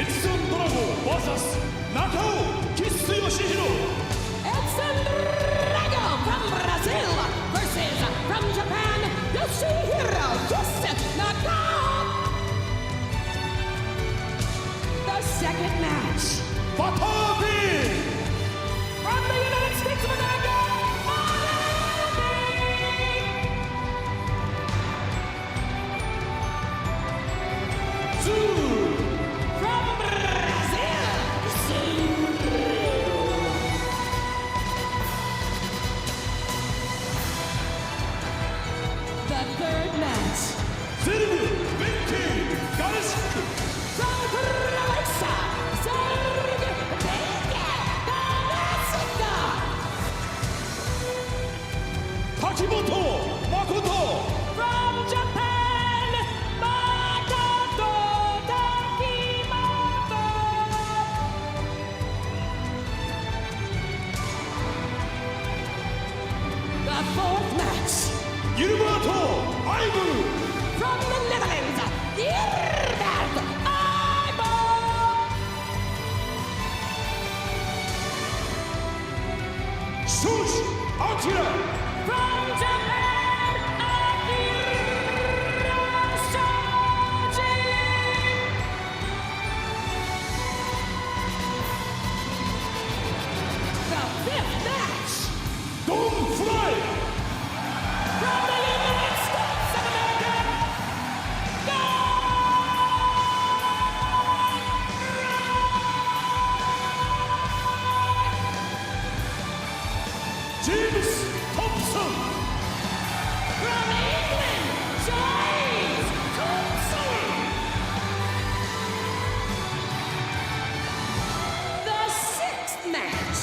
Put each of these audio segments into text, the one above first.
Edson Drago vs. Nakao Kitsuyoshihiro. Edson Drago from Brazil versus from Japan, Yoshihiro Nakao. The second match. Watabe. From the United States of America, from Brazil, the third match. From Croatia, Takimoto Makoto. from Japan, Makoto Takimoto. The fourth match. Gilberto Aibu. From the Netherlands, Gilbert Aibo. Shush Akira. From Japan, Akira Shoji. The fifth match. Don Fly. From the United States of America, James Thompson. from England, James Thompson. The sixth match.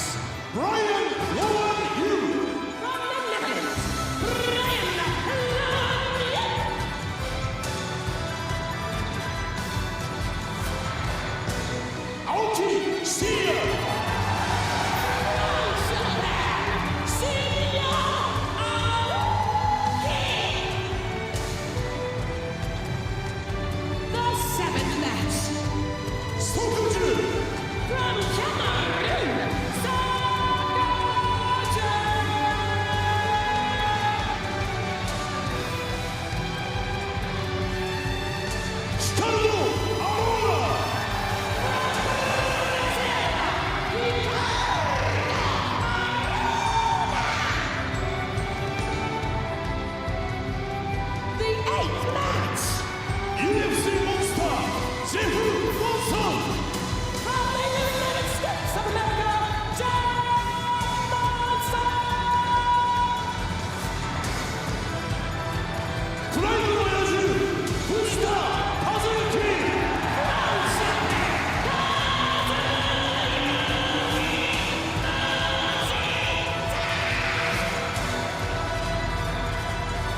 Brian Lowen Yu. From the Netherlands, Brian Lanier. Aoki Shia. From Japan, Shinya Aoki. The seventh match. Sokuju. From Cameroon, Sakaja. Hikaru Aurora. The eighth match. UFC Monster. Jeff Monson. From the United States of America, John Monson. PROIDE の野獣藤田和之。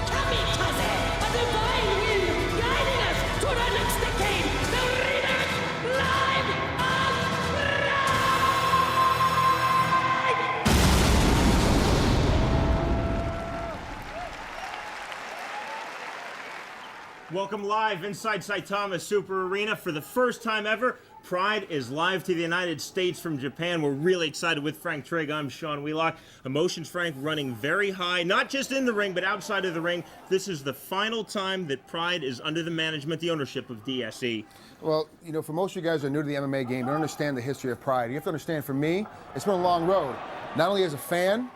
Kamikaze, a divine wind guiding us to the next decade. The rematch live on PROIDE. Welcome live inside Saitama Super Arena for the first time ever. Pride is live to the United States from Japan. We're really excited with Frank Trigg. I'm Sean Wheelock. Emotions, Frank, running very high, not just in the ring, but outside of the ring. This is the final time that Pride is under the management, the ownership of DSE. Well, you know, for most of you guys who are new to the MMA game, don't understand the history of Pride. You have to understand, for me, it's been a long road. Not only as a fan,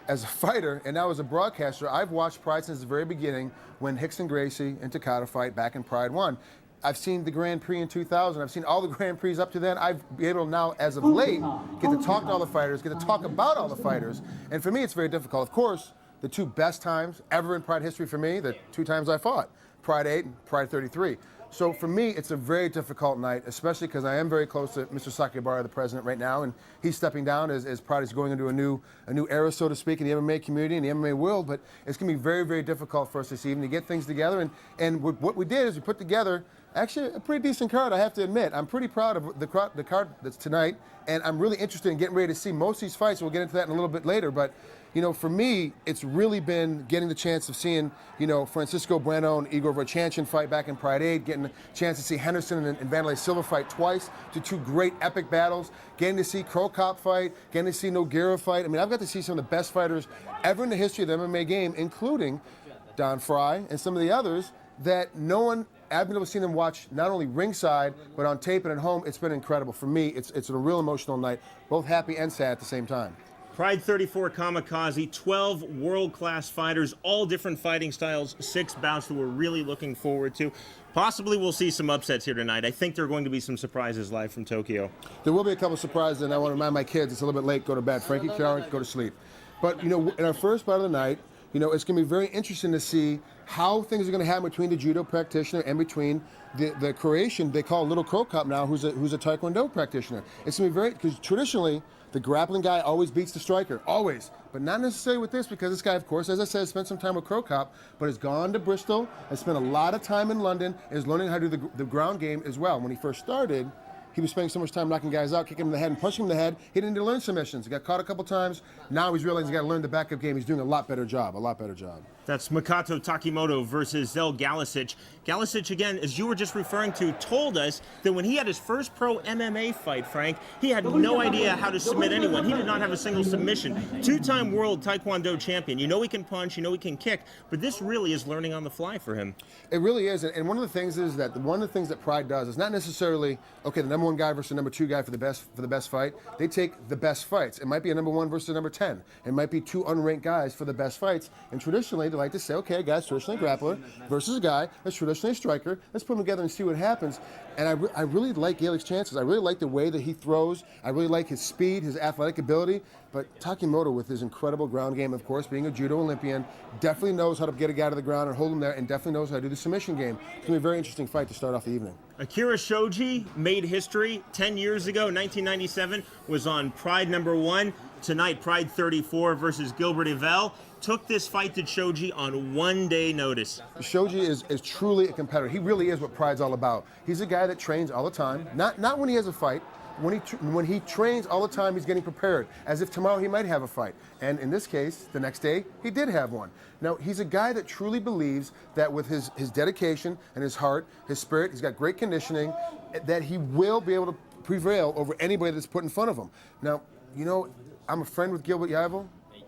as a fighter, and now as a broadcaster, I've watched Pride since the very beginning when Hickson Gracie and Takada fight back in Pride 1. I've seen the Grand Prix in 2000. I've seen all the Grand Prix up to then. I've been able now, as of late, get to talk to all the fighters, get to talk about all the fighters. And for me, it's very difficult. Of course, the two best times ever in Pride history for me, the two times I fought, Pride 8 and Pride 33. So for me, it's a very difficult night, especially because I am very close to Mr. Sakibara, the president, right now, and he's stepping down as Pride is going into a new era, so to speak, in the MMA community, in the MMA world. But it's going to be very, very difficult for us this evening to get things together. And what we did is we put together actually a pretty decent card, I have to admit. I'm pretty proud of the card that's tonight, and I'm really interested in getting ready to see most of these fights. We'll get into that in a little bit later, but you know, for me, it's really been getting the chance of seeing, you know, Francisco Bueno and Igor Vovchanchyn fight back in Pride 8, getting the chance to see Henderson and Vanderlei Silva fight twice, to two great epic battles, getting to see Cro Cop fight, getting to see Nogueira fight. I mean, I've got to see some of the best fighters ever in the history of the MMA game, including Don Frye and some of the others that no one, I've been able to see them watch not only ringside, but on tape and at home. It's been incredible. For me, it's a real emotional night, both happy and sad at the same time. Pride 34 Kamikaze, 12 world-class fighters, all different fighting styles, 6 bouts that we're really looking forward to. Possibly we'll see some upsets here tonight. I think there are going to be some surprises live from Tokyo. There will be a couple surprises, and I want to remind my kids, it's a little bit late, go to bed. Frankie, Karen, go to sleep. But, you know, in our first part of the night, you know, it's going to be very interesting to see how things are going to happen between the judo practitioner and between the Croatian they call Little Cro Cop now, who's a Taekwondo practitioner. It's going to be very, because traditionally, the grappling guy always beats the striker, always. But not necessarily with this, because this guy, of course, as I said, spent some time with Cro Cop, but has gone to Bristol, has spent a lot of time in London, and is learning how to do the ground game as well. When he first started, he was spending so much time knocking guys out, kicking them in the head and punching them in the head. He didn't need to learn submissions. He got caught a couple times. Now he's realizing he's got to learn the backup game. He's doing a lot better job, That's Makoto Takimoto versus Zel Galicic. Galicic, again, as you were just referring to, told us that when he had his first pro MMA fight, Frank, he had no idea how to submit anyone. He did not have a single submission. Two-time world Taekwondo champion. You know he can punch, you know he can kick, but this really is learning on the fly for him. It really is, and one of the things is that one of the things that Pride does is not necessarily, okay, the number 1 guy versus the number 2 guy for the best fight. They take the best fights. It might be a number 1 versus a number 10. It might be 2 unranked guys for the best fights, and traditionally they like to say, okay, a guy's traditionally a grappler versus a guy that's traditionally a striker. Let's put them together and see what happens. And I really like Galic's chances. I really like the way that he throws. I really like his speed, his athletic ability. But Takimoto, with his incredible ground game, of course, being a judo Olympian, definitely knows how to get a guy to the ground and hold him there, and definitely knows how to do the submission game. It's going to be a very interesting fight to start off the evening. Akira Shoji made history 10 years ago, 1997, was on Pride number 1. Tonight, Pride 34 versus Gilbert Yvel. Took this fight to Shoji on 1 day notice. Shoji is truly a competitor. He really is what Pride's all about. He's a guy that trains all the time, not when he has a fight. When he trains all the time, he's getting prepared, as if tomorrow he might have a fight. And in this case, the next day, he did have one. Now, he's a guy that truly believes that with his dedication and his heart, his spirit, he's got great conditioning, that he will be able to prevail over anybody that's put in front of him. Now, you know, I'm a friend with Gilbert Yvel.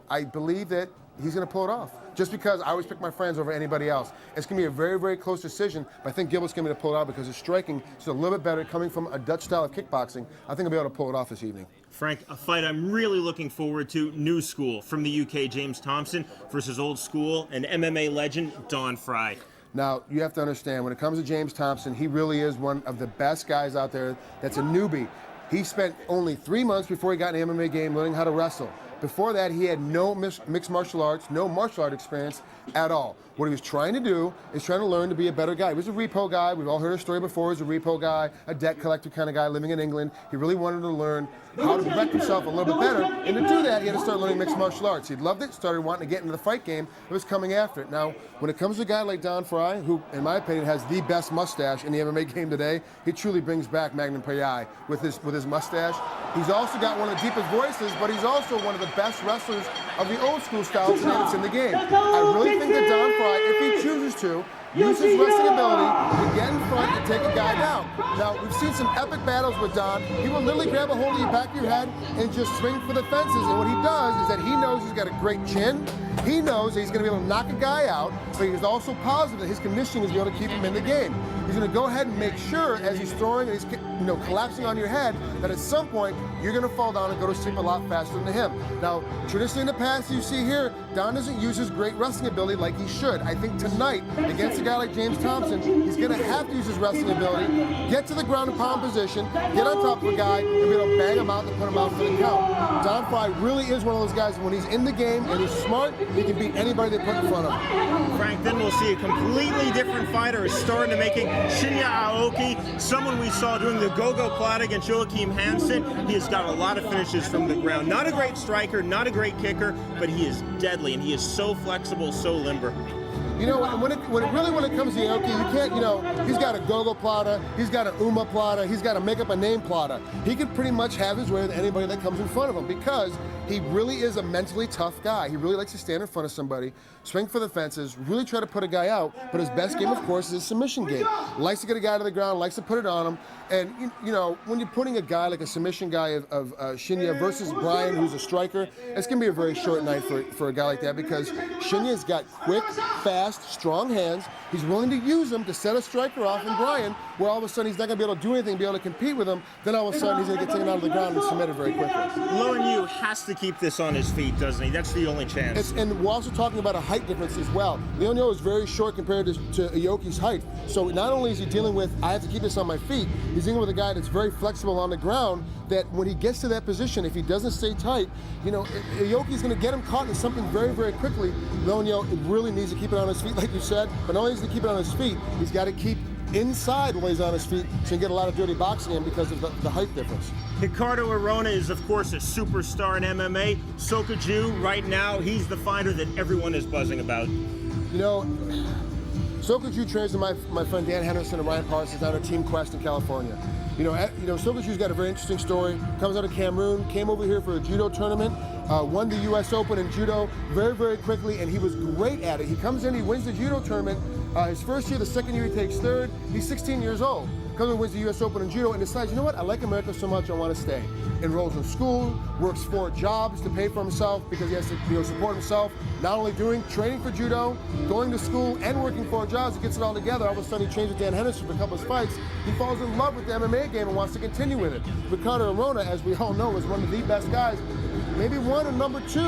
I believe that he's going to pull it off. Just because I always pick my friends over anybody else. It's going to be a very, very close decision, but I think Gilbert's going to be able to pull it out because his striking is a little bit better coming from a Dutch style of kickboxing. I think he'll be able to pull it off this evening. Frank, a fight I'm really looking forward to, New School from the UK, James Thompson versus Old School and MMA legend Don Frye. Now, you have to understand, when it comes to James Thompson, he really is one of the best guys out there that's a newbie. He spent only 3 months before he got in the MMA game learning how to wrestle. Before that, he had no mixed martial arts, no martial art experience at all. What he was trying to do is trying to learn to be a better guy. He was a repo guy. We've all heard his story before. He was a repo guy, a debt collector kind of guy living in England. He really wanted to learn how to protect himself a little bit better. And to do that, he had to start learning mixed martial arts. He loved it, started wanting to get into the fight game. It was coming after it. Now, when it comes to a guy like Don Frye, who, in my opinion, has the best mustache in the MMA game today, he truly brings back Magnum PI with his mustache. He's also got one of the deepest voices, but he's also one of the best wrestlers of the old school style today that's in the game. I really think that Don Frye, if he chooses to, use his wrestling ability to get in front and take a guy down. Now, we've seen some epic battles with Don. He will literally grab a hold of the back of your head and just swing for the fences. And what he does is that he knows he's got a great chin. He knows that he's going to be able to knock a guy out, but he's also positive that his conditioning is going to be able to keep him in the game. He's going to go ahead and make sure, as he's throwing and he's collapsing on your head, that at some point you're going to fall down and go to sleep a lot faster than him. Now, traditionally in the past, you see here, Don doesn't use his great wrestling ability like he should. I think tonight, against a guy like James Thompson, he's going to have to use his wrestling ability, get to the ground and pound position, get on top of a guy, and be able to bang him out and put him out for the count. Don Frye really is one of those guys, when he's in the game and he's smart, he can beat anybody they put in front of him. Frank, then we'll see a completely different fighter starting to making Shinya Aoki, someone we saw doing the go-go plot against Joachim Hansen. He has got a lot of finishes from the ground. Not a great striker, not a great kicker, but he is deadly, and he is so flexible, so limber. You know, when it comes to Aoki, you can't, he's got a go-go plata, he's got an Uma plata, he's got a make-up a name plata. He can pretty much have his way with anybody that comes in front of him because He really is a mentally tough guy. He really likes to stand in front of somebody, swing for the fences, really try to put a guy out. But his best game, of course, is his submission game. Likes to get a guy to the ground, likes to put it on him. And, you know, when you're putting a guy like a submission guy of Shinya versus Brian, who's a striker, it's going to be a very short night for a guy like that because Shinya's got quick, fast, strong hands. He's willing to use them to set a striker off in Brian, where all of a sudden he's not going to be able to do anything, be able to compete with him. Then all of a sudden he's going to get taken out of the ground and submitted very quickly. Lowen has to keep this on his feet, doesn't he? That's the only chance. And we're also talking about a height difference as well. Leonio is very short compared to Aoki's height. So not only is he dealing with, I have to keep this on my feet, he's dealing with a guy that's very flexible on the ground, that when he gets to that position, if he doesn't stay tight, you know, Aoki's going to get him caught in something very, very quickly. Leonio really needs to keep it on his feet, like you said, but not only needs to keep it on his feet, he's got to keep inside while he's on his feet so he can get a lot of dirty boxing in because of the height difference. Ricardo Arona is, of course, a superstar in MMA. Sokoju, right now, he's the fighter that everyone is buzzing about. You know, Sokoju trains with my friend Dan Henderson and Ryan Parsons down at Team Quest in California. You know, Sokoju's got a very interesting story. Comes out of Cameroon, came over here for a judo tournament, won the U.S. Open in judo very, very quickly, and he was great at it. He comes in, he wins the judo tournament. His first year, the second year he takes third. He's 16 years old. Comes and wins the U.S. Open in judo and decides, you know what, I like America so much, I want to stay. Enrolls in school, works 4 jobs to pay for himself because he has to support himself. Not only doing training for judo, going to school, and working 4 jobs, he gets it all together. All of a sudden he changes Dan Henderson for a couple of fights. He falls in love with the MMA game and wants to continue with it. Ricardo Arona, as we all know, is one of the best guys. Maybe one and number 2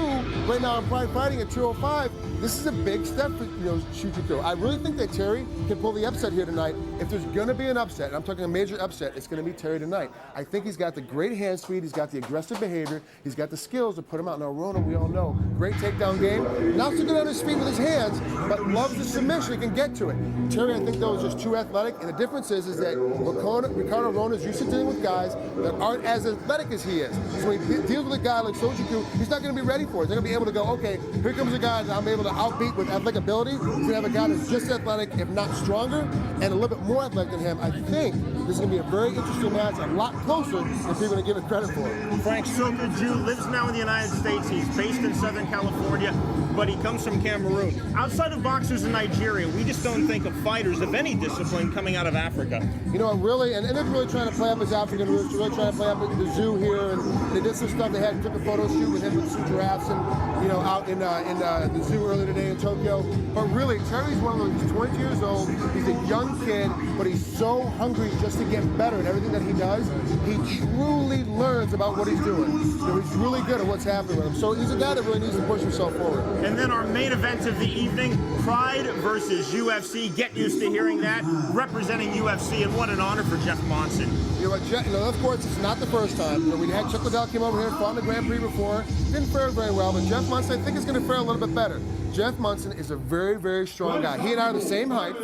right now in Pride Fighting at 205. This is a big step for Shujiko. I really think that Terry can pull the upset here tonight. If there's going to be an upset, and I'm talking a major upset, it's going to be Terry tonight. I think he's got the great hand speed, he's got the aggressive behavior, he's got the skills to put him out. Now Arona, we all know, great takedown game. Not so good on his feet with his hands, but loves the submission, can get to it. Terry, I think, though, is just too athletic, and the difference is that Ricardo Arona is used to dealing with guys that aren't as athletic as he is. So when he deals with a guy like Sojiku, he's not going to be ready for it. He's not going to be able to go, okay, here comes a guy that I'm able to outbeat with athletic ability. He's going to have a guy that's just athletic, if not stronger, and a little bit more athletic than him. I think this is going to be a very interesting match, a lot closer than people are going to give it credit for. Frank Sokoju lives now in the United States. He's based in Southern California, but he comes from Cameroon. Outside of boxers in Nigeria, we just don't think of fighters of any discipline coming out of Africa. You know, really, and they're really trying to play up his African roots, really trying to play up at the zoo here, and they did some stuff. They took a photo shoot with him with some giraffes, and you know, out in the zoo earlier today in Tokyo. But really, Terry's one of those. He's 20 years old. He's a young kid, but he's so hungry just to get better at everything that he does. He truly learns about what he's doing. You know, he's really good at what's happening with him. So he's a guy that really needs to push himself forward. And then our main event of the evening, Pride versus UFC. Get used to hearing that. Representing UFC, and what an honor for Jeff Monson. You know, of course, it's not the first time. You know, we had Chuck Liddell came over here and fought in the Grand Prix before. Didn't fare very well, but Jeff Monson, I think, is going to fare a little bit better. Jeff Monson is a very, very strong guy. He and I are the same height,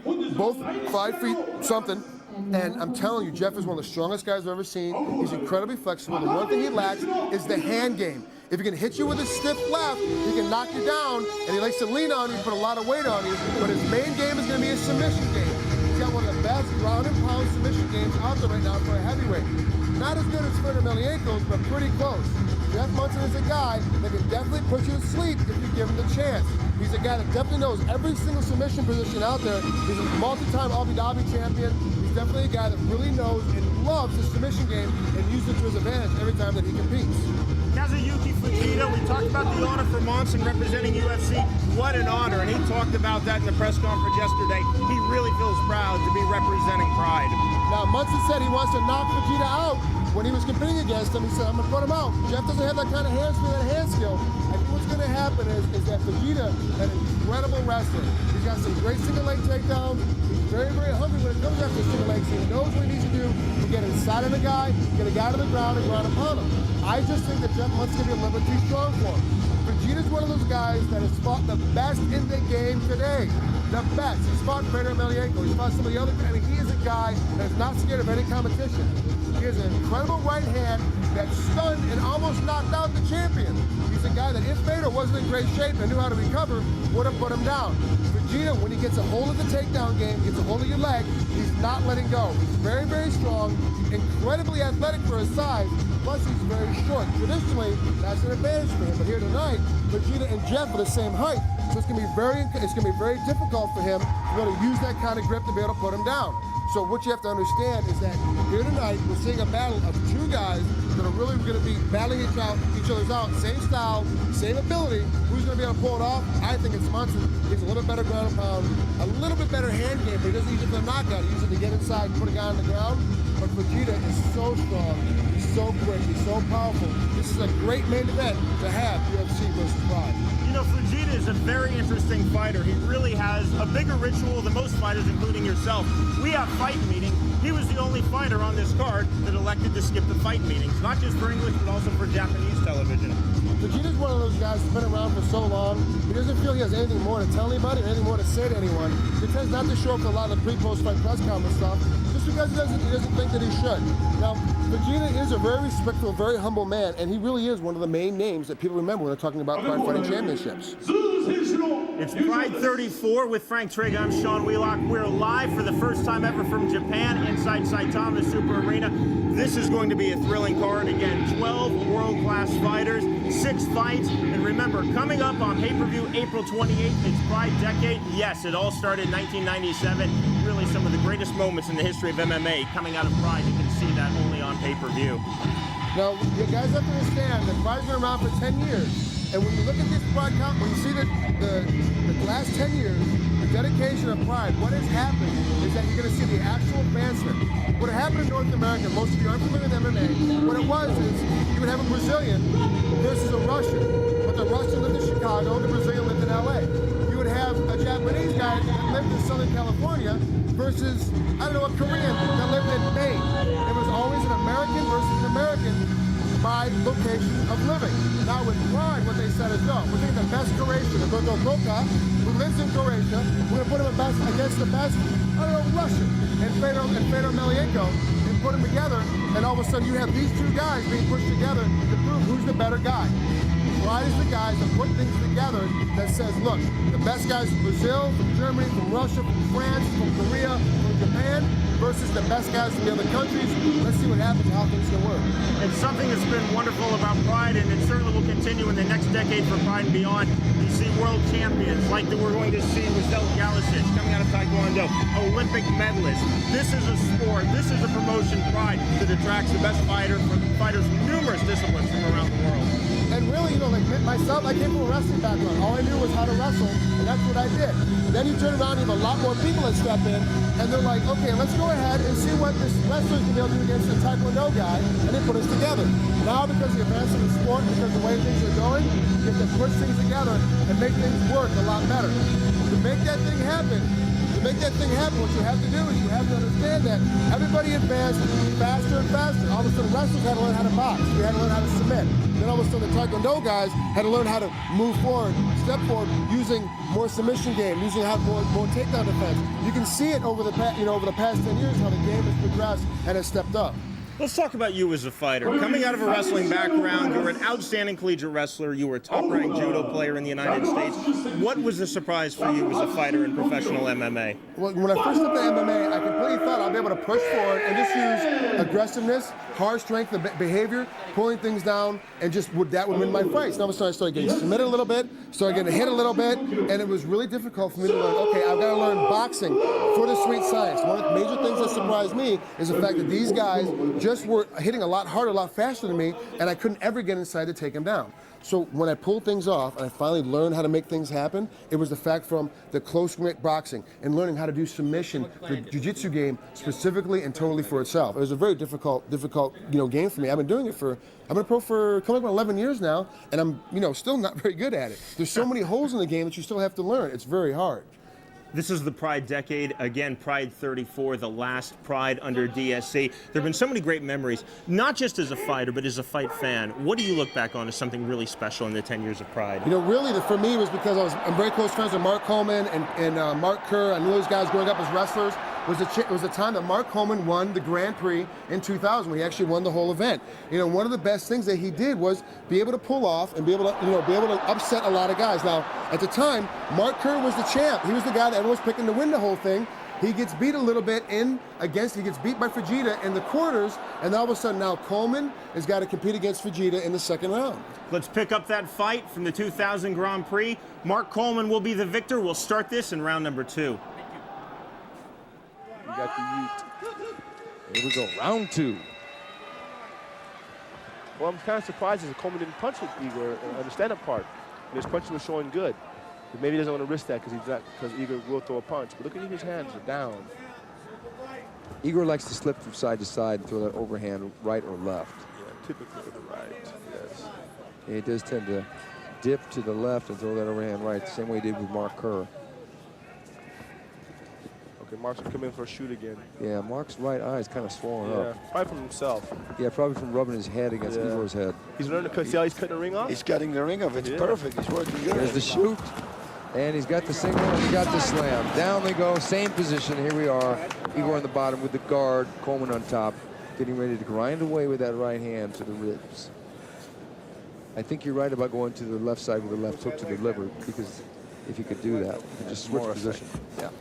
both 5 feet something. And I'm telling you, Jeff is one of the strongest guys I've ever seen. He's incredibly flexible. The one thing he lacks is the hand game. If he can hit you with a stiff left, he can knock you down, and he likes to lean on you, put a lot of weight on you, but his main game is going to be a submission game. He's got one of the best ground and pound submission games out there right now for a heavyweight. Not as good as Fedor Emelianenko's, but pretty close. Jeff Monson is a guy that can definitely put you to sleep if you give him the chance. He's a guy that definitely knows every single submission position out there. He's a multi-time Abu Dhabi champion. He's definitely a guy that really knows and loves the submission game and uses it to his advantage every time that he competes. Kazuyuki Fujita, we talked about the honor for Monson representing UFC. What an honor, and he talked about that in the press conference yesterday. He really feels proud to be representing Pride. Now, Monson said he wants to knock Fujita out. When he was competing against him, he said, I'm going to put him out. Jeff doesn't have that kind of hand speed and hand skill. I think what's going to happen is that Fujita is an incredible wrestler. He's got some great single leg takedowns. He's very, very hungry when it comes after single legs. He knows what he needs to do to get inside of the guy, get a guy to the ground, and ground upon him. I just think that Jeff Monson's going to be a little bit too strong for him. Fujita's one of those guys that has fought the best in the game today. The best. He's fought Fedor Emelianenko. He's fought some of the other guys. I mean, he is a guy that is not scared of any competition. He has an incredible right hand that stunned and almost knocked out the champion. He's a guy that if Vader wasn't in great shape and knew how to recover, would have put him down. Vegeta, when he gets a hold of the takedown game, gets a hold of your leg, he's not letting go. He's very, very strong, incredibly athletic for his size, plus he's very short. Traditionally, that's an advantage for him. But here tonight, Vegeta and Jeff are the same height, so it's gonna be very difficult for him to be able to use that kind of grip to be able to put him down. So what you have to understand is that here tonight, we're seeing a battle of two guys that are really going to be battling each other's out. Same style, same ability. Who's going to be able to pull it off? I think it's Munson. He's a little bit better ground and pound, a little bit better hand game, but he doesn't use it for the knockout. He uses it to get inside and put a guy on the ground. But Vegeta is so strong, he's so quick, he's so powerful. This is a great main event to have UFC versus Pride. You know, Vegeta is a very interesting fighter. He really has a bigger ritual than most fighters, including yourself. We have fight meetings. He was the only fighter on this card that elected to skip the fight meetings, not just for English, but also for Japanese television. Vegeta's one of those guys who's been around for so long, he doesn't feel he has anything more to tell anybody or anything more to say to anyone. He tends not to show up for a lot of the pre-post-fight press conference stuff, just because he doesn't think that he should. Now, Vegeta is a very respectful, very humble man, and he really is one of the main names that people remember when they're talking about Pride Fighting Championships. It's Pride 34 with Frank Trigg. I'm Sean Wheelock. We're live for the first time ever from Japan inside Saitama Super Arena. This is going to be a thrilling card. Again, 12 world-class fighters, 6 fights. And remember, coming up on pay-per-view April 28th, it's Pride Decade. Yes, it all started in 1997. Really some of the greatest moments in the history of MMA coming out of Pride. You can see that only on pay-per-view. Now, you guys have to understand that Pride's been around for 10 years. And when you look at this Pride count, when you see the last 10 years, the dedication of Pride, what has happened is that you're going to see the actual advancement. What happened in North America, most of you aren't familiar with MMA, what it was is you would have a Brazilian versus a Russian. But the Russian lived in Chicago, the Brazilian lived in LA. You would have a Japanese guy that lived in Southern California versus, I don't know, a Korean that lived in Maine. It was always an American versus an American by location of living. Now with Pride, what they said is no, we're taking the best Croatian, Roberto Koka, who lives in Croatia, we're going to put him against the best, I don't know, Russian, and Fedor Emelianenko, and put them together, and all of a sudden you have these two guys being pushed together to prove who's the better guy. Pride is the guys that put things together that says, look, the best guys from Brazil, from Germany, from Russia, from France, from Korea, from Japan, versus the best guys from the other countries. Let's see what happens and how things can work. It's something that's been wonderful about Pride, and it certainly will continue in the next decade for Pride and beyond. You see world champions like that we're going to see with Zel Galicic coming out of Taekwondo, Olympic medalists. This is a sport, this is a promotion, Pride, that attracts the best fighters from numerous disciplines from around the world. And really, you know, like myself, I came from a wrestling background. All I knew was how to wrestle, and that's what I did. Then you turn around, you have a lot more people that step in, and they're like, okay, let's go ahead and see what this wrestler's gonna be able to do against the Taekwondo guy, and they put us together. Now, because of the advance of the sport, because of the way things are going, you have to push things together and make things work a lot better. To make that thing happen, what you have to do is you have to understand that everybody advanced faster and faster. All of a sudden, wrestlers had to learn how to box. We had to learn how to submit. Then all of a sudden, the Taekwondo guys had to learn how to move forward, step forward, using more submission game, using more takedown defense. You can see it over the past 10 years how the game has progressed and has stepped up. Let's talk about you as a fighter. Coming out of a wrestling background, you were an outstanding collegiate wrestler. You were a top-ranked judo player in the United States. What was the surprise for you as a fighter in professional MMA? Well, when I first looked at MMA, I completely thought I'd be able to push forward and just use aggressiveness, hard strength, behavior, pulling things down, and that would win my fights. And all of a sudden, I started getting submitted a little bit, started getting hit a little bit, and it was really difficult for me to learn, okay, I've got to learn boxing for the sweet science. One of the major things that surprised me is the fact that these guys just were hitting a lot harder, a lot faster than me, and I couldn't ever get inside to take them down. So when I pulled things off and I finally learned how to make things happen, it was the fact from the close grip boxing and learning how to do submission, the jiu-jitsu game specifically and totally for itself. It was a very difficult game for me. I've been a pro for coming up on 11 years now, and I'm still not very good at it. There's so many holes in the game that you still have to learn. It's very hard. This is the Pride decade. Again, Pride 34, the last Pride under DSC. There have been so many great memories, not just as a fighter, but as a fight fan. What do you look back on as something really special in the 10 years of Pride? Really, for me, it was because I'm very close friends with Mark Coleman and Mark Kerr. I knew those guys growing up as wrestlers. was the time that Mark Coleman won the Grand Prix in 2000. When he actually won the whole event. You know, one of the best things that he did was be able to pull off and be able to upset a lot of guys. Now, at the time, Mark Kerr was the champ. He was the guy that everyone was picking to win the whole thing. He gets beat a little bit he gets beat by Fujita in the quarters, and all of a sudden now Coleman has got to compete against Fujita in the second round. Let's pick up that fight from the 2000 Grand Prix. Mark Coleman will be the victor. We'll start this in round number 2. You got the yeet. Here we go, round 2. Well, I'm kind of surprised that Coleman didn't punch Igor on the stand-up part. His punches were showing good. But maybe he doesn't want to risk that because Igor will throw a punch. But look at Igor's hands are down. Igor likes to slip from side to side and throw that overhand right or left. Yeah, typically to the right, yes. And he does tend to dip to the left and throw that overhand right, the same way he did with Mark Kerr. Okay, Mark's gonna come in for a shoot again. Yeah, Mark's right eye is kind of swollen up. Probably from himself. Yeah, probably from rubbing his head against Igor's head. He's learning to cut. See how he's cutting the ring off? He's cutting the ring off. It's perfect. He's working good. There's the shoot. And he's got the single and he's got the slam. Down they go, same position. Here we are. Igor on the bottom with the guard, Coleman on top, getting ready to grind away with that right hand to the ribs. I think you're right about going to the left side with the left hook to the liver, because if you could do that, you could just switch position. Yeah.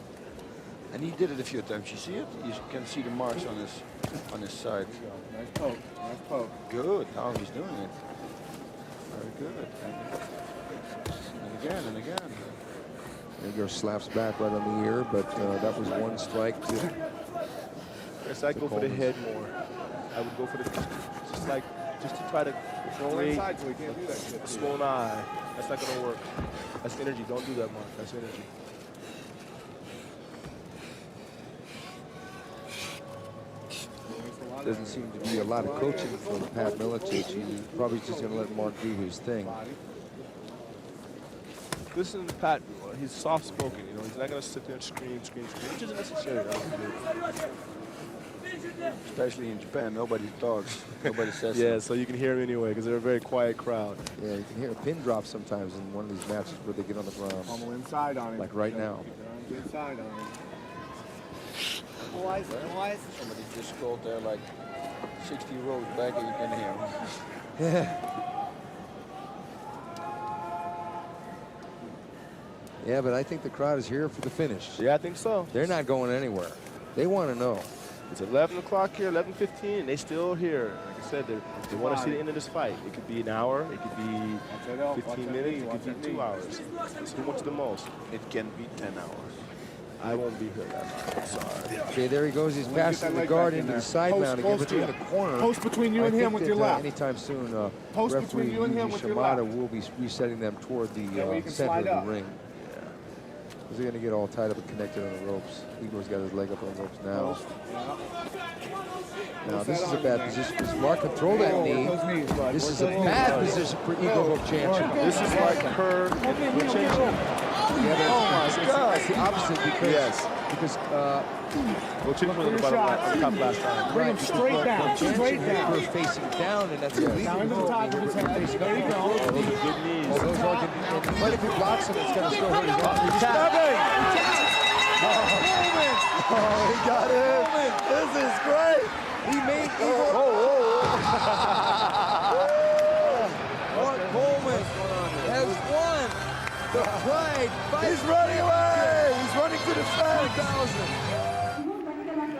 And he did it a few times. You see it? You can see the marks on his side. Nice poke. Nice poke. Good. Now he's doing it. Very good. And again and again. Igor slaps back right on the ear, but that was one strike to Yes, I'd go for the head more. I would go for the just to try to create inside so he can't do that shit. a swollen eye. That's not gonna work. That's energy. Don't do that, Mark. That's energy. doesn't seem to be a lot of coaching from Pat Miletich. He's probably just going to let Mark do his thing. Listen to Pat. He's soft-spoken. You know, he's not going to sit there and scream, which isn't necessary. Especially in Japan, nobody talks. Nobody says. Yeah, so you can hear him anyway because they're a very quiet crowd. Yeah, you can hear a pin drop sometimes in one of these matches where they get on the ground. Pummel inside on him. Like right now. Keep your arms inside on him. Boys. Somebody just called there like 60 rows back and you can hear him. Yeah. Yeah, but I think the crowd is here for the finish. Yeah, I think so. They're not going anywhere. They want to know. It's 11 o'clock here, 11:15, and they still here. Like I said, they want to see the end of this fight. It could be an hour, it could be 15 minutes, it could be 2 hours. It's who wants the most. It can be 10 hours. I won't be here that night. I'm sorry. Okay, there he goes. He's passing the guard into the side mount again, between the corner. Post between you and him with your left. Anytime soon, Post referee between you and him with your Shimada left. will be resetting them toward the where you can center slide of up. the ring. Because they're going to get all tied up and connected on the ropes. Igor's got his leg up on the ropes now. Now, this is a bad position because Mark can throw that knee. This is a bad position for Igor Vovchanchik. This is like her and Vovchanchik. Yeah, it's the opposite because Vovchanchik was on the top last time. Bring him straight down. Straight down. Igor facing down, and that's illegal. Down into the top of his head. There you go. Those are good knees. Oh, those are good. And quite a few blocks, and it's going to still hurt his arm. He's Oh, he got it. This is great. He made Igor. Mark Coleman has won the Pride fight. He's running away. He's running to the fence. 2000.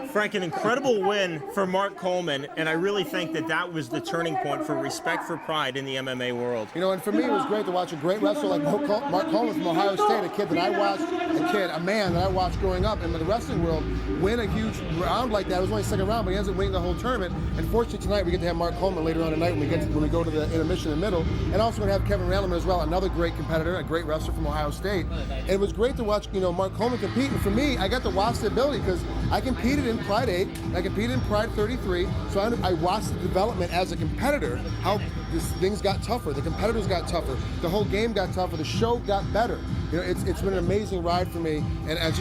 Frank, an incredible win for Mark Coleman, and I really think that was the turning point for respect for Pride in the MMA world. You know, and for me, it was great to watch a great wrestler like Mark Coleman from Ohio State, a kid that I watched, a man that I watched growing up in the wrestling world, win a huge round like that. It was only second round, but he ends up winning the whole tournament. And fortunately, tonight we get to have Mark Coleman later on tonight when we go to the intermission in the middle, and also going to have Kevin Randleman as well, another great competitor, a great wrestler from Ohio State. And it was great to watch, Mark Coleman compete. And for me, I got to watch the ability because I competed in Pride 8, I competed in Pride 33, so I watched the development as a competitor, how things got tougher, the competitors got tougher, the whole game got tougher, the show got better. You know, it's been an amazing ride for me, and I'm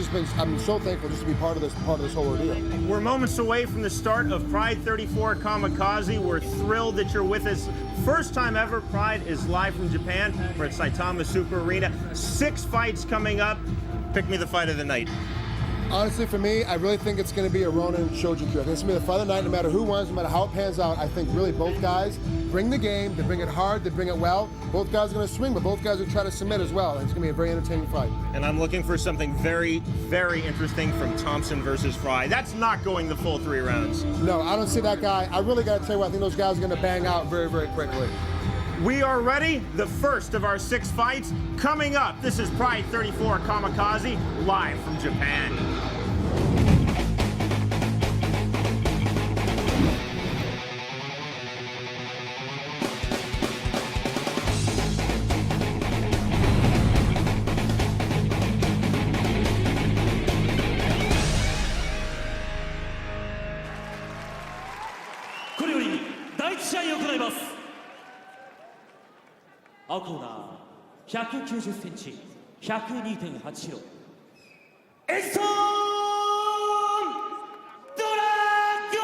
so thankful just to be part of this whole ordeal. We're moments away from the start of Pride 34 Kamikaze. We're thrilled that you're with us. First time ever, Pride is live from Japan. We're at Saitama Super Arena. 6 fights coming up. Pick me the fight of the night. Honestly, for me, I really think it's going to be a Ronan Shoji Kyu. I think it's going to be the fight of the night, no matter who wins, no matter how it pans out. I think really both guys bring the game, they bring it hard, they bring it well. Both guys are going to swing, but both guys will try to submit as well. And it's going to be a very entertaining fight. And I'm looking for something very, very interesting from Thompson versus Fry. That's not going the full 3 rounds. No, I don't see that guy. I really got to tell you what, I think those guys are going to bang out very, very quickly. We are ready. The first of our 6 fights coming up. This is Pride 34 Kamikaze, live from Japan. これより第1試合を行います。青コーナー190センチ、102.8キロ。エジソン・ドラゴ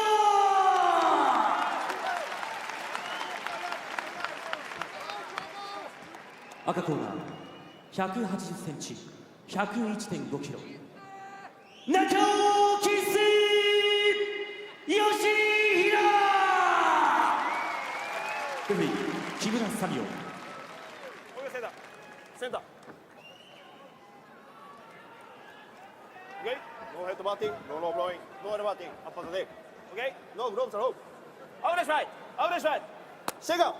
ン。赤コーナー180センチ、101.5キロ。中尾キス吉平。レフェリー木村サミオ。Center. Okay? No head batting, no low blowing, no head batting, upper the leg. Okay? No gloves at all. Average right, average right. Second.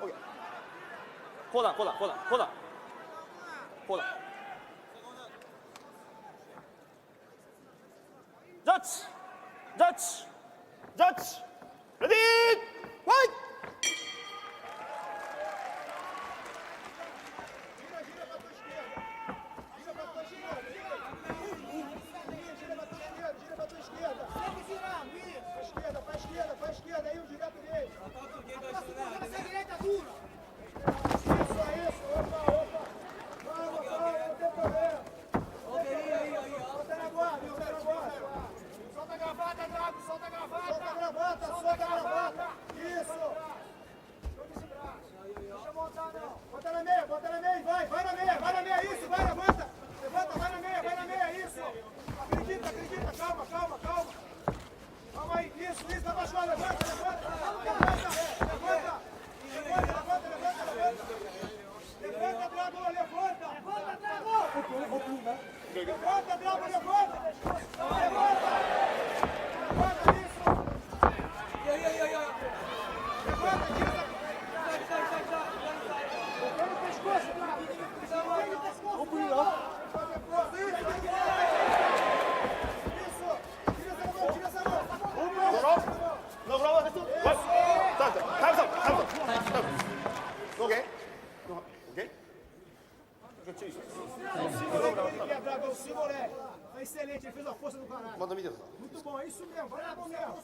Okay. Hold on, hold on, hold on, hold on. Hold on. Judge! Judge! Judge! Ready? Fight! Excelente, ele fez a força do caralho. Manda mídia. Muito bom, é isso mesmo, bravo mesmo.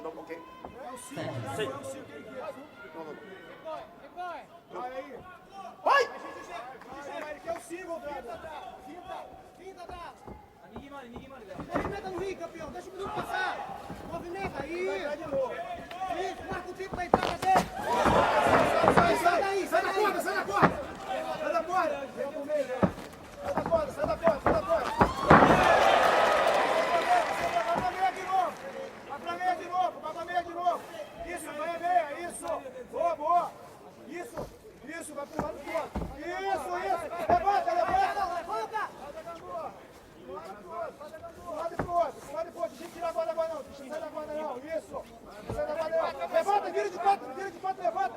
Ok. É o 5, é o 5 que ele quer. Vai aí. Vai! Ele quer o 5, Drago. Quinta atrás. Movimenta no ringue, campeão, deixa o minuto passar. Movimenta aí. Vai de novo. Isso, marca o tempo da entrada dele. Sai daí, sai da corda, sai da corda. Sai da corda. Vem pro meio, né? Sai da corda, sai da corda, sai da corda. Vai pra meia de novo. Vai pra meia de novo, vai pra meia de novo. Isso, vai meia, isso. Boa, boa. Isso, isso, vai pro lado do outro. Isso, isso. Levanta, levanta. Levanta. Pro lado pro outro. Não deixa tirar a guarda agora não. Não sai da guarda não. Isso. Não sai da guarda não. Levanta, vira de quatro, levanta.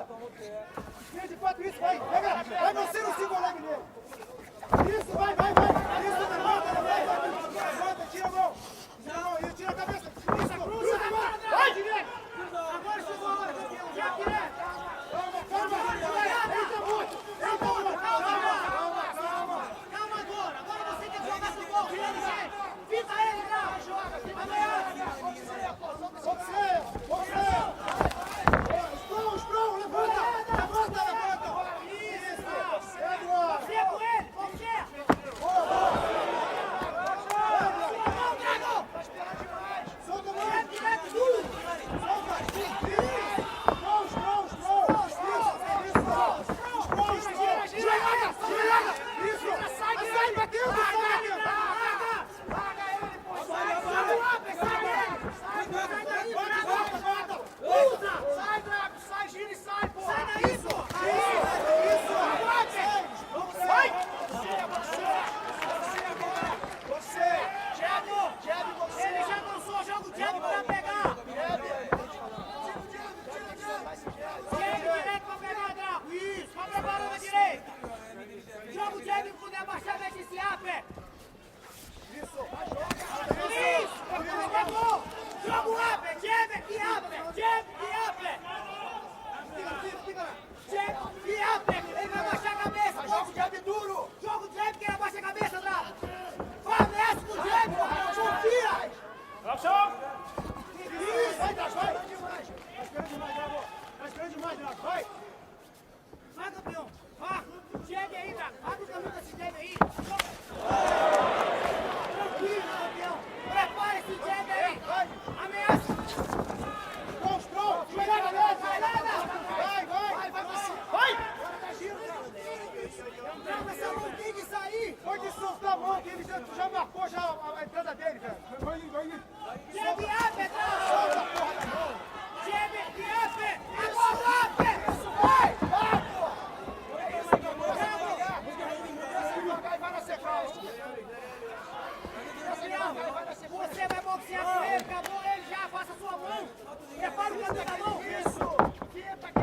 Pega a mão. Isso.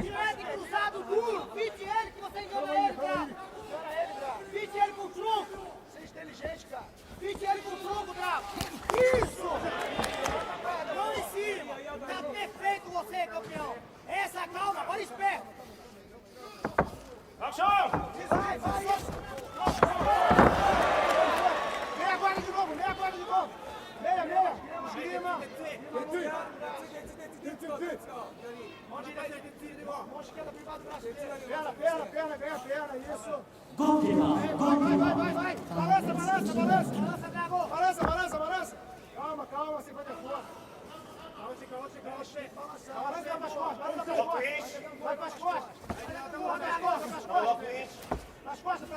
Direto e cruzado duro. Pite ele que você engana ele, Drago. Pite ele com o tronco. Seja inteligente, cara. Pite ele com o tronco, Drago. Isso. Mão em cima. Tá perfeito você, campeão. Essa calma, agora esperto. Action! Vai, vai. Meia guarda de novo, meia guarda de novo. Meia, meia. Cima. Mão direita, mão esquerda privada do braço. Perna, isso. ゴールは Vai. Balança, Drago. Balança. Calma, você vai ter força. Balança para as costas. Vai para as costas. Para as costas.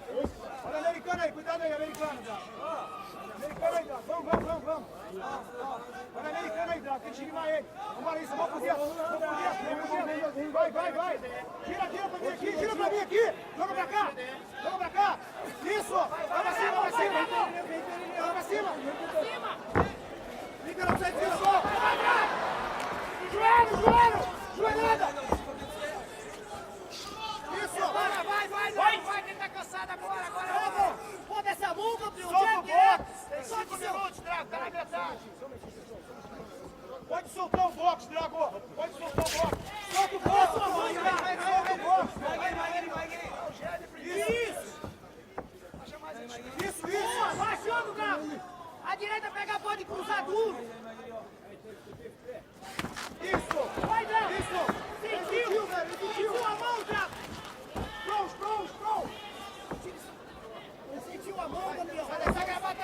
Isso. Olha o americano aí, cuidado aí, americano, Drago. Americano aí, Drago. Vamos. Olha o americano aí, Drago, tem que limar ele. Vamos isso, vamos por dentro. Vai. Gira pra mim aqui. Joga pra cá. Isso. Vai pra cima. Fica no centro, isso. Joelhada. Isso. Vai, quem tá cansado agora. Pô, dessa mão, campeão. Solta o box. Tem Só 5 que seu... minutos, Drago, tá na metade. Pode soltar o box, Drago. Solta o box. Solta o box. Isso. Vai achando, Drago. A direita pega, pode cruzar duro. Isso. Vai, Drago. Sentiu, velho. Sentiu a mão, Drago. Cross. Sentiu a mão, campeão. Solta a gravata.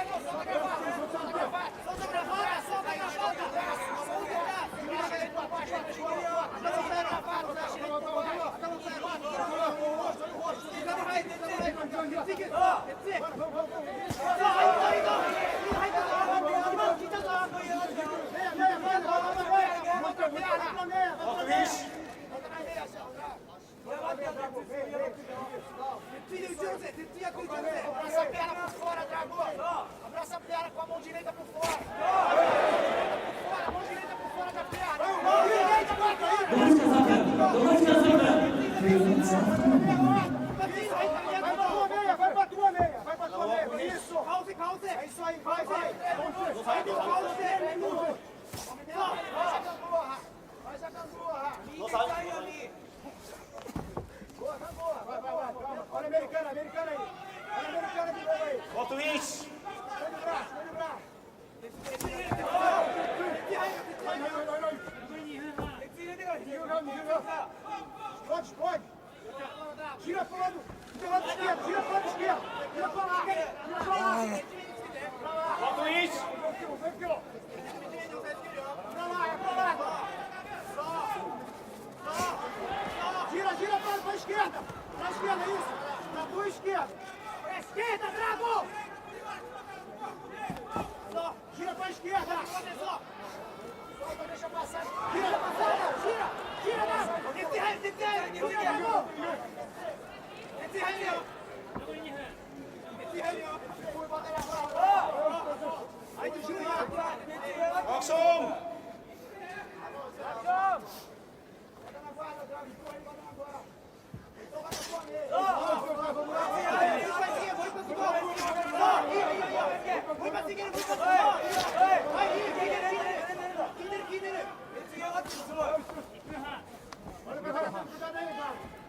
Abraça a perna por fora, Drago. Abraça a perna com a mão direita por fora. A mão direita por fora da perna. Vai pra tua meia. Isso. Pause. É isso aí, vai. Vai a gangorra. Não sai. Boa. Vai. Olha a americana aí. Olha a americana de novo aí. Volta o isso. Põe no braço. Pode. Gira pro lado esquerdo. Gira pra lá. Volta o isso. Pra lá agora. Gira pra esquerda. Pra esquerda, isso. Pra tua esquerda. Pra esquerda, Drago. Gira pra esquerda. Solta, deixa passar. Gira, Drago. Aí tu gira. Action!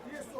Isso.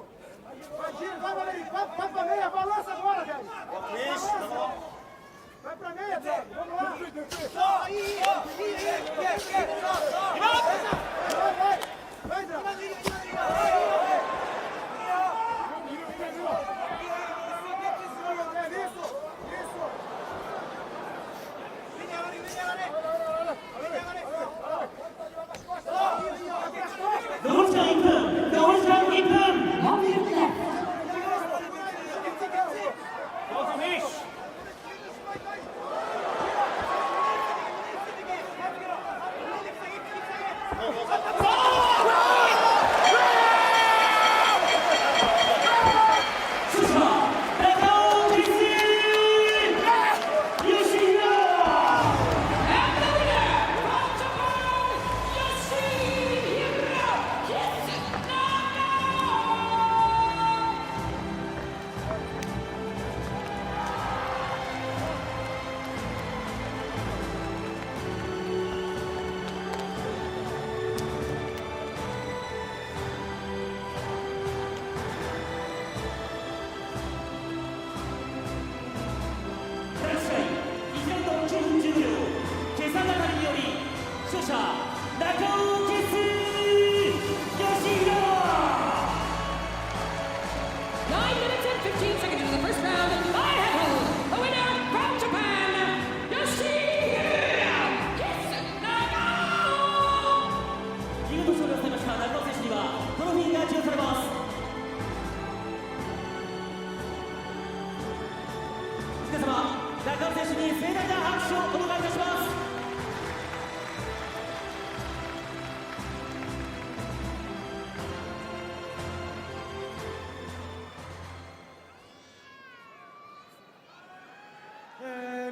様、中尾選手に盛大な拍手をお願いいたします。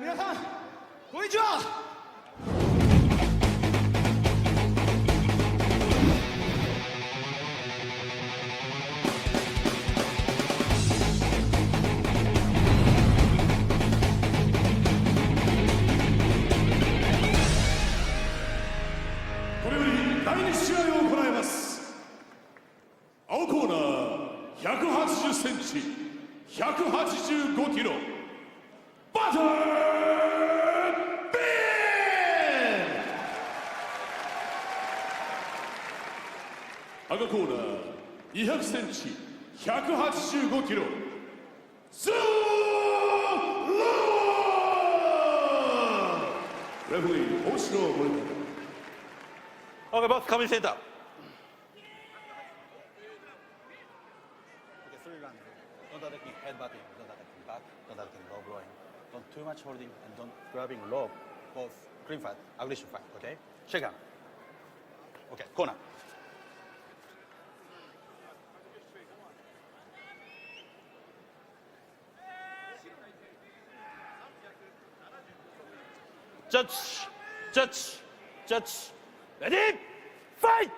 皆さん、こんにちは。これより第2試合を行います。青コーナー180センチ、185キロ、バトルビーン。赤コーナー200センチ、185キロ、ズーロー。レフェリー大城森田。Okay, both coming center. Okay, 3 rounds. Don't attack me, headbutting. Don't attack me back. Don't attack me low blowing. Don't too much holding and don't grabbing low. Both clean fight, aggression fight. Okay. Shake hand. Okay, corner. Judge, judge, judge. Ready? Fight!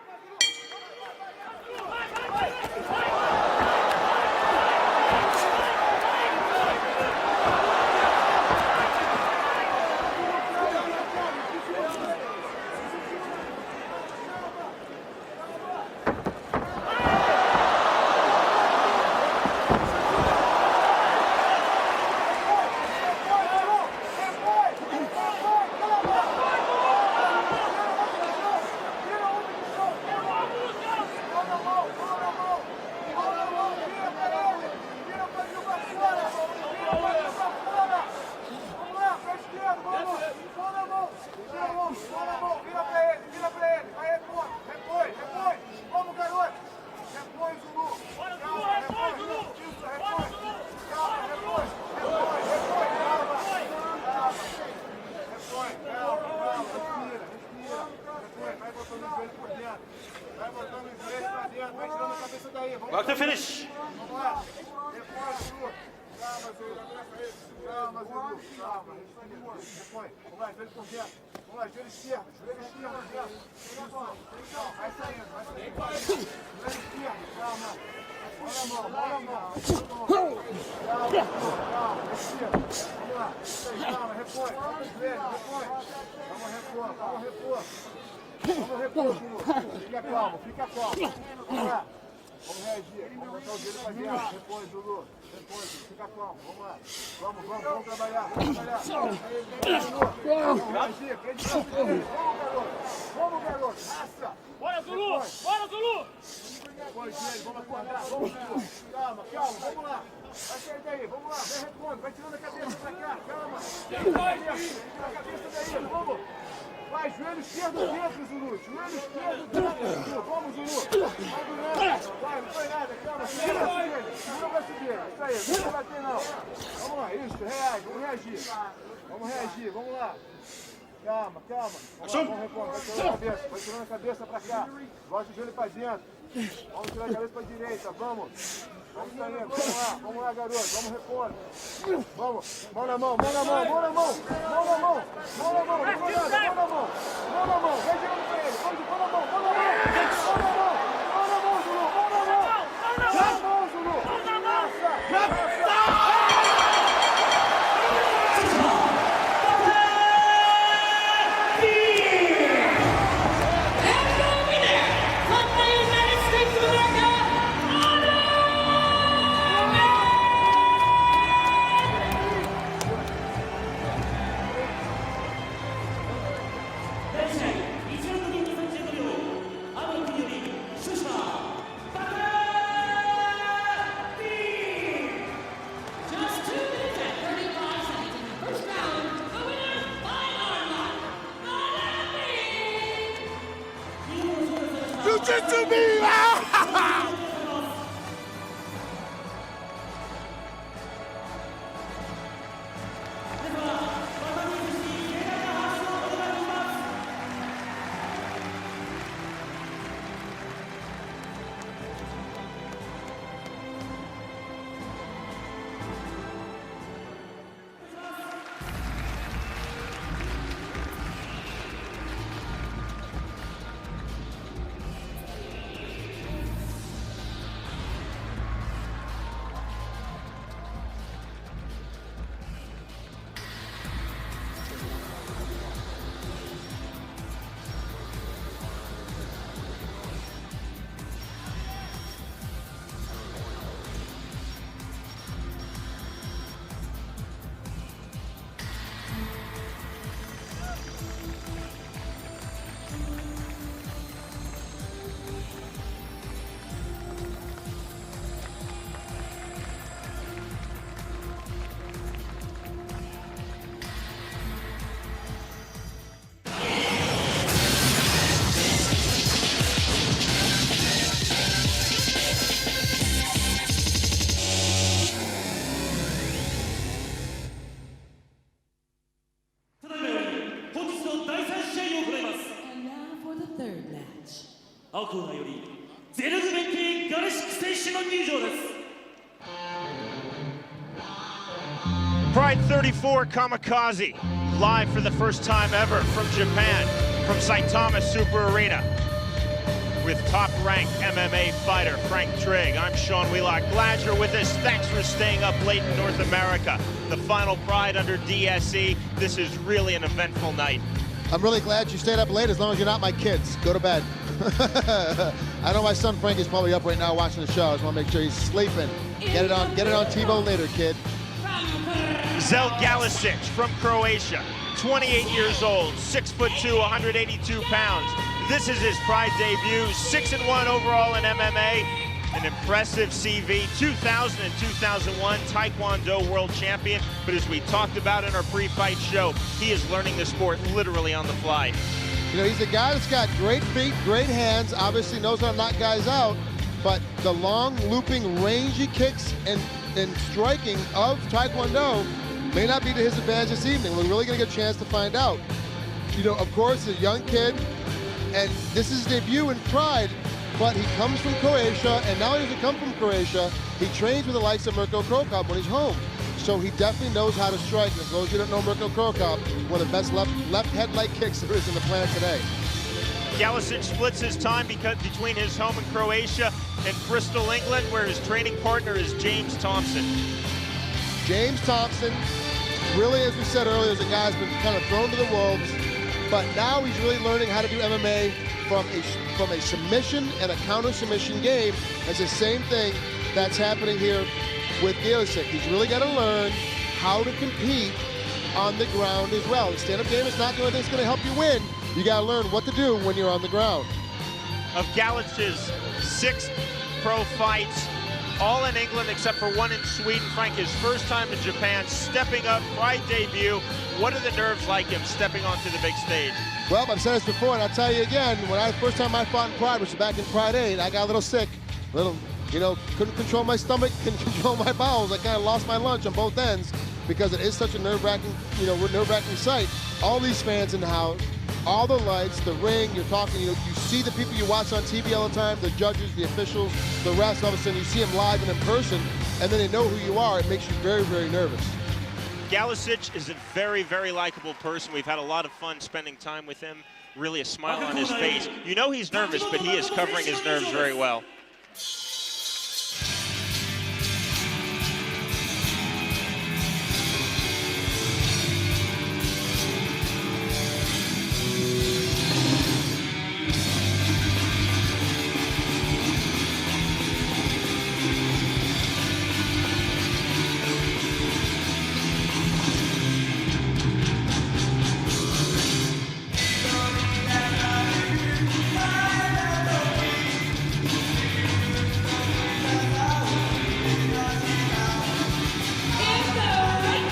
Back to finish. Vamos lá. Repõe, Zulu. Calma, Zulu. Calma, Zulu. Calma. Repõe. Vamos lá, joelho por dentro. Vamos lá, joelho esquerdo. Joelho esquerdo. Vai saindo, vai saindo. Joelho esquerdo. Calma. Mão na mão, mão na mão. Calma, calma. Respira. Vamos lá. Isso aí, calma. Repõe. Joelho, repõe. Vamos repor, vamos repor. Vamos repor, Zulu. Fica calmo, fica calmo. Vamos lá. Vamos reagir, vamos botar o dedo pra dentro. Repõe, Zulu. Repõe, Zulu. Fica calmo, vamos lá. Vamos trabalhar, vamos trabalhar. Vamos reagir, acredita nele. Vamos, garoto. Raça. Bora, Zulu! Bora, Zulu! Repõe, gente, vamos acordar. Vamos, Zulu. Calma, calma, vamos lá. Vai sair daí, vamos lá. Vem, repõe. Vai tirando a cabeça pra cá, calma. Tira a cabeça daí, vamos. Vai, joelho esquerdo dentro, Zulu. Joelho esquerdo dentro, Zulu. Vamos, Zulu. Vai do lado. Vai, não foi nada. Calma, segura vai subir. Isso aí, não vai bater não. Vamos lá, isso, reage, vamos reagir. Vamos reagir, vamos lá. Calma, calma. Vamos lá, vamos repor. Vai tirando a cabeça pra cá. Bota o joelho pra dentro. Vamos tirar a cabeça pra direita, vamos. Vamos saindo, vamos lá, garoto, vamos repor. Vamos, mão na mão, mão na mão, mão na mão, mão na mão, mão na mão, não foi nada, mão na mão, mão na mão, vai girando pra ele, mão na mão, mão na mão, mão na mão, mão na mão, Zulu, mão na mão, mão na mão, Zulu, Jiu-Jitsu me! 青コーナーよりゼルグメンティ・ガレシック選手の入場です。 Pride 34 Kamikaze, live for the first time ever from Japan, from Saitama Super Arena, with top-ranked MMA fighter Frank Trigg. I'm Sean Wheelock. Glad you're with us. Thanks for staying up late in North America. The final Pride under DSE. This is really an eventful night. I'm really glad you stayed up late, as long as you're not my kids. Go to bed. I know my son Frankie's probably up right now watching the show. I just want to make sure he's sleeping. Get it on TiVo later, kid. Zel Galicic from Croatia, 28 years old, 6'2", 182 pounds. This is his Pride debut, 6-1 overall in MMA, an impressive CV, 2000 and 2001 Taekwondo world champion. But as we talked about in our pre-fight show, he is learning the sport literally on the fly. You know, he's a guy that's got great feet, great hands, obviously knows how to knock guys out, but the long, looping, rangy kicks and striking of Taekwondo may not be to his advantage this evening. We're really going to get a chance to find out. You know, of course, a young kid, and this is his debut in Pride, but he comes from Croatia, and not only does he come from Croatia, he trains with the likes of Mirko Krokop when he's home. So he definitely knows how to strike. And for those who don't know Mirko Krokop, one of the best left head-like kicks there is in the planet today. Galicic splits his time between his home in Croatia and Bristol, England, where his training partner is James Thompson. James Thompson, really, as we said earlier, is a guy who's been kind of thrown to the wolves, but now he's really learning how to do MMA from a submission and a counter-submission game. It's the same thing that's happening here with Galicic. He's really got to learn how to compete on the ground as well. The stand-up game is not the only thing that's going to help you win. You got to learn what to do when you're on the ground. Of Galicic's 6 pro fights, all in England except for one in Sweden. Frank, his first time in Japan, stepping up, Pride debut. What are the nerves like him stepping onto the big stage? Well, I've said this before, and I'll tell you again, first time I fought in Pride, which was back in Pride 8, I got a little sick, couldn't control my stomach, couldn't control my bowels. I kind of lost my lunch on both ends because it is such a nerve-wracking, nerve-wracking sight. All these fans in the house, all the lights, the ring, you're talking, you see the people you watch on TV all the time, the judges, the officials, the refs, all of a sudden you see them live and in person, and then they know who you are. It makes you very, very nervous. Galicic is a very, very likable person. We've had a lot of fun spending time with him. Really a smile on his face. You know he's nervous, but he is covering his nerves very well.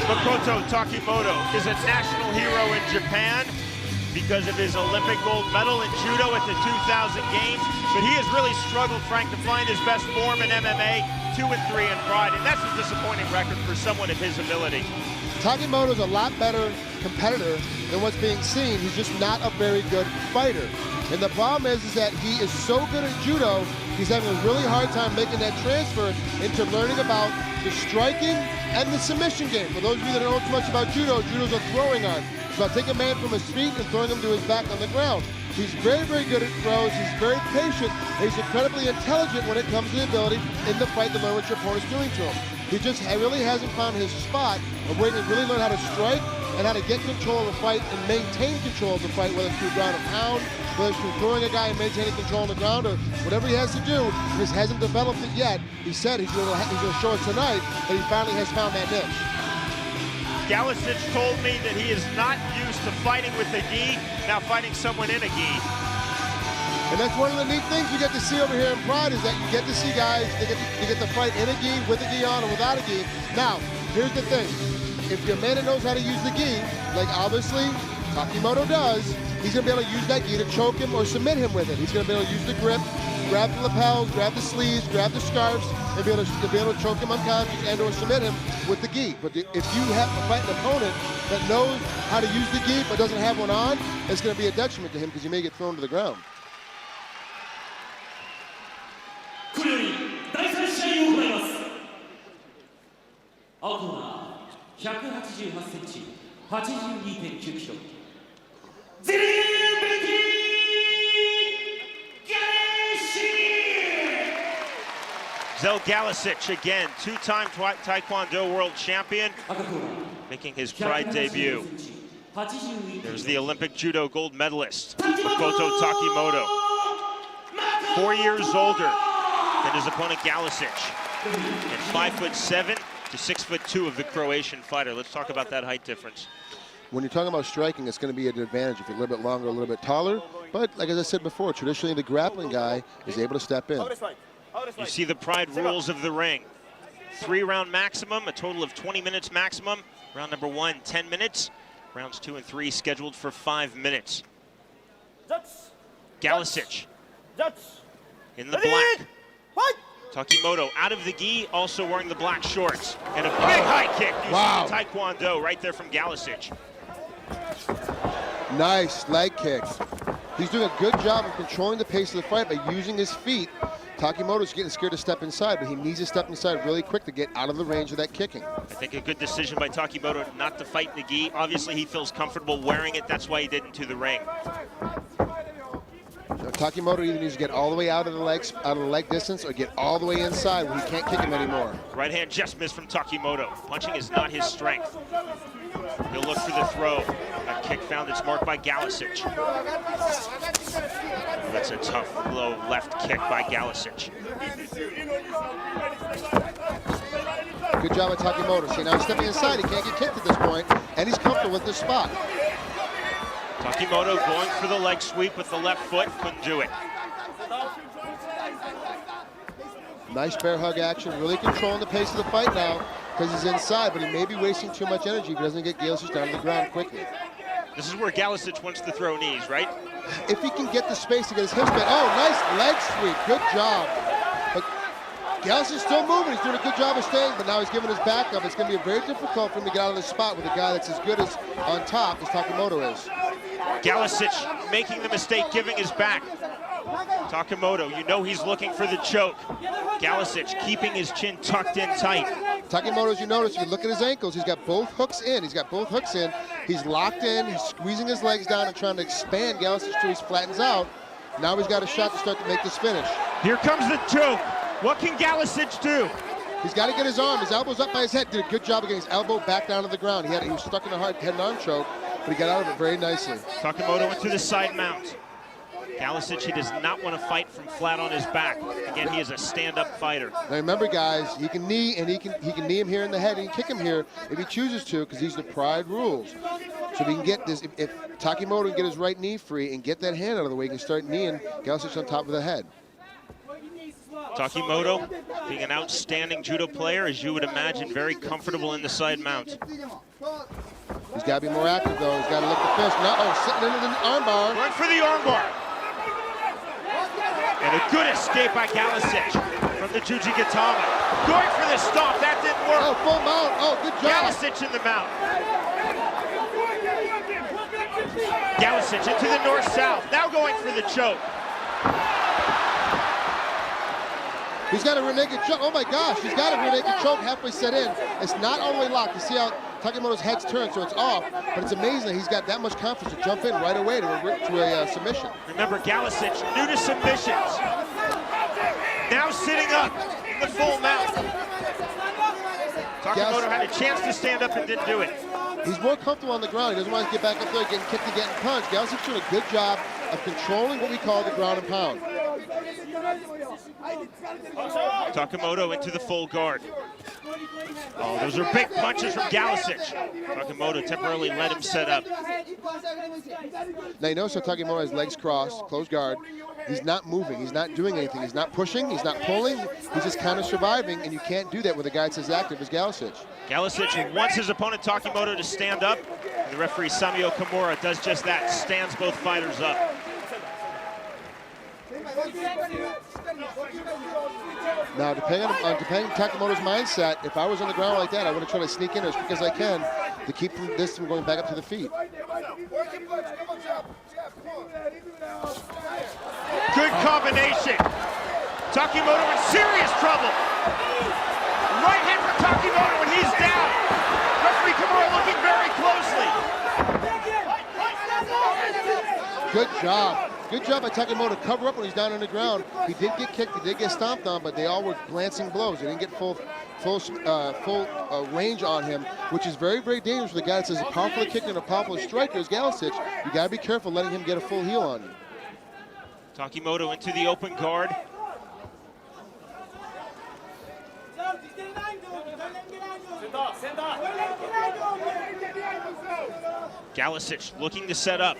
Makoto Takimoto is a national hero in Japan because of his Olympic gold medal in judo at the 2000 games, but he has really struggled, Frank, to find his best form in MMA, 2-3 in Pride, and that's a disappointing record for someone of his ability. Takimoto's a lot better competitor than what's being seen. He's just not a very good fighter. And the problem is that he is so good at judo, he's having a really hard time making that transfer into learning about the striking and the submission game. For those of you that don't know too much about judo, judo's a throwing art. It's about taking a man from his feet and throwing him to his back on the ground. He's very, very good at throws. He's very patient. And he's incredibly intelligent when it comes to the ability in the fight to learn what your opponent's doing to him. He just really hasn't found his spot of where he can really learn how to strike and how to get control of the fight and maintain control of the fight, whether it's through ground and pound, whether it's through throwing a guy and maintaining control on the ground, or whatever he has to do. He just hasn't developed it yet. He said he's going to show it tonight, that he finally has found that niche. Galicic told me that he is not used to fighting with a gi, now fighting someone in a gi. And that's one of the neat things you get to see over here in Pride, is that you get to see guys, they get to fight in a gi, with a gi on, or without a gi. Now, here's the thing. If you're a man that knows how to use the gi, like obviously Takimoto does, he's going to be able to use that gi to choke him or submit him with it. He's going to be able to use the grip, grab the lapels, grab the sleeves, grab the scarves, and be able to choke him unconscious and or submit him with the gi. But if you have to fight an opponent that knows how to use the gi but doesn't have one on, it's going to be a detriment to him because he may get thrown to the ground. 青コーナー188センチ 82.9 キロゼレンベティ Zel Galicic again, two-time Taekwondo world champion, 赤コーナー making his Pride debut. 82 There's the Olympic judo gold medalist, Makoto Takimoto. 4 years older than his opponent Galicic, and 5'7" to 6'2" of the Croatian fighter. Let's talk about that height difference. When you're talking about striking, it's going to be an advantage if you're a little bit longer, a little bit taller. But like as I said before, traditionally the grappling guy is able to step in. You see the Pride rules of the ring. 3-round maximum, a total of 20 minutes maximum. Round number 1, 10 minutes. Rounds 2 and 3 scheduled for 5 minutes. Galicic in the black. Takimoto out of the gi, also wearing the black shorts. And a big high kick using the Taekwondo right there from Galicic. Nice leg kick. He's doing a good job of controlling the pace of the fight by using his feet. Takimoto's getting scared to step inside, but he needs to step inside really quick to get out of the range of that kicking. I think a good decision by Takimoto not to fight in the gi. Obviously, he feels comfortable wearing it. That's why he did into the ring. So Takimoto either needs to get all the way out of the leg distance, or get all the way inside where he can't kick him anymore. Right hand just missed from Takimoto. Punching is not his strength. He'll look for the throw. A kick found that's marked by Galicic. That's a tough, low left kick by Galicic. Good job by Takimoto. See, now he's stepping inside. He can't get kicked at this point, and he's comfortable with this spot. Takimoto going for the leg sweep with the left foot. Couldn't do it. Nice bear hug action. Really controlling the pace of the fight now because he's inside, but he may be wasting too much energy if he doesn't get Galicic down to the ground quickly. This is where Galicic wants to throw knees, right? If he can get the space to get his hips back. Oh, nice leg sweep. Good job. But Galicic's still moving. He's doing a good job of staying, but now he's giving his back up. It's going to be very difficult for him to get out of this spot with a guy that's as good as on top as Takimoto is. Galicic making the mistake, giving his back. Takimoto, you know he's looking for the choke. Galicic keeping his chin tucked in tight. Takimoto, as you notice, if you look at his ankles, he's got both hooks in. He's locked in. He's squeezing his legs down and trying to expand Galicic till he flattens out. Now he's got a shot to start to make this finish. Here comes the choke. What can Galicic do? He's got to get his arm. His elbow's up by his head. Did a good job of getting his elbow back down to the ground. He was stuck in a hard head and arm choke, but he got out of it very nicely. Takimoto into the side mount. Galicic, he does not want to fight from flat on his back. Again, he is a stand-up fighter. Now remember, guys, he can knee, and he can knee him here in the head. He can kick him here if he chooses to, because these are the Pride rules. So we can get this. If Takimoto can get his right knee free and get that hand out of the way, he can start kneeing Galicic on top of the head. Takimoto, being an outstanding judo player, as you would imagine, very comfortable in the side mount. He's got to be more active, though. He's got to lift the fist. Sitting into the armbar. Going for the armbar. And a good escape by Galicic from the Jujigatama. Going for the stomp, that didn't work. Oh, full mount. Oh, good job. Galicic in the mount. Galicic into the north-south, now going for the choke. He's got a rear naked choke. Oh my gosh, he's got a rear naked choke halfway set in. It's not all the way locked. You see how Takimoto's head's turned, so it's off. But it's amazing that he's got that much confidence to jump in right away to a submission. Remember, Galicic, new to submissions. Now sitting up in the full mount. Takimoto had a chance to stand up and didn't do it. He's more comfortable on the ground. He doesn't want to get back up there, getting kicked and getting punched. Galicic's doing a good job of controlling what we call the ground and pound. Takimoto into the full guard. Oh, those are big punches from Galicic. Takimoto temporarily let him set up. Now you notice how Takimoto has legs crossed, closed guard. He's not moving. He's not doing anything. He's not pushing. He's not pulling. He's just kind of surviving, and you can't do that with a guy that's as active as Galicic. Galicic wants his opponent Takimoto to stand up. The referee Samio Kimura does just that, stands both fighters up. Now, depending on Takimoto's mindset, if I was on the ground like that, I would have tried to sneak in as quick as I can to keep this from going back up to the feet. Good combination. Takimoto in serious trouble. Right hand from Takimoto, and he's down. job. Good job by Takimoto to cover up when he's down on the ground. He did get kicked, he did get stomped on, but they all were glancing blows. They didn't get full range on him, which is very, very dangerous for the guy that's as powerful a kicker and a powerful striker as Galicic. You got to be careful letting him get a full heel on you. Takimoto into the open guard. Galicic looking to set up.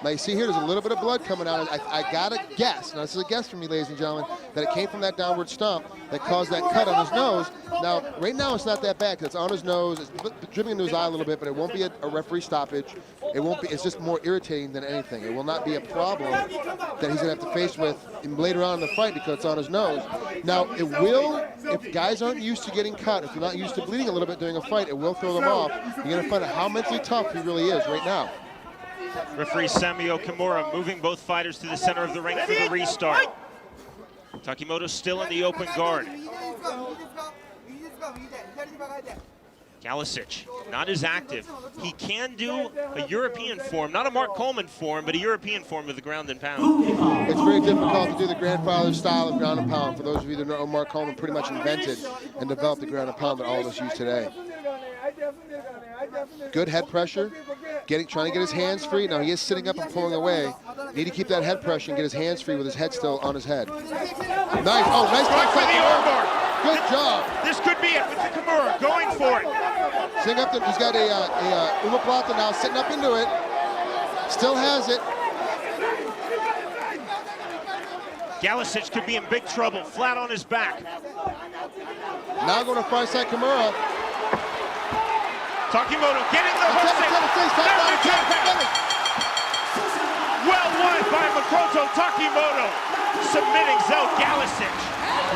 Now you see here, there's a little bit of blood coming out. I gotta guess, now this is a guess from me, ladies and gentlemen, that it came from that downward stomp that caused that cut on his nose. Now, right now it's not that bad because it's on his nose, it's dripping into his eye a little bit, but it won't be a referee stoppage. It won't be, it's just more irritating than anything. It will not be a problem that he's gonna have to face with later on in the fight because it's on his nose. Now, it will, if guys aren't used to getting cut, if you're not used to bleeding a little bit during a fight, it will throw them off. You're gonna find out how mentally tough he really is right now. Referee Samio Kimura moving both fighters to the center of the ring for the restart. Takimoto still in the open guard. Galicic, not as active. He can do a European form, not a Mark Coleman form, but a European form of the ground and pound. It's very difficult to do the grandfather style of ground and pound. For those of you that know, Mark Coleman pretty much invented and developed the ground and pound that all of us use today. Good head pressure, trying to get his hands free. Now he is sitting up and pulling away. Need to keep that head pressure and get his hands free with his head still on his head. Nice, oh, nice Going for the armbar. Good job. This could be it with the Kimura going for it. Sitting up there, he's got a omoplata now, sitting up into it. Still has it. Galicic could be in big trouble, flat on his back. Now going to far side Kimura. Takimoto getting the hook in. Well won by Makoto Takimoto, submitting Zel Galicic.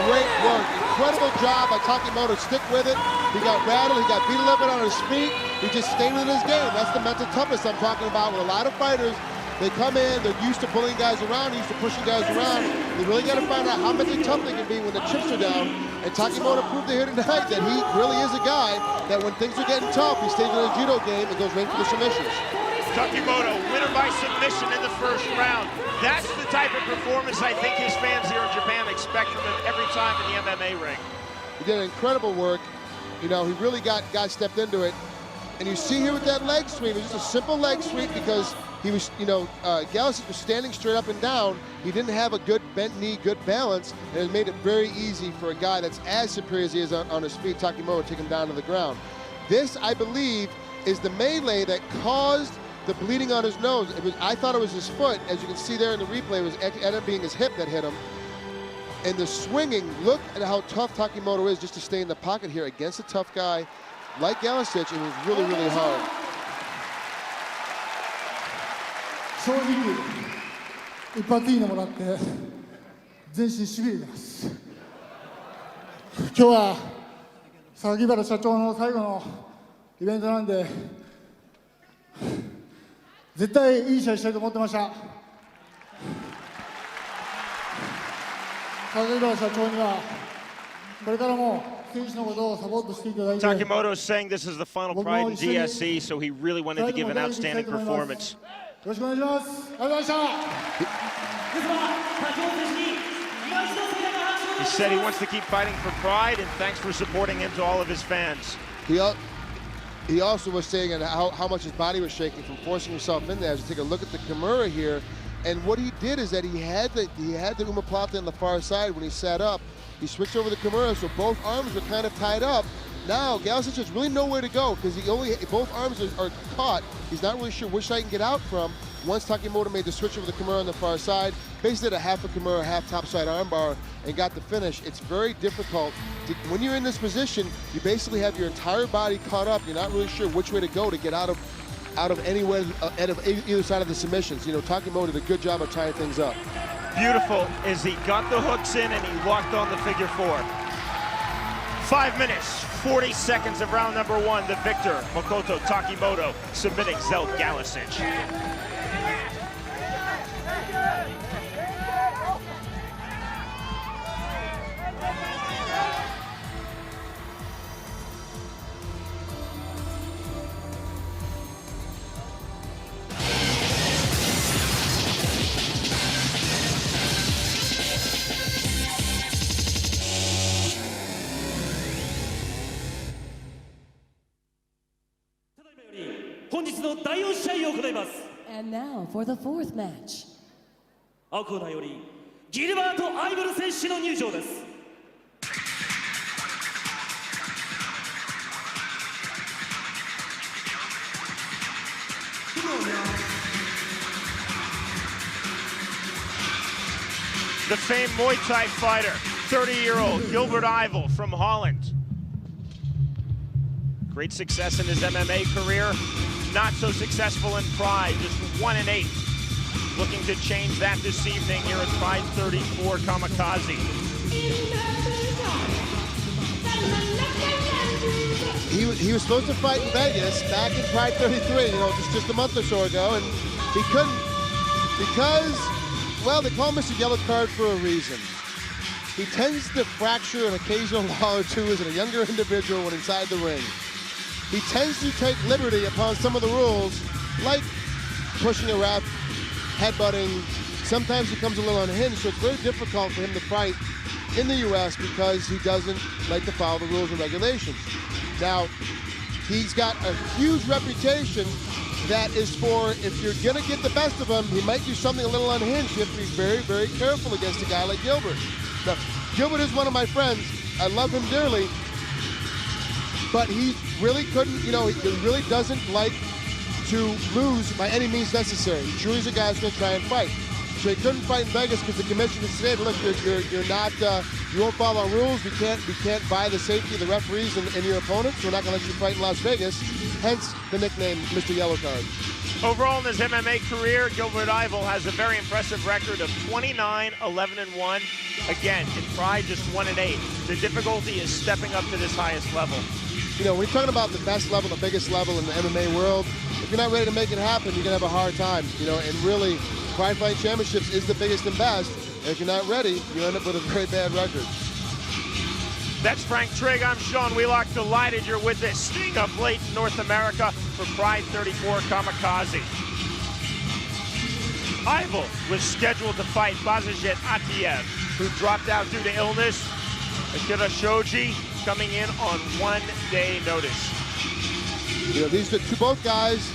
Great work, incredible job by Takimoto. Stick with it. He got rattled, he got beat a little bit on his feet. He just stayed within his game. That's the mental toughness I'm talking about with a lot of fighters. They come in, they're used to pulling guys around, used to pushing guys around. They really got to find out how mentally tough they can be when the chips are down. And Takimoto proved here tonight that he really is a guy that when things are getting tough, he stays in the judo game and goes right for the submissions. Takimoto, winner by submission in the first round. That's the type of performance I think his fans here in Japan expect from him every time in the MMA ring. He did incredible work. You know, he really got stepped into it. And you see here with that leg sweep, it was just a simple leg sweep because he was, Galicic was standing straight up and down. He didn't have a good bent knee, good balance, and it made it very easy for a guy that's as superior as he is on his feet, Takimoto, to take him down to the ground. This, I believe, is the melee that caused the bleeding on his nose. I thought it was his foot. As you can see there in the replay, it was ended up being his hip that hit him. And the swinging, look at how tough Takimoto is just to stay in the pocket here against a tough guy like Galicic. It was really, really hard. 正直一発いいのもらって全身しびれてます。今日は榊原社長の最後のイベントなんで絶対いい試合したいと思ってました。榊原社長にはこれからも選手のことをサポートしていただいて。 Takimoto is saying this is the final Pride in GSC, so he really wanted to give an outstanding performance. よろしくお願いします。ありがとうございました。 He said he wants to keep fighting for Pride, and thanks for supporting him to all of his fans. He also was saying how much his body was shaking from forcing himself in there. As you take a look at the Kimura here, and what he did is that he had the omoplata on the far side when he sat up. He switched over the Kimura, so both arms were kind of tied up. Now Galicic has really nowhere to go because both arms are caught. He's not really sure which side he can get out from. Once Takimoto made the switch over the Kimura on the far side, basically did a half a Kimura, half topside armbar, and got the finish. It's very difficult. When you're in this position, you basically have your entire body caught up. You're not really sure which way to go to get out of anywhere, out of either side of the submissions. You know, Takimoto did a good job of tying things up. Beautiful as he got the hooks in and he locked on the figure four. 5 minutes, 40 seconds of round number one. The victor, Makoto Takimoto, submitting Zel Galicic. 日の第4試合を行います。 And now for the fourth match. 青コーナーよりギルバート・アイボル選手の入場です。 The famed Muay Thai fighter, 30-year-old Gilbert Yvel from Holland. Great success in his MMA career, not so successful in Pride, just 1-8. Looking to change that this evening here at Pride 34 Kamikaze. He was supposed to fight in Vegas back in Pride 33, just a month or so ago, and he couldn't because, well, they call him Mr. Yellow Card for a reason. He tends to fracture an occasional law or two as a younger individual when inside the ring. He tends to take liberty upon some of the rules, like pushing a ref, headbutting. Sometimes he comes a little unhinged, so it's very difficult for him to fight in the U.S. because he doesn't like to follow the rules and regulations. Now, he's got a huge reputation that is for, if you're gonna get the best of him, he might do something a little unhinged. You have to be very, very careful against a guy like Gilbert. Now, Gilbert is one of my friends. I love him dearly, but he really couldn't, he really doesn't like to lose by any means necessary. Julie's a guy who's gonna try and fight. So he couldn't fight in Vegas because the commission has said, look, you're not, you won't follow our rules. We can't buy the safety of the referees and your opponents. So we're not gonna let you fight in Las Vegas. Hence the nickname, Mr. Yellow Card. Overall in his MMA career, Gilbert Yvel has a very impressive record of 29, 11-1. Again, in Pride, just 1-8. The difficulty is stepping up to this highest level. When you're talking about the best level, the biggest level in the MMA world, if you're not ready to make it happen, you're gonna have a hard time. And really, Pride Fight Championships is the biggest and best. And if you're not ready, you end up with a very bad record. That's Frank Trigg. I'm Sean Wheelock. Delighted you're with us. Staying up late in North America for Pride 34 Kamikaze. Yvel was scheduled to fight Bazazet Atiev, who dropped out due to illness. Akira Shoji coming in on 1 day notice. These are both guys,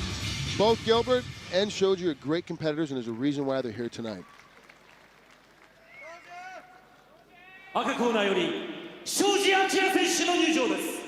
both Gilbert and Shoji are great competitors, and there's a reason why they're here tonight. 赤コーナーより庄司明選手の入場です。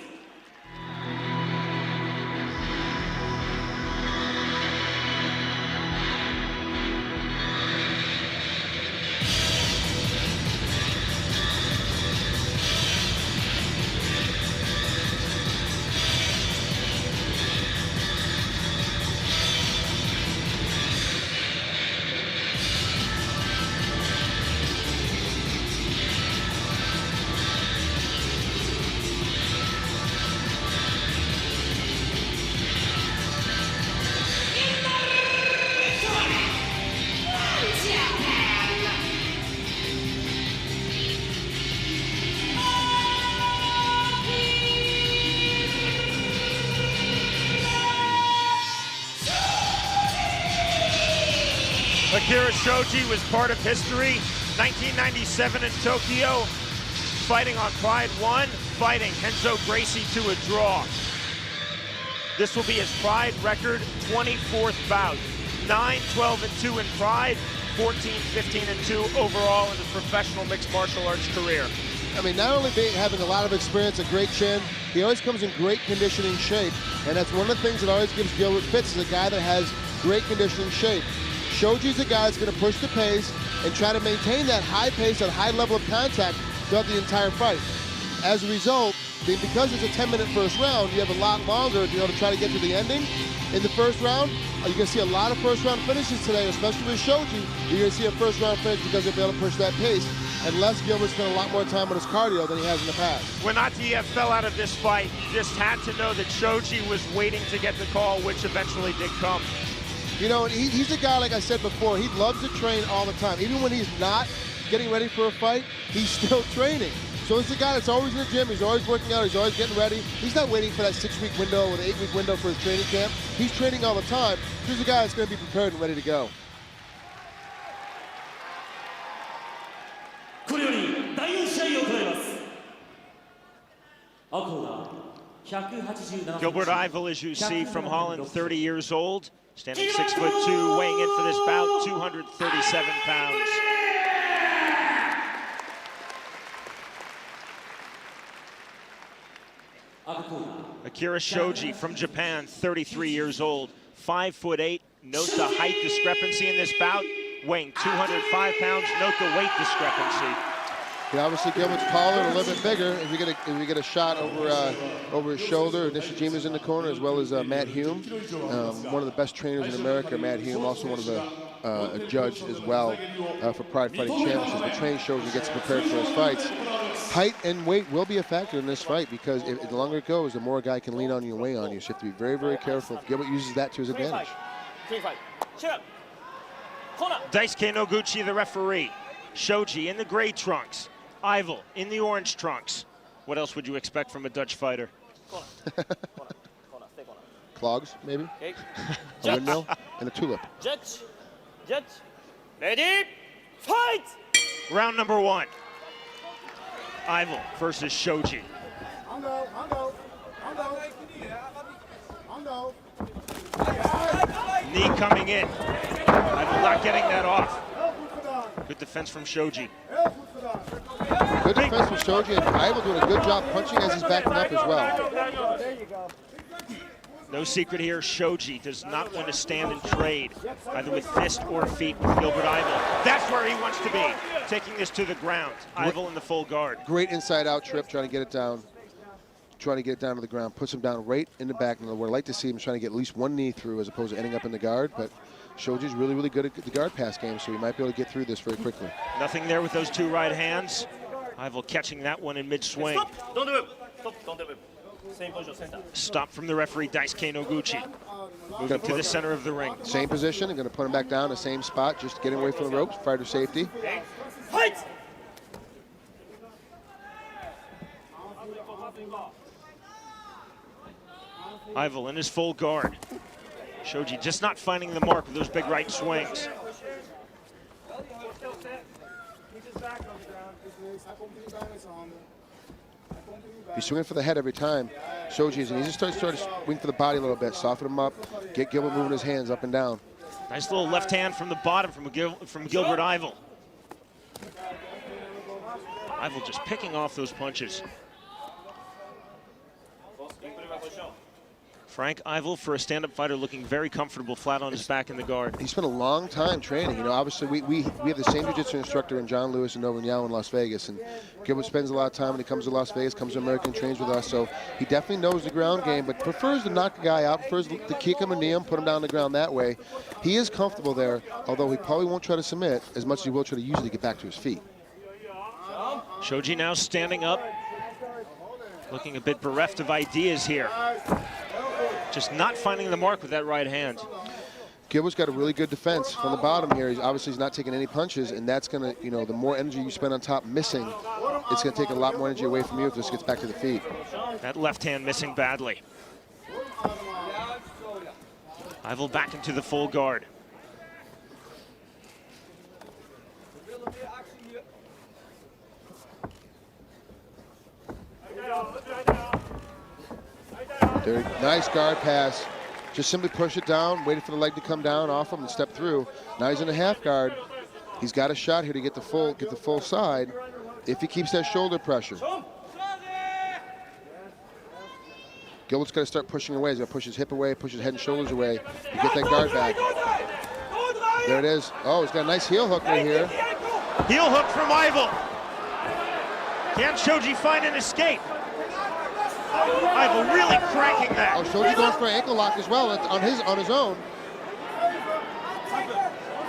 Akira Shoji was part of history. 1997 in Tokyo, fighting on Pride 1, fighting Renzo Gracie to a draw. This will be his Pride record 24th bout. 9-12-2 in Pride, 14-15-2 overall in his professional mixed martial arts career. Not only having a lot of experience, a great chin, he always comes in great conditioning shape, and that's one of the things that always gives Gilbert fits, is a guy that has great conditioning shape. Shoji's a guy that's going to push the pace and try to maintain that high pace and high level of contact throughout the entire fight. As a result, because it's a 10-minute first round, you have a lot longer to try to get to the ending. In the first round, you're going to see a lot of first-round finishes today, especially with Shoji. You're going to see a first-round finish because they'll be able to push that pace. And Les Gilbert spent a lot more time on his cardio than he has in the past. When Atiev fell out of this fight, you just had to know that Shoji was waiting to get the call, which eventually did come. He's a guy, like I said before, he loves to train all the time. Even when he's not getting ready for a fight, he's still training. So he's a guy that's always in the gym, he's always working out, he's always getting ready. He's not waiting for that 6-week window or the 8-week window for his training camp. He's training all the time. He's a guy that's going to be prepared and ready to go. これより第4試合を行います。青コーナー Gilbert Ivel, as you see, from Holland, 30 years old, standing 6'2", weighing in for this bout, 237 pounds. Akira Shoji from Japan, 33 years old, 5'8". Note the height discrepancy in this bout, weighing 205 pounds. Note the weight discrepancy. Yeah, obviously Gilbert's taller, a little bit bigger. If we get a shot over his shoulder, Nishijima's in the corner, as well as Matt Hume, one of the best trainers in America. Matt Hume, also one of the a judge as well for Pride Fighting Championships. The train shows he gets prepared for his fights. Height and weight will be a factor in this fight because the longer it goes, the more a guy can lean on you and weigh on you. So you have to be very, very careful. Gilbert uses that to his advantage. Daisuke Noguchi, the referee. Shoji in the gray trunks. Ivel in the orange trunks. What else would you expect from a Dutch fighter? Clogs, maybe? A windmill and a tulip. Judge, ready, fight! Round number 1. Ivel versus Shoji. Knee coming in. Ivel not getting that off. Good defense from Shoji. Good defense from Shoji, and Ivel doing a good job punching as he's backing up as well. No secret here, Shoji does not want to stand and trade, either with fist or feet with Gilbert Ivel. That's where he wants to be, taking this to the ground. Ivel in the full guard. Great inside-out trip, trying to get it down. Trying to get it down to the ground, puts him down right in the back. And what I'd like to see him trying to get at least one knee through as opposed to ending up in the guard, but Shoji's really, really good at the guard pass game, so he might be able to get through this very quickly. Nothing there with those two right hands. Ivel catching that one in mid-swing. Stop! Don't do it! Stop! Don't do it. Same position, center. Stop from the referee, Daisuke Noguchi. Moving to the center of the ring. Same position, and going to put him back down, the same spot, just getting away from the ropes, fighter safety. Fight! Ivel in his full guard. Shoji just not finding the mark with those big right swings. He's swinging for the head every time. Shoji, and he just starts to swing for the body a little bit, soften him up, get Gilbert moving his hands up and down. Nice little left hand from the bottom from Gilbert Ivel. Ivel just picking off those punches. Frank Ivel, for a stand-up fighter, looking very comfortable, flat on his back in the guard. He spent a long time training. You know, obviously we have the same jiu-jitsu instructor in John Lewis and Novan Yao in Las Vegas, and Gilbert spends a lot of time when he comes to Las Vegas, comes to America and trains with us, so he definitely knows the ground game, but prefers to knock the guy out, prefers to kick him and knee him, put him down on the ground that way. He is comfortable there, although he probably won't try to submit as much as he will try to usually get back to his feet. Shoji now standing up, looking a bit bereft of ideas here. Just not finding the mark with that right hand. Gilbert's got a really good defense from the bottom here. He's not taking any punches, and that's going to, you know, the more energy you spend on top missing, it's going to take a lot more energy away from you if this gets back to the feet. That left hand missing badly. Ivel back into the full guard. Very nice guard pass. Just simply push it down, waited for the leg to come down off him and step through. Now he's in a half guard. He's got a shot here to get the full side if he keeps that shoulder pressure. Gilbert's got to start pushing away. He's got to push his hip away, push his head and shoulders away to get that guard back. There it is. Oh, he's got a nice heel hook right here. Heel hook from Ivel. Can Shoji find an escape? Ivel really cranking that. Oh, Shoji going for an ankle lock as well on his own.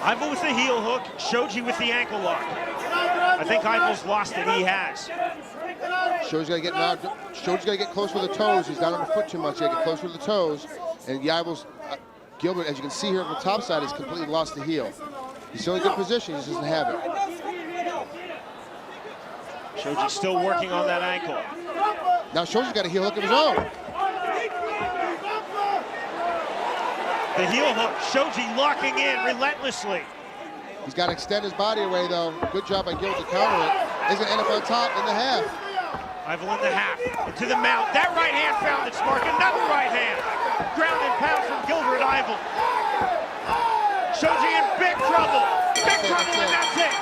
Ivel with the heel hook, Shoji with the ankle lock. I think Ivel's lost it. He has. Shoji's got to get knocked. Shoji's got to get close with the toes. He's down on the foot too much. He's got to get close with the toes. And Gilbert, as you can see here on the top side, has completely lost the heel. He's still in a good position. He just doesn't have it. Shoji's still working on that ankle. Now Shoji's got a heel hook of his own. The heel hook, Shoji locking in relentlessly. He's got to extend his body away, though. Good job by Gilbert to counter it. He's going to end up on top in the half. Ivel in the half, into the mount. That right hand found its mark. Another right hand. Ground and pound from Gilbert Ivel. Shoji in big trouble. Big trouble, and that's it.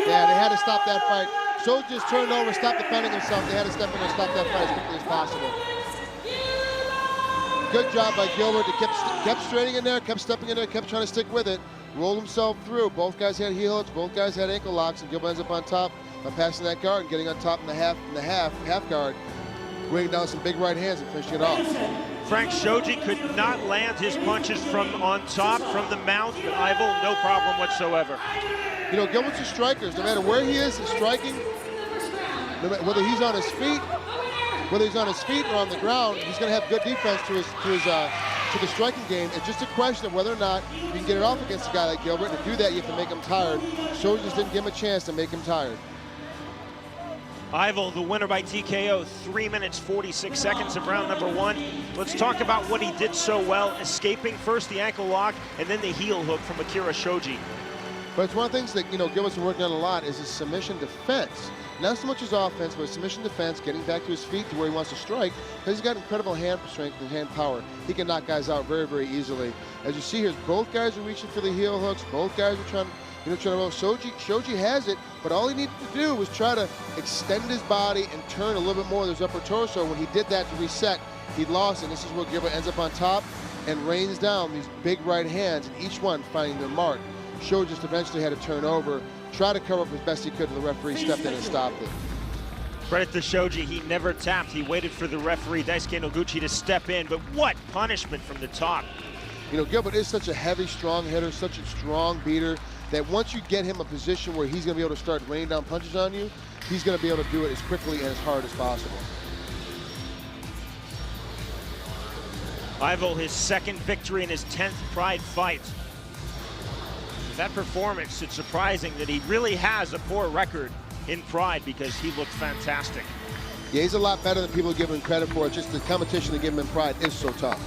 Yeah, they had to stop that fight. Shoji just turned over, stopped defending himself. They had to step in and stop that fight as quickly as possible. Good job by Gilbert. He kept straightening in there, kept stepping in there, kept trying to stick with it. Rolled himself through. Both guys had heel hooks, both guys had ankle locks, and Gilbert ends up on top by passing that guard and getting on top in the half guard, bringing down some big right hands and finishing it off. Frank, Shoji could not land his punches from on top, from the mount, but Ivel, no problem whatsoever. You know, Gilbert's a striker. No matter where he is striking, whether he's on his feet, or on the ground, he's going to have good defense to the striking game. It's just a question of whether or not you can get it off against a guy like Gilbert. And to do that, you have to make him tired. Shoji just didn't give him a chance to make him tired. Ivel, the winner by TKO, 3 minutes, 46 seconds of round number 1. Let's talk about what he did so well, escaping first the ankle lock and then the heel hook from Akira Shoji. But it's one of the things that, Gilbert's been working on a lot is his submission defense. Not so much his offense, but his submission defense, getting back to his feet to where he wants to strike, because he's got incredible hand strength and hand power. He can knock guys out very, very easily. As you see here, both guys are reaching for the heel hooks. Both guys are trying to roll. Shoji has it, but all he needed to do was try to extend his body and turn a little bit more of his upper torso. When he did that to reset, he lost, and this is where Gilbert ends up on top and rains down these big right hands, and each one finding their mark. Shoji just eventually had to turn over, try to cover up as best he could, and the referee stepped in and stopped it. Credit to Shoji, he never tapped. He waited for the referee, Daisuke Noguchi, to step in, but what punishment from the top. Gilbert is such a heavy, strong hitter, such a strong beater, that once you get him a position where he's going to be able to start raining down punches on you, he's going to be able to do it as quickly and as hard as possible. Ivel, his second victory in his 10th Pride fight. That performance, it's surprising that he really has a poor record in Pride because he looked fantastic. Yeah, he's a lot better than people give him credit for. It's just the competition to give him in Pride is so tough.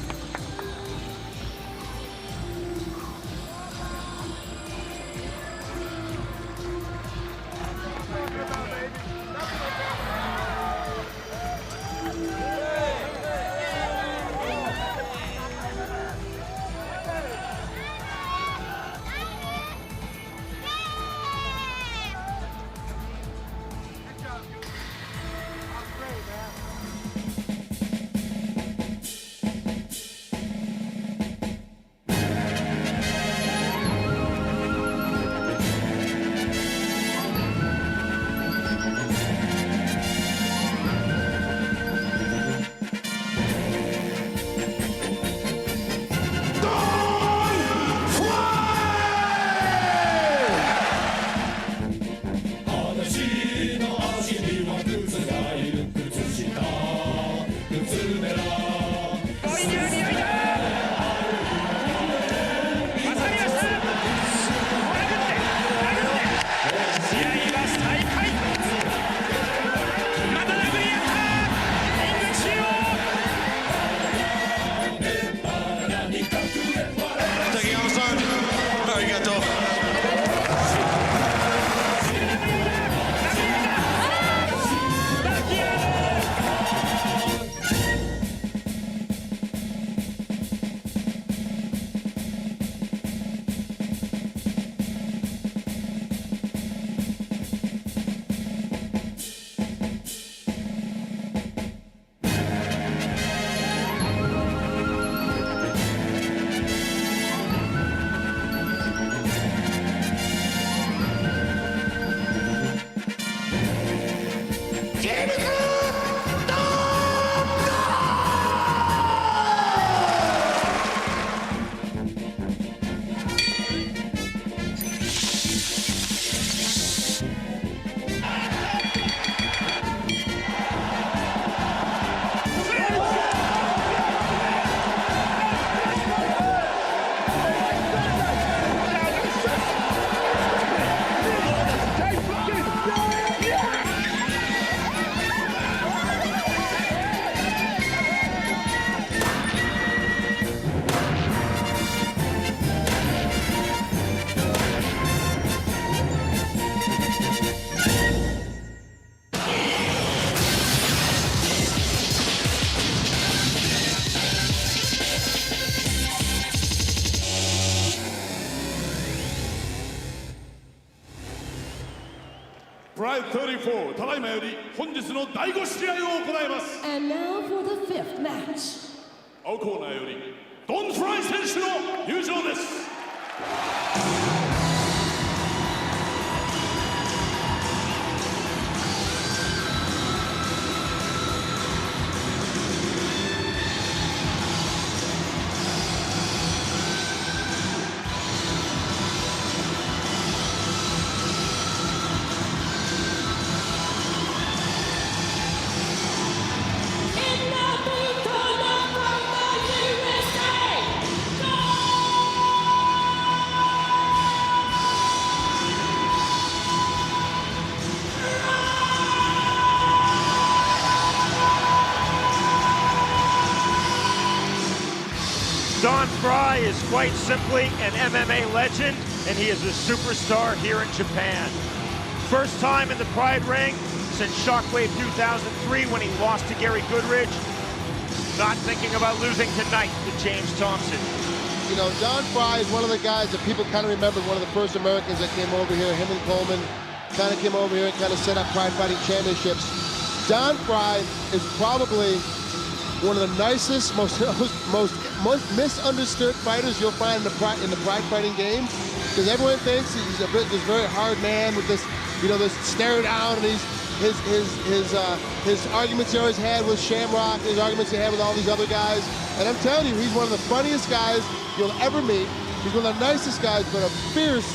Pride 34ただいまより本日の第5試合を行います。 And now for the fifth match. 青コーナーよりドン・フライ選手の入場です。 In the blue corner from the USA, Don Fry is quite simply an MMA legend, and he is a superstar here in Japan. First time in the Pride ring since Shockwave 2003 when he lost to Gary Goodridge. Not thinking about losing tonight to James Thompson. You know, Don Fry is one of the guys that people kind of remember, one of the first Americans that came over here. Him and Coleman kind of came over here and kind of set up Pride Fighting Championships. Don Fry is probably one of the nicest, most misunderstood fighters you'll find in the Pride Fighting game, because everyone thinks he's this very hard man with this, you know, this stare down, and his arguments he always had with Shamrock, his arguments he had with all these other guys. And I'm telling you, he's one of the funniest guys you'll ever meet. He's one of the nicest guys, but a fierce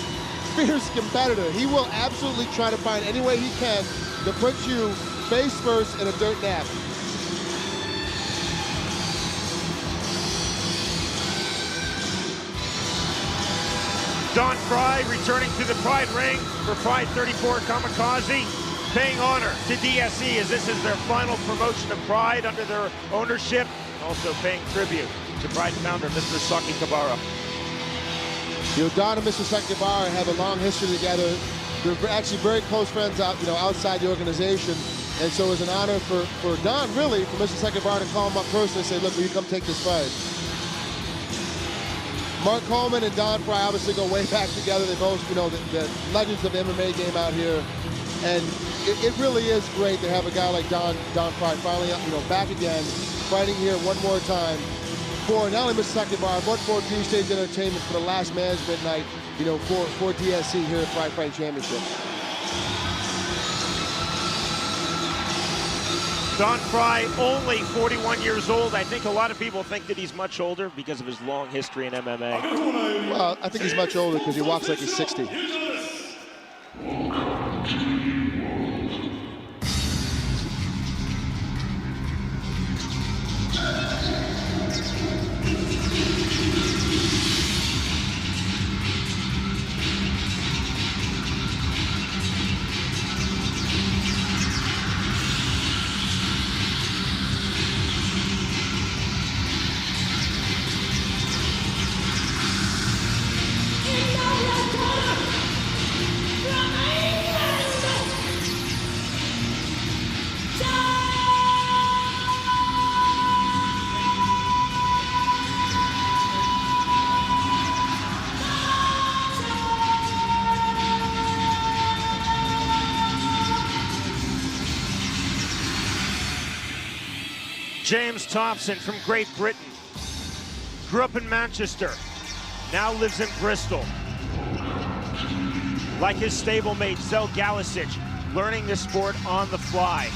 competitor. He will absolutely try to find any way he can to put you face first in a dirt nap. Don Fry returning to the Pride ring for Pride 34 Kamikaze, paying honor to DSE as this is their final promotion of Pride under their ownership, and also paying tribute to Pride founder Mr. Saki Kabara. You know, Don and Mr. Sakibara have a long history together. They're actually very close friends outside the organization. And so it was an honor for Don, really, for Mr. Sakibara to call him up personally and say, look, will you come take this fight? Mark Coleman and Don Fry obviously go way back together. They both, you know, the legends of the MMA game out here. And it really is great to have a guy like Don Fry finally, you know, back again, fighting here one more time for not only Mr. Sakibara, but for D-Stage Entertainment for the last management night, you know, for DSC here at Pride Fighting Championships. Don Fry, only 41 years old. I think a lot of people think that he's much older because of his long history in MMA. Well, I think he's much older because he walks like he's 60. James Thompson from Great Britain. Grew up in Manchester, now lives in Bristol. Like his stablemate, Zel Galicic, learning the sport on the fly.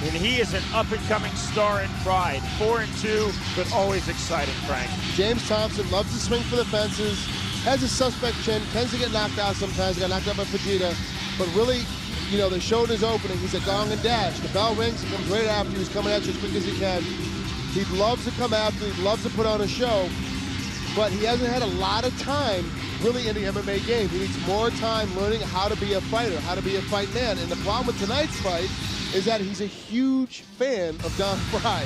And he is an up-and-coming star in Pride. 4-2, but always exciting, Frank. James Thompson loves to swing for the fences, has a suspect chin, tends to get knocked out sometimes, got knocked out by Fujita, but really, you know, the shoulders opening, he's a gong and dash. The bell rings, he comes right after you, he's coming at you as quick as he can. He loves to come after, he loves to put on a show, but he hasn't had a lot of time really in the MMA game. He needs more time learning how to be a fighter, how to be a fight man. And the problem with tonight's fight is that he's a huge fan of Don Fry.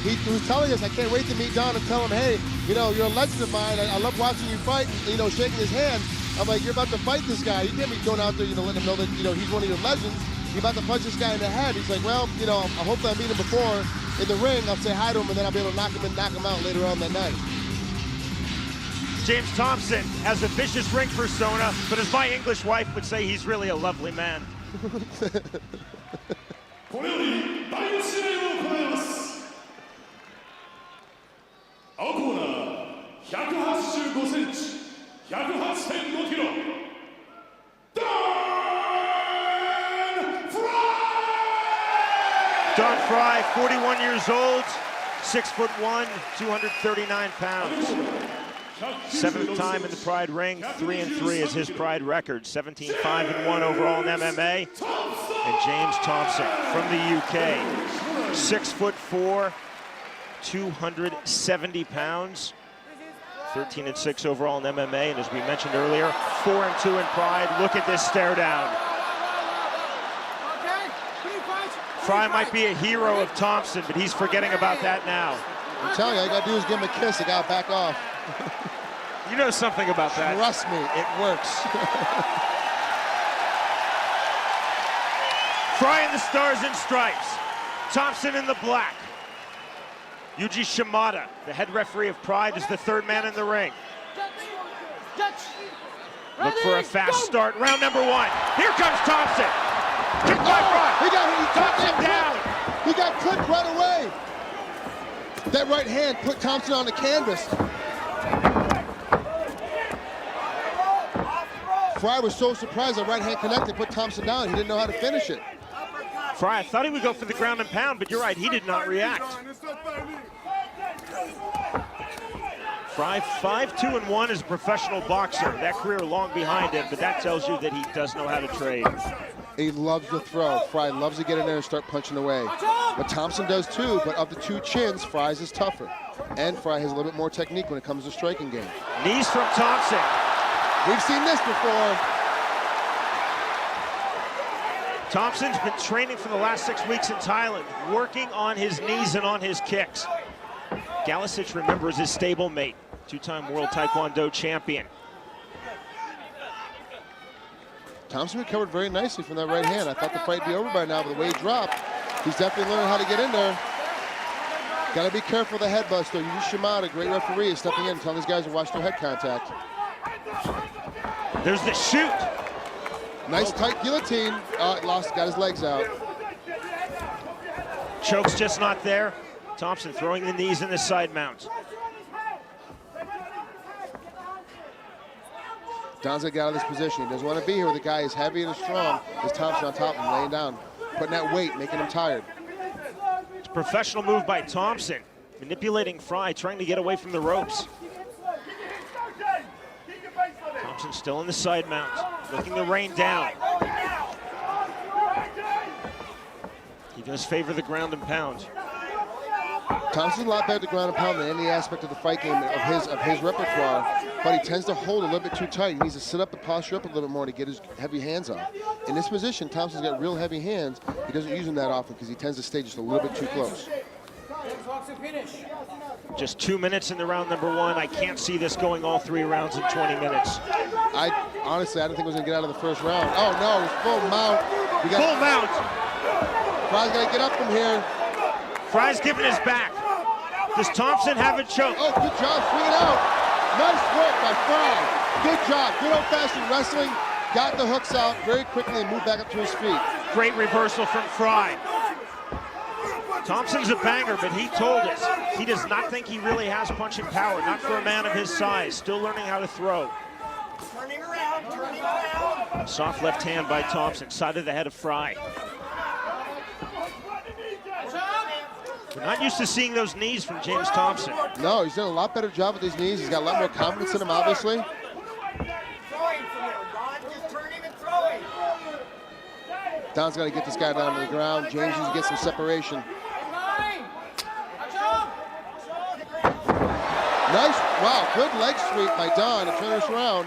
He was telling us, I can't wait to meet Don and tell him, hey, you know, you're a legend of mine. I love watching you fight, you know, shaking his hand. I'm like, you're about to fight this guy. You can't be going out there, you know, letting him know that, you know, he's one of your legends. You're about to punch this guy in the head. He's like, well, you know, I hope that I meet him before in the ring. I'll say hi to him, and then I'll be able to knock him out later on that night. James Thompson has a vicious ring persona, but as my English wife would say, he's really a lovely man. これより第1試合を行います。青コーナー185センチ、108.5キロ。Don Fry, 41 years old, 6'1", 239 pounds. 7th time in the Pride ring, 3-3 is his Pride record, 17-5-1 overall in MMA. And James Thompson from the UK, 6'4", 270 pounds, 13-6 overall in MMA. And as we mentioned earlier, 4-2 in Pride. Look at this stare down. Fry might be a hero of Thompson, but he's forgetting about that now. I'm telling you, all you gotta do is give him a kiss. He gotta back off. You know something about that. Trust me, it works. Fry in the stars and stripes. Thompson in the black. Yuji Shimada, the head referee of Pride, is the third man in the ring. Look for a fast start. Round number 1. Here comes Thompson. Kick by Fry. He Thompson down. He got clipped right away. That right hand put Thompson on the canvas. Fry was so surprised that right hand connected, put Thompson down. He didn't know how to finish it. Fry, I thought he would go for the ground and pound, but you're right, he did not react. Fry, 5-2-1 as a professional boxer. That career long behind him, but that tells you that he does know how to trade. He loves to throw. Fry loves to get in there and start punching away. But Thompson does too, but of the two chins, Fry's is tougher. And Fry has a little bit more technique when it comes to striking game. Knees from Thompson. We've seen this before. Thompson's been training for the last 6 weeks in Thailand, working on his knees and on his kicks. Galicic, remember, is his stablemate, 2-time World Taekwondo champion. Thompson recovered very nicely from that right hand. I thought the fight would be over by now, but the way he dropped, he's definitely learning how to get in there. Got to be careful of the headbutts, though. Yuji Shimada, great referee, is stepping in and telling these guys to watch their head contact. There's the shoot. Nice tight guillotine. Got his legs out. Choke's just not there. Thompson throwing the knees in the side mount. Don's got to get out of this position. He doesn't want to be here with a guy as heavy and as strong as Thompson on top of him, laying down, putting that weight, making him tired. It's a professional move by Thompson, manipulating Fry, trying to get away from the ropes. Thompson still in the side mount, looking to rain down. He does favor the ground and pound. Thompson's a lot better at the ground and pound than any aspect of the fight game of his repertoire, but he tends to hold a little bit too tight. He needs to sit up and posture up a little bit more to get his heavy hands off. In this position, Thompson's got real heavy hands. He doesn't use them that often because he tends to stay just a little bit too close. Just 2 minutes in the round number 1. I can't see this going all 3 rounds in 20 minutes. Honestly, I didn't think it was going to get out of the first round. Oh, no, it's full mount. Full mount. Fry's got to get up from here. Fry's giving his back. Does Thompson have a choke? Oh, good job, swing it out. Nice work by Fry. Good job, good old-fashioned wrestling. Got the hooks out very quickly and moved back up to his feet. Great reversal from Fry. Thompson's a banger, but he told us he does not think he really has punching power, not for a man of his size. Still learning how to throw. Turning around. Soft left hand by Thompson, side of the head of Fry. We're not used to seeing those knees from James Thompson. No, he's done a lot better job with his knees. He's got a lot more confidence in him, obviously. Throwing from there, Don. Just turning and throwing. Don's got to get this guy down to the ground. James needs to get some separation. Nice, wow, good leg sweep by Don to turn us around.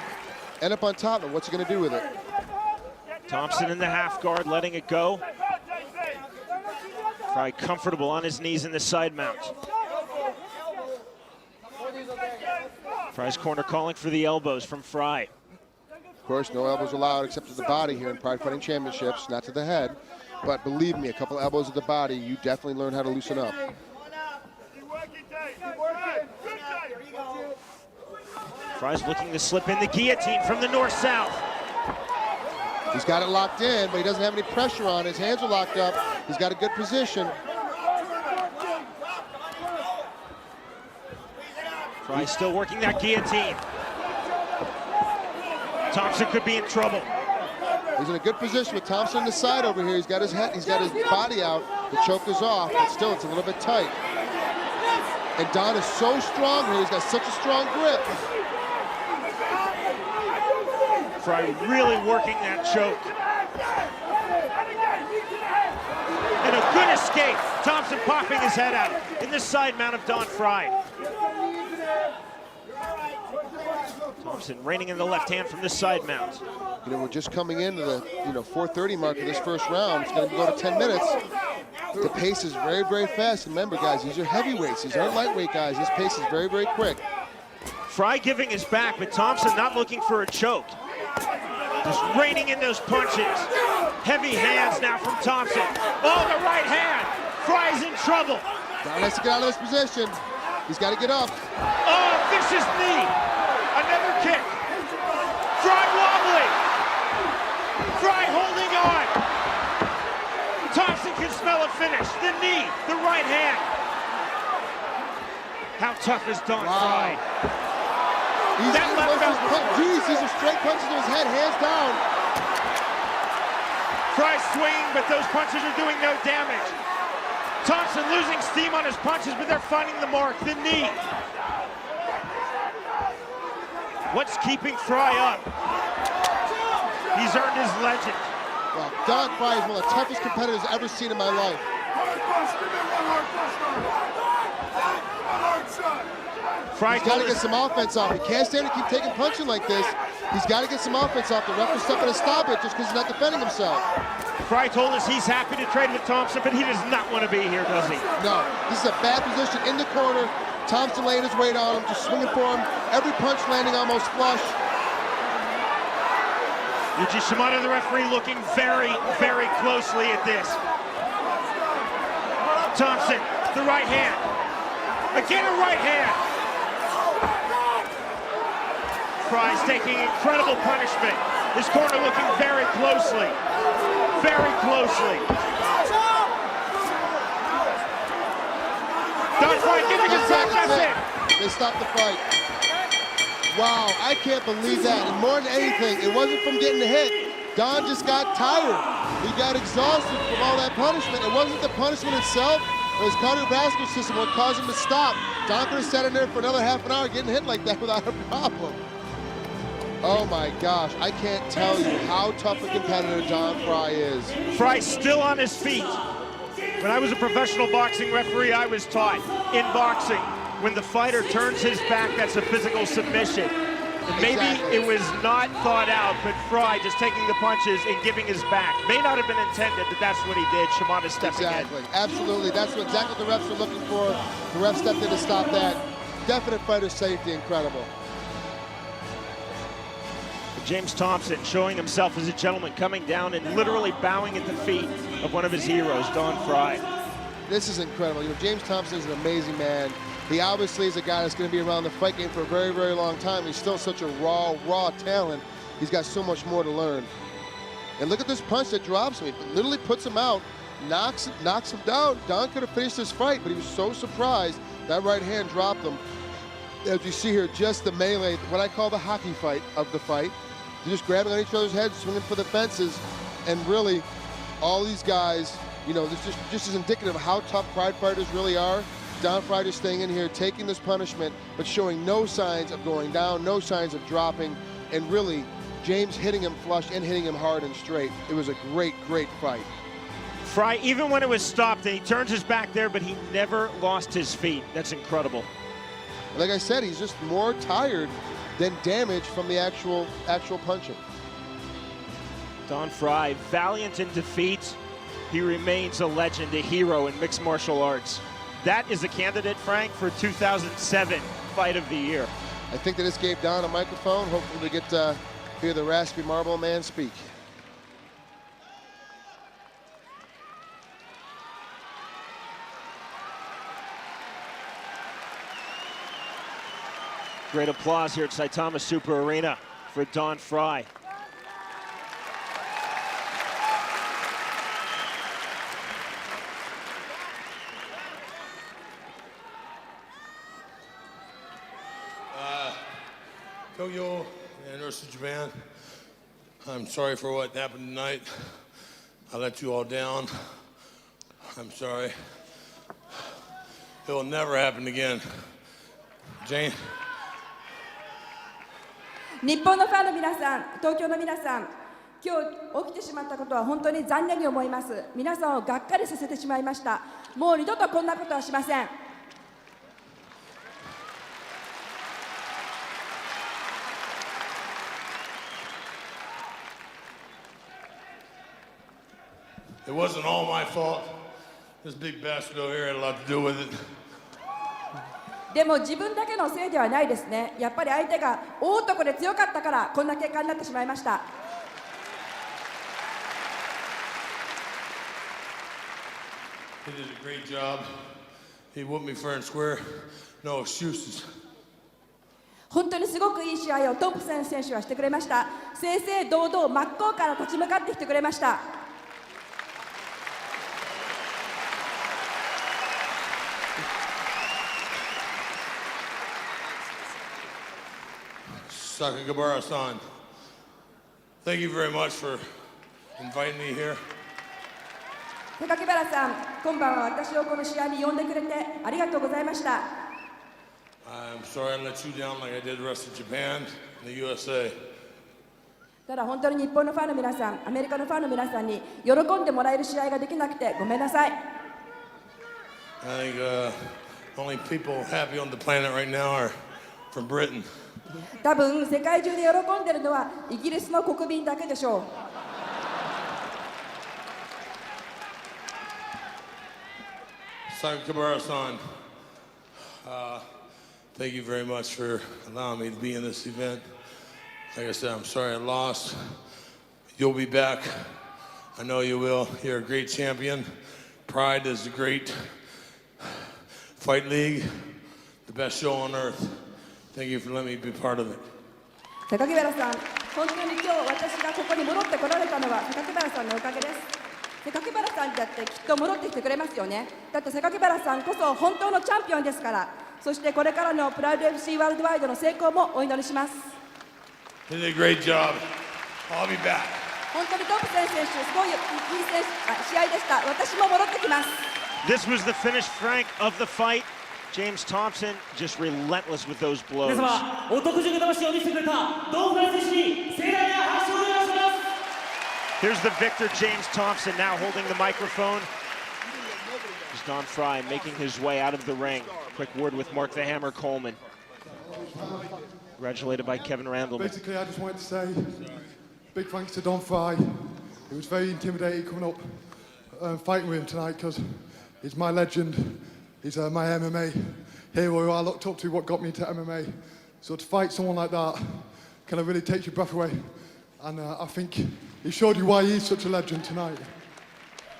End up on top, and what's he going to do with it? Thompson in the half guard, letting it go. Fry comfortable on his knees in the side mount. Fry's corner calling for the elbows from Fry. Of course, no elbows allowed except to the body here in Pride Fighting Championships, not to the head. But believe me, a couple elbows to the body, you definitely learn how to loosen up. Frye's looking to slip in the guillotine from the north-south. He's got it locked in, but he doesn't have any pressure on. His hands are locked up. He's got a good position. Frye still working that guillotine. Thompson could be in trouble. He's in a good position with Thompson on the side over here. He's got his head, he's got his body out. The choke is off, but still it's a little bit tight. And Don is so strong here. He's got such a strong grip. Frye really working that choke. And a good escape. Thompson popping his head out in the side mount of Don Frye. Thompson reining in the left hand from the side mount. You know, we're just coming into the 4:30 mark of this first round. It's going to go to 10 minutes. The pace is very, very fast. And remember, guys, these are heavyweights. These aren't lightweight guys. This pace is very, very quick. Frye giving his back, but Thompson not looking for a choke. Just reining in those punches. Heavy hands now from Thompson. Oh, the right hand. Frye's in trouble. Don has to get out of this position. He's got to get up. Oh, vicious knee. Another kick. Frye wobbly. Frye holding on. Thompson can smell a finish. The knee, the right hand. How tough is Don Frye? That left elbow. Jeez, these are straight punches to his head, hands down. Frye swinging, but those punches are doing no damage. Thompson losing steam on his punches, but they're finding the mark, the knee. What's keeping Frye up? He's earned his legend. Well, Don Frye is one of the toughest competitors I've ever seen in my life. He's got to get some offense off. He can't stand to keep taking punching like this. He's got to get some offense off. The ref is stepping to stop it just because he's not defending himself. Frye told us he's happy to trade with Thompson, but he does not want to be here, does he? No, this is a bad position in the corner. Thompson laying his weight on him, just swinging for him. Every punch landing almost flush. Yuji Shimada, the referee, looking very, very closely at this. Thompson, the right hand. Again, a right hand. Frye's taking incredible punishment. His corner looking very closely. Very closely. Don Frye giving his back, that's it. They stopped the fight. Wow, I can't believe that. And more than anything, it wasn't from getting hit. Don just got tired. He got exhausted from all that punishment. It wasn't the punishment itself, it was cardiovascular system what caused him to stop. Don could have sat in there for another half an hour getting hit like that without a problem. Oh my gosh, I can't tell you how tough a competitor Don Frye is. Frye still on his feet. When I was a professional boxing referee, I was taught in boxing, when the fighter turns his back, that's a physical submission. And maybe it was not thought out, but Frye just taking the punches and giving his back. May not have been intended, but that's what he did. Shimada stepping in. Absolutely, that's exactly what the refs were looking for. The refs stepped in to stop that. Definite fighter safety, incredible. James Thompson showing himself as a gentleman, coming down and literally bowing at the feet of one of his heroes, Don Frye. This is incredible. You know, James Thompson is an amazing man. He obviously is a guy that's going to be around the fight game for a very, very long time. He's still such a raw talent. He's got so much more to learn. And look at this punch that drops him. He literally puts him out, knocks him down. Don could have finished this fight, but he was so surprised that right hand dropped him. As you see here, just the melee, what I call the hockey fight of the fight. They're just grabbing on each other's heads, swinging for the fences, and really, all these guys, you know, this just is indicative of how tough Pride fighters really are. Don Frye just staying in here, taking this punishment, but showing no signs of going down, no signs of dropping, and really, James hitting him flush and hitting him hard and straight. It was a great, great fight. Frye, even when it was stopped, and he turns his back there, but he never lost his feet. That's incredible. Like I said, he's just more tired than damage from the actual punching. Don Frye, valiant in defeat. He remains a legend, a hero in mixed martial arts. That is a candidate, Frank, for 2007 Fight of the Year. I think that this gave Don a microphone. Hopefully we get to hear the raspy marble man speak. Great applause here at Saitama Super Arena for Don Fry. Tokyo and Nurse Japan, I'm sorry for what happened tonight. I let you all down. I'm sorry. It will never happen again. Jane. 日本のファンの皆さん、東京の皆さん、今日起きてしまったことは本当に残念に思います。皆さんをがっかりさせてしまいました。もう二度とこんなことはしません。It wasn't all my fault. This big bastard over here had a lot to do with it. でも自分だけのせいではないですね。やっぱり相手が大男で強かったからこんな結果になってしまいました。He did a great job. He whooped me fair and square. No excuses. 本当にすごくいい試合をトンプソン選手はしてくれました。正々堂々真っ向から立ち向かってきてくれました。Sakakibara-san, thank you very much for inviting me here. 榊原さん、今晩は私をこの試合に呼んでくれてありがとうございました。I'm sorry I let you down like I did the rest of Japan and the USA. ただ本当に日本のファンの皆さん、アメリカのファンの皆さんに喜んでもらえる試合ができなくてごめんなさい。I think only people happy on the planet right now are from Britain. 多分世界中で喜んでいるのはイギリスの国民だけでしょう。Sakakibara-san, thank you very much for allowing me to be in this event. Like I said, I'm sorry I lost. You'll be back. I know you will. You're a great champion. Pride is a great fight league, the best show on earth. Thank you for letting me be part of it. 榊原さん、本当に今日私がここに戻ってこられたのは榊原さんのおかげです。榊原さんだってきっと戻ってきてくれますよね。だって榊原さんこそ本当のチャンピオンですから。そしてこれからのプライド FC ワールドワイドの成功もお祈りします。You did a great job. I'll be back. 本当にトップ選手、すごいいい試合でした。私も戻ってきます。This was the finish, Frank, of the fight. James Thompson just relentless with those blows. 皆様、お得意魂を見せてくれたドンフライ選手に盛大な拍手をお願いします。Here's the victor, James Thompson, now holding the microphone. There's Don Fry making his way out of the ring. Quick word with Mark the Hammer Coleman. Congratulated by Kevin Randleman. Basically, I just wanted to say big thanks to Don Fry. It was very intimidating coming up fighting with him tonight because he's my legend. He's my MMA hero who I looked up to, what got me into MMA. So to fight someone like that kind of really takes your breath away. And I think he showed you why he's such a legend tonight.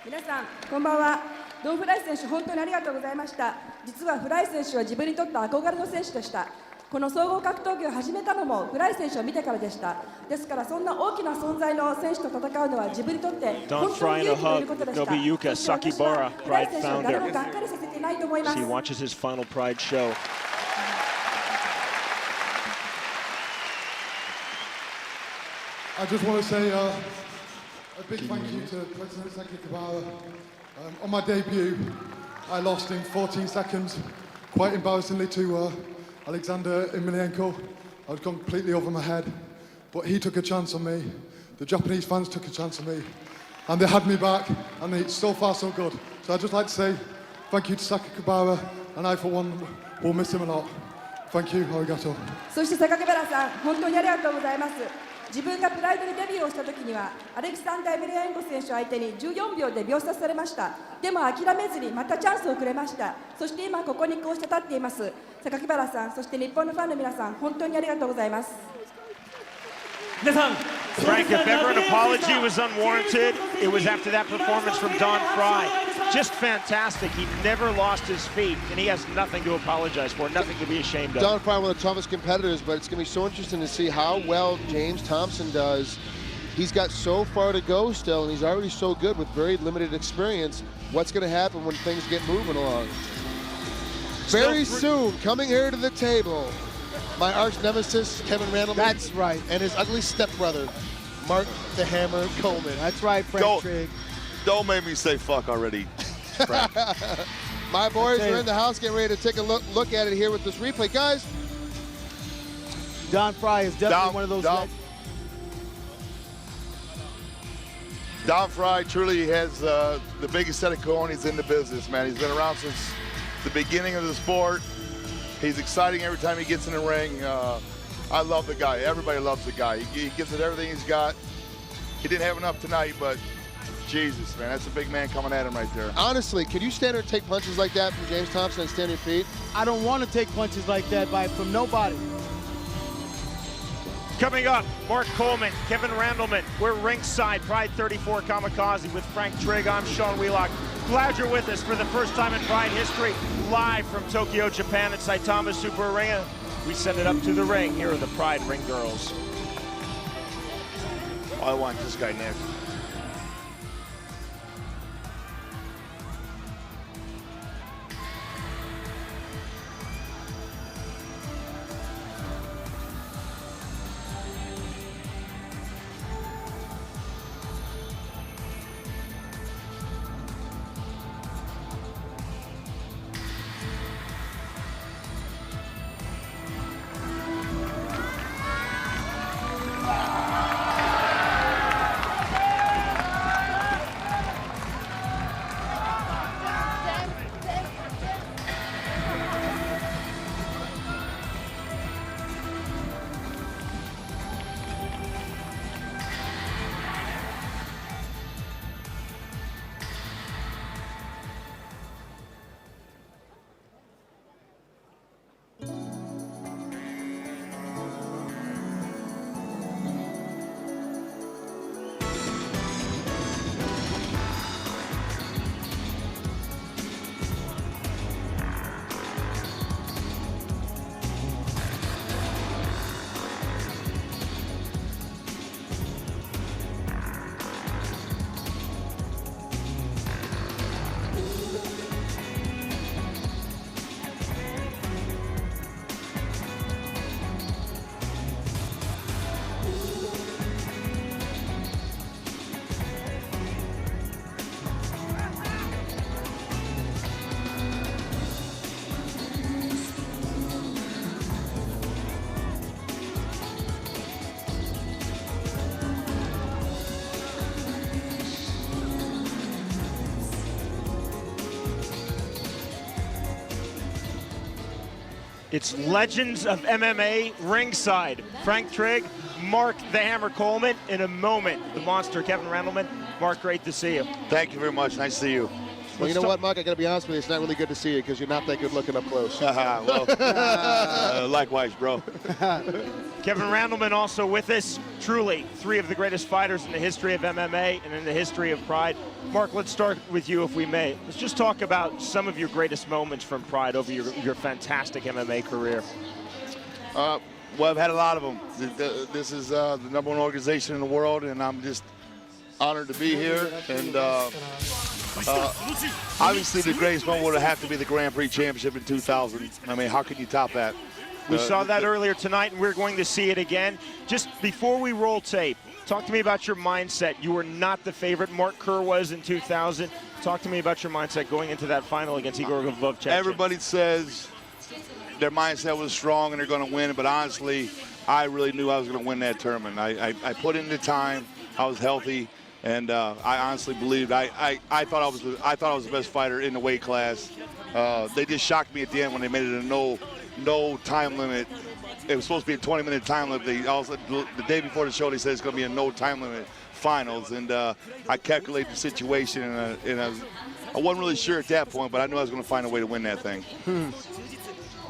皆さん、こんばんは。ドン・フライ選手、本当にありがとうございました。実はフライ選手は自分にとって憧れの選手でした。この総合格闘技を始めたのもフライ選手を見てからでした。ですからそんな大きな存在の選手と戦うのは自分にとって本当に勇気のいることでした。Nobuyuka Sakibara, フライ Pride 選手は誰も founder, がっかりさせていないと思いま as す。 he watches his final Pride show. I just want to say a big thank you to President Sakakibara. On my debut, I lost in 14 seconds, quite embarrassingly to Alexander Emelianenko. I was completely over my head, but he took a chance on me. The Japanese fans took a chance on me, and they had me back, and it's so far so good. So I'd just like to say thank you to Sakakibara, and I for one will miss him a lot. Thank you, arigato. そして榊原さん、本当にありがとうございます。自分がプライドにデビューをした時にはアレキサンダー・エメリアンコ選手相手に14秒で秒殺されました。でも諦めずにまたチャンスをくれました。そして今ここにこうして立っています。榊原さん、そして日本のファンの皆さん、本当にありがとうございます。皆さん、 Frank, if ever an apology was unwarranted, it was after that performance from Don Fry. just fantastic. He never lost his feet, and he has nothing to apologize for, nothing to be ashamed of. Don probably one of the toughest competitors, but it's going to be so interesting to see how well James Thompson does. He's got so far to go still, and he's already so good with very limited experience. What's going to happen when things get moving along? Very soon, coming here to the table, my arch nemesis, Kevin Randleman. That's right. And his ugly stepbrother, Mark the Hammer Coleman. That's right, Frank Trigg. Don't make me say fuck already. My boys are in the house getting ready to take a look at it here with this replay. Guys. Don Fry is definitely one of those guys. Don Fry truly has the biggest set of cojones in the business, man. He's been around since the beginning of the sport. He's exciting every time he gets in the ring. I love the guy. Everybody loves the guy. He gives it everything he's got. He didn't have enough tonight, but Jesus, man, that's a big man coming at him right there. Honestly, could you stand there and take punches like that from James Thompson and stand on your feet? I don't want to take punches like that from nobody. Coming up, Mark Coleman, Kevin Randleman. We're ringside, Pride 34 Kamikaze with Frank Trigg. I'm Sean Wheelock. Glad you're with us for the first time in Pride history, live from Tokyo, Japan at Saitama Super Arena. We send it up to the ring. Here are the Pride Ring Girls. I want this guy next. It's Legends of MMA ringside. Frank Trigg, Mark the Hammer Coleman. In a moment, the monster Kevin Randleman. Mark, great to see you. Thank you very much. Nice to see you. Well, you know what, Mark? I got to be honest with you. It's not really good to see you because you're not that good looking up close. Well, likewise, bro. Kevin Randleman also with us. Truly, three of the greatest fighters in the history of MMA and in the history of Pride. Mark, let's start with you, if we may. Let's just talk about some of your greatest moments from Pride over your fantastic MMA career. Well, I've had a lot of them. This is the #1 organization in the world, and I'm just honored to be here. And obviously, the greatest moment would have to be the Grand Prix Championship in 2000. I mean, how can you top that? We saw that earlier tonight, and we're going to see it again. Just before we roll tape, talk to me about your mindset. You were not the favorite. Mark Kerr was in 2000. Talk to me about your mindset going into that final against Igor Vovchanchyn. Everybody says their mindset was strong and they're going to win, but honestly, I really knew I was going to win that tournament. I put in the time. I was healthy, and I honestly believed. I thought I was the best fighter in the weight class. They just shocked me at the end when they made it a no time limit. It was supposed to be a 20-minute time limit. The day before the show, they said it's going to be a no time limit finals, and I calculated the situation, and I wasn't really sure at that point, but I knew I was going to find a way to win that thing.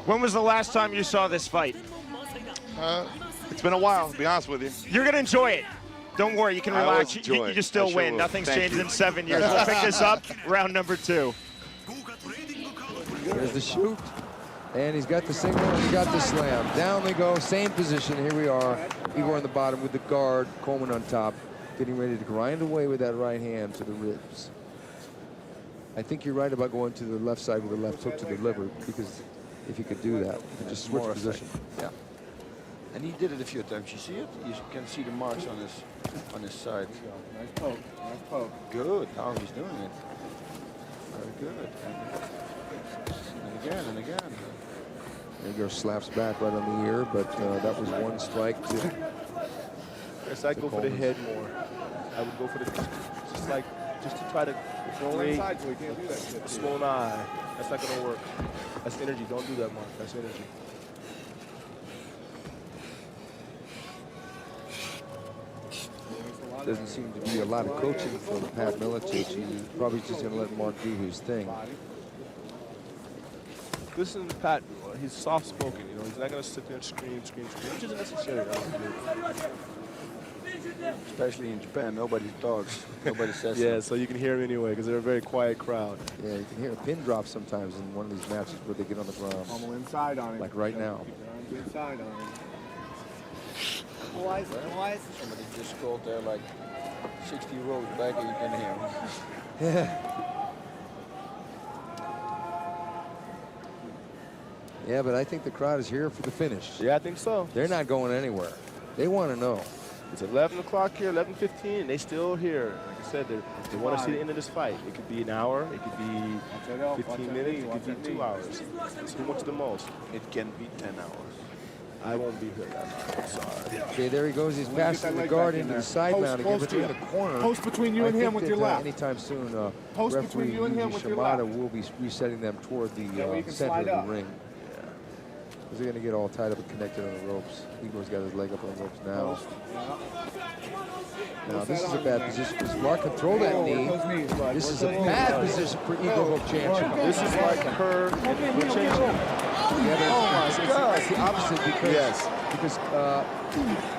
When was the last time you saw this fight? It's been a while, to be honest with you. You're going to enjoy it. Don't worry, you can I relax. always enjoy You it. just still I sure win. will. Nothing's Thank changed you. in 7 years. We'll pick this up round number 2. There's the shoot. And he's got the single and he's got the slam. Down they go, same position. Here we are. Igor on the bottom with the guard, Coleman on top, getting ready to grind away with that right hand to the ribs. I think you're right about going to the left side with the left hook to the liver, because if you could do that, you could just switch More position. Yeah. And he did it a few times. You see it? You can see the marks on his side. Nice poke. Nice poke. Good. Now he's doing it. Very good. And again and again. Igor slaps back right on the ear, but that was one strike to. Yes, I go for the head more. I would go for the just to try to create Inside, so he can't do that shit. a small eye. That's not gonna work. That's energy. Don't do that, Mark. That's energy. Doesn't seem to be a lot of coaching from Pat Miletich. He's probably just going to let Mark do his thing. Listen to Pat. He's soft-spoken. You know, he's not gonna sit there and scream, which isn't necessary. Especially in Japan, nobody talks. Nobody says Yeah, so you can hear him anyway because they're a very quiet crowd. Yeah, you can hear a pin drop sometimes in one of these matches where they get on the ground. Pummel inside on him. Like right now. Keep your arms inside on him. Boys. Somebody just scrolled there like 60 rows back and you can hear him. Yeah. Yeah, but I think the crowd is here for the finish. Yeah, I think so. They're not going anywhere. They want to know. It's 11 o'clock here, 11:15, and they still here. Like I said, they want to see the end of this fight. It could be an hour, it could be 15 minutes, it could be 2 hours. It's who wants the most. It can be 10 hours. I won't be here that night. I'm sorry. Okay, there he goes. He's passing the guard into the side mount again, but in the corner. Post between you and him with your left. Anytime soon, Post referee between you and him Yuji with your Shimada left. will be resetting them toward the where you can center slide of up. the ring. Because they're going to get all tied up and connected on the ropes. Igor's got his leg up on the ropes now. Now, this is a bad position because Mark controlled that knee. This is a bad position for Igor Vovchanchik. This is like her changing. It's the opposite because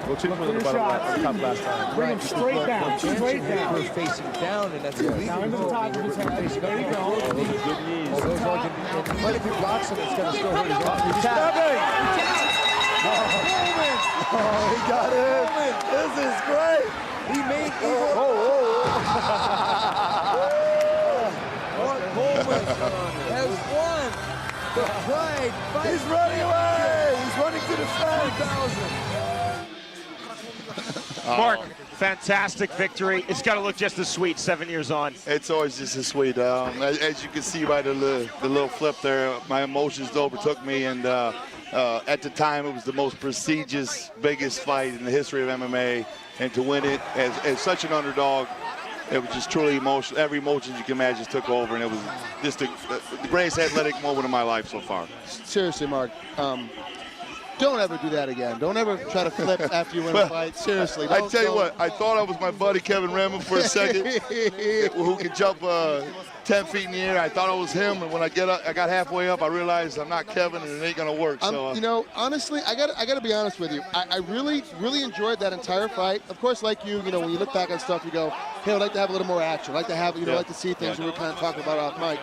Vovchanchik was on the bottom on top last time. Bring him straight down. Straight down. We're facing down, and that's illegal. Down into the top of his head. There you go. Good knees. Although if he blocks him, it's going to still hurt his arm. He's tapping. Oh, he got it. This is great. He made Igor. Mark Coleman has won the Pride fight. He's running away. He's running to the flag. Mark, fantastic victory. It's got to look just as sweet 7 years on. It's always just as sweet. As you can see by the little flip there, my emotions overtook me, and at the time it was the most prestigious, biggest fight in the history of MMA, and to win it as such an underdog, it was just truly emotional. Every emotion you can imagine just took over, and it was just the greatest athletic moment of my life so far. Seriously, Mark. Don't ever do that again. Don't ever try to flip after you win a fight. Seriously. I tell you what, I thought I was my buddy Kevin Redmond for a second, who could jump 10 feet in the air. I thought it was him, and when I got halfway up, I realized I'm not Kevin, and it ain't gonna work. So, you know, honestly, I gotta be honest with you. I really enjoyed that entire fight. Of course, like you know, when you look back on stuff, you go, hey, I'd like to have a little more action. I'd like to have, like to see things we were kind of talking about off mic.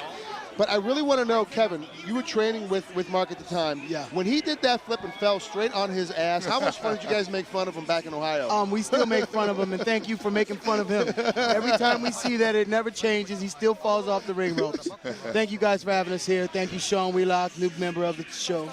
But I really want to know, Kevin, you were training with Mark at the time. Yeah. When he did that flip and fell straight on his ass, how much fun did you guys make fun of him back in Ohio? We still make fun of him, and thank you for making fun of him. Every time we see that, it never changes. He still falls off the ring ropes. Thank you guys for having us here. Thank you, Sean Wheelock, new member of the show.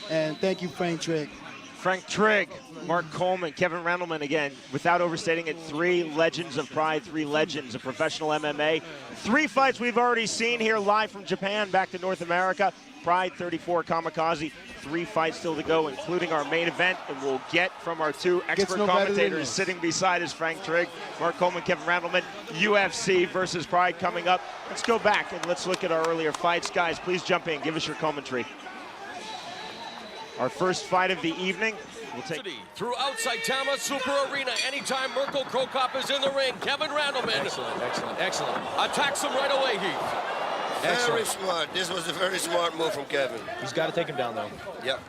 And thank you, Frank Trigg. Frank Trigg, Mark Coleman, Kevin Randleman again, without overstating it, 3 legends of Pride, 3 legends of professional MMA. 3 fights we've already seen here live from Japan back to North America. Pride 34 Kamikaze, 3 fights still to go, including our main event, and we'll get from our 2 expert commentators sitting beside us, Frank Trigg, Mark Coleman, Kevin Randleman, UFC versus Pride coming up. Let's go back and let's look at our earlier fights. Guys, please jump in, give us your commentary. Our first fight of the evening. We'll take through outside Tama Super Arena. Anytime Mirko Krokop is in the ring, Kevin Randleman. Excellent. Attacks him right away, Heath. Very smart. This was a very smart move from Kevin. He's got to take him down, though. Yep.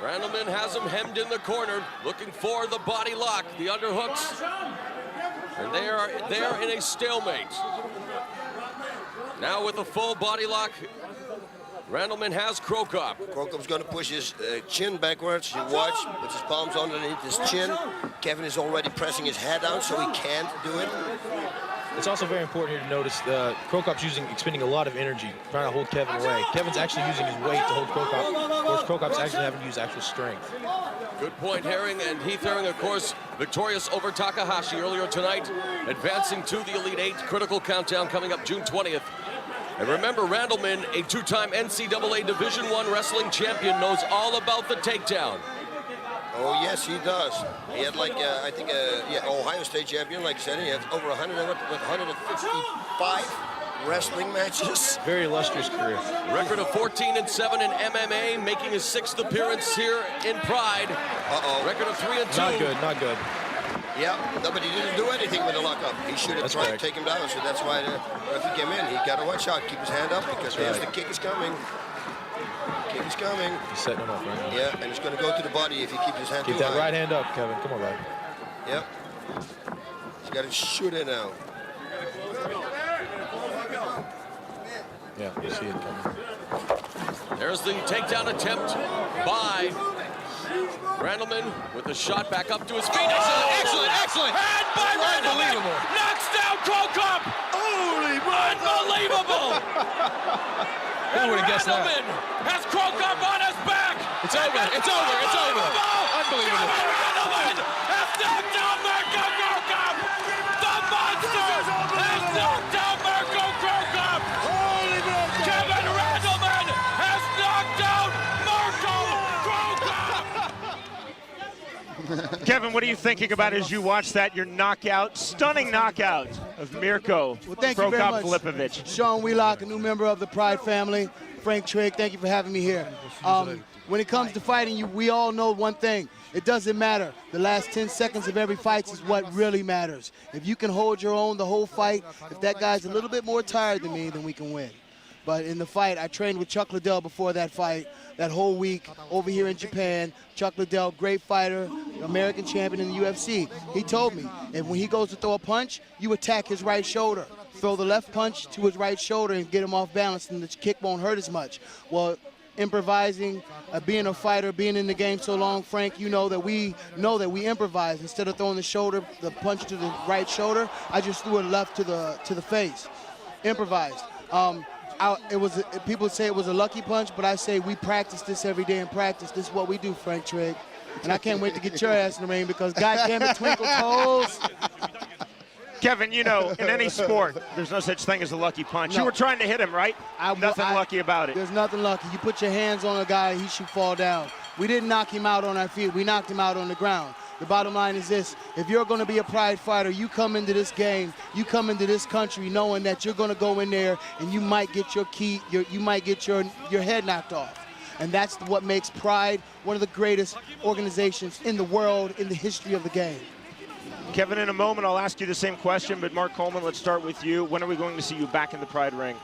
Randleman has him hemmed in the corner, looking for the body lock, the underhooks. And they are in a stalemate. Now with a full body lock, Randleman has Krokop. Krokop's going to push his chin backwards. You watch, puts his palms underneath his chin. Kevin is already pressing his head down, so he can't do it. It's also very important here to notice Krokop's expending a lot of energy trying to hold Kevin away. Kevin's actually using his weight to hold Krokop, whereas Krokop's actually having to use actual strength. Good point, Herring, and Heath Herring, of course, victorious over Takahashi earlier tonight, advancing to the Elite Eight. Critical countdown coming up June 20th. And remember, Randleman, a two-time NCAA Division I wrestling champion, knows all about the takedown. Oh, yes, he does. He had like, I think, Ohio State champion, like I said, he had over 155 wrestling matches. Very illustrious career. Record of 14-7 in MMA, making his 6th appearance here in Pride. Record of 3-2. Not good, not good. Yeah, no, but he didn't do anything with the lockup. He should have tried to take him down, so that's why the referee came in. He got to watch out, keep his hand up, because there's the kick is coming. Kick is coming. He's setting him up right now. Yeah, and it's going to go to the body if he keeps his hand Keep too that high. right hand up, Kevin. Come on, bud. Yep. He's got to shoot it now. Yeah, you see it coming. There's the takedown attempt by Randleman with the shot back up to his feet. Excellent. And by Randleman. Knocks down Krokop. Holy unbelievable. Who would have guessed that? Randleman has Krokop on his back. It's over. Unbelievable. Randleman has knocked down Mirko Krokop. The monster has knocked down Mirko Krokop. Kevin Randleman has knocked down Mirko Krokop. Kevin, what are you thinking about as you watch that, your knockout, stunning knockout of Mirko Krokop-Filipovic? Sean Wheelock, a new member of the Pride family. Frank Trigg, thank you for having me here. When it comes to fighting, we all know one thing. It doesn't matter. The last 10 seconds of every fight is what really matters. If you can hold your own the whole fight, if that guy's a little bit more tired than me, then we can win. But in the fight, I trained with Chuck Liddell before that fight, that whole week over here in Japan. Chuck Liddell, great fighter, American champion in the UFC. He told me, and when he goes to throw a punch, you attack his right shoulder. Throw the left punch to his right shoulder and get him off balance, and the kick won't hurt as much. Well, improvising, being a fighter, being in the game so long, Frank, you know that we improvise. Instead of throwing the punch to the right shoulder, I just threw it left to the face. Improvised. People say it was a lucky punch, but I say we practice this every day in practice. This is what we do, Frank Trigg. And I can't wait to get your ass in the ring because goddamn it, Twinkle Toes. Kevin, you know, in any sport, there's no such thing as a lucky punch. No. You were trying to hit him, right? Nothing lucky about it. There's nothing lucky. You put your hands on a guy, he should fall down. We didn't knock him out on our feet. We knocked him out on the ground. The bottom line is this: if you're going to be a Pride fighter, you come into this game, you come into this country knowing that you're going to go in there and you might get your head knocked off. And that's what makes Pride one of the greatest organizations in the world, in the history of the game. Kevin, in a moment, I'll ask you the same question, but Mark Coleman, let's start with you. When are we going to see you back in the Pride ring?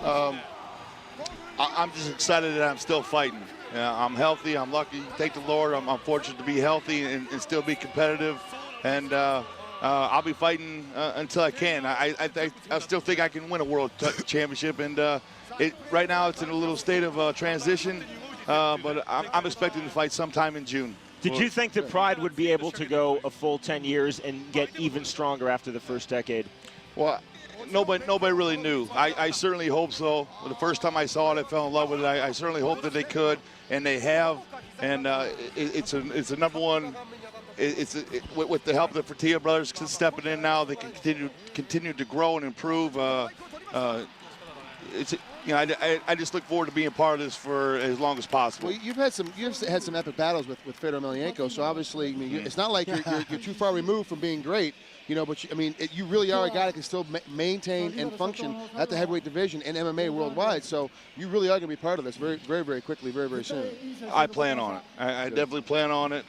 I'm just excited that I'm still fighting. I'm healthy, I'm lucky, thank the Lord. I'm fortunate to be healthy and still be competitive. And I'll be fighting until I can. I still think I can win a world championship. And right now it's in a little state of transition, but I'm expecting to fight sometime in June. Did you think that Pride would be able to go a full 10 years and get even stronger after the first decade? Well, nobody really knew. I certainly hope so. The first time I saw it, I fell in love with it. I certainly hope that they could, and they have. And it's a number one. With the help of the Fertitta brothers stepping in now, they can continue to grow and improve. I just look forward to being part of this for as long as possible. Well, you've had some epic battles with Fedor Emelianenko, so obviously, I mean, it's not like you're too far removed from being great, you know. But you really are a guy that can still maintain and function at the heavyweight division in MMA worldwide. So you really are going to be part of this very, very, very quickly, very, very soon. I plan on it. I definitely plan on it.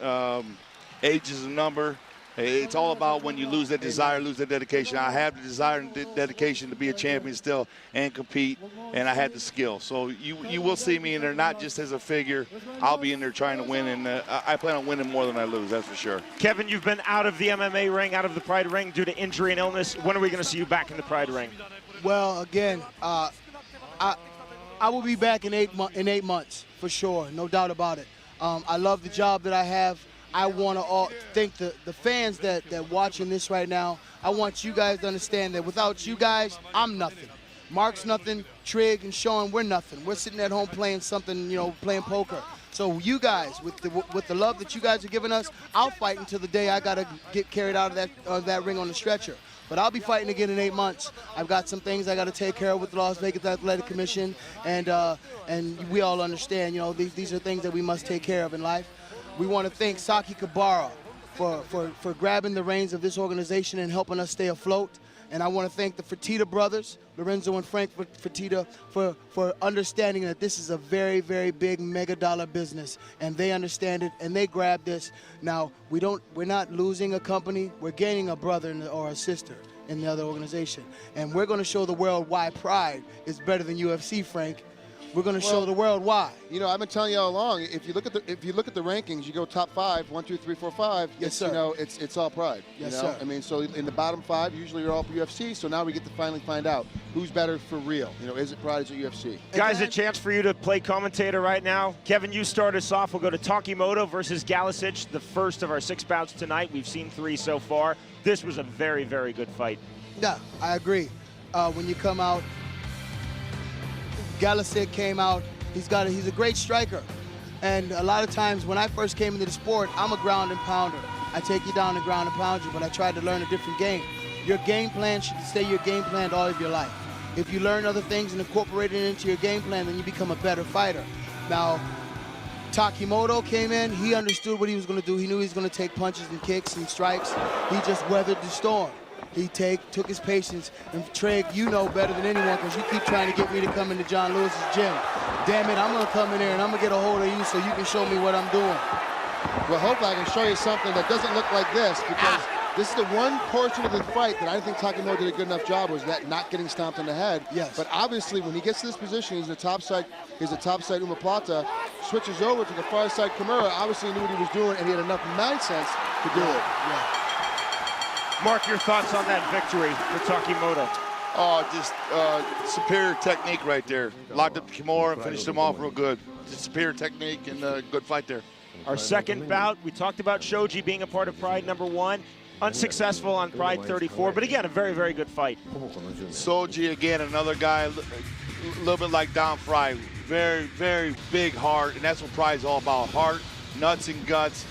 Age is a number. It's all about when you lose that desire, lose that dedication. I have the desire and dedication to be a champion still and compete, and I had the skill. So you will see me in there not just as a figure. I'll be in there trying to win, and I plan on winning more than I lose, that's for sure. Kevin, you've been out of the MMA ring, out of the Pride ring due to injury and illness. When are we going to see you back in the Pride ring? Well, again, I will be back in 8 months for sure, no doubt about it. I love the job that I have. I want to thank the fans that watching this right now. I want you guys to understand that without you guys, I'm nothing. Mark's nothing, Trig and Sean, we're nothing. We're sitting at home playing something, you know, playing poker. So you guys, with the love that you guys are giving us, I'll fight until the day I gotta get carried out of that ring on the stretcher. But I'll be fighting again in 8 months. I've got some things I got to take care of with the Las Vegas Athletic Commission, and we all understand, you know, these are things that we must take care of in life. We want to thank Saki Kabara for grabbing the reins of this organization and helping us stay afloat. And I want to thank the Fertitta brothers, Lorenzo and Frank Fertitta, for understanding that this is a very, very big mega-dollar business, and they understand it and they grab this. Now we're not losing a company; we're gaining a brother or a sister in the other organization, and we're going to show the world why Pride is better than UFC, Frank. We're going to show the world why. You know, I've been telling you all along. If you look at the rankings, you go top 5, 1, 2, 3, 4, 5. Yes, sir. You know, it's all Pride. Yes, you know? sir. I mean, so in the bottom 5, usually you're all UFC. So now we get to finally find out who's better for real. You know, is it Pride? Is it UFC? Guys, a chance for you to play commentator right now. Kevin, you start us off. We'll go to Takimoto versus Galicic, the first of our 6 bouts tonight. We've seen 3 so far. This was a very, very good fight. Yeah, I agree. When you come out, Galicic came out. He's a great striker. And a lot of times when I first came into the sport, I'm a ground and pounder. I take you down and ground and pound you, but I tried to learn a different game. Your game plan should stay your game plan all of your life. If you learn other things and incorporate it into your game plan, then you become a better fighter. Now, Takimoto came in, he understood what he was going to do. He knew he was going to take punches and kicks and strikes. He just weathered the storm. He took his patience. And Trig, you know better than anyone because you keep trying to get me to come into John Lewis's gym. Damn it, I'm going to come in there and I'm going to get a hold of you so you can show me what I'm doing. Well, hopefully I can show you something that doesn't look like this, because this is the one portion of the fight that I think Takimoto did a good enough job, was that not getting stomped in the head. Yes. But obviously when he gets to this position, he's a top side omoplata, switches over to the far side Kimura, obviously he knew what he was doing and he had enough mind sense to do it. Yeah. Mark, your thoughts on that victory for Takimoto? Oh, just superior technique right there. Locked up Kimura and finished him off real good. Just superior technique and good fight there. Our second bout, we talked about Shoji being a part of Pride #1. Unsuccessful on Pride 34, but again, a very, very good fight. Shoji, again, another guy, a little bit like Don Fry. Very, very big heart, and that's what Pride's all about. Heart, nuts, and guts.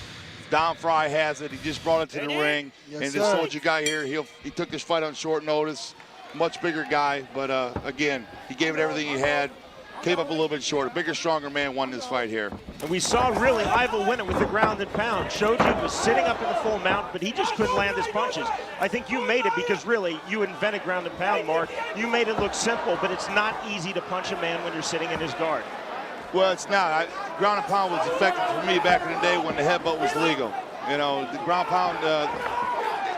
Don Fry has it. He just brought it to the ring. Yes, and sir. this Shoji guy here, he took this fight on short notice. Much bigger guy, but again, he gave it everything he had. Came up a little bit short. A bigger, stronger man won this fight here. And we saw really Ivo win it with the ground and pound. Shoji was sitting up in the full mount, but he just couldn't land his punches. I think you made it because really, you invented ground and pound, Mark. You made it look simple, but it's not easy to punch a man when you're sitting in his guard. Well, it's not. Ground and pound was effective for me back in the day when the headbutt was legal. You know, the ground pound,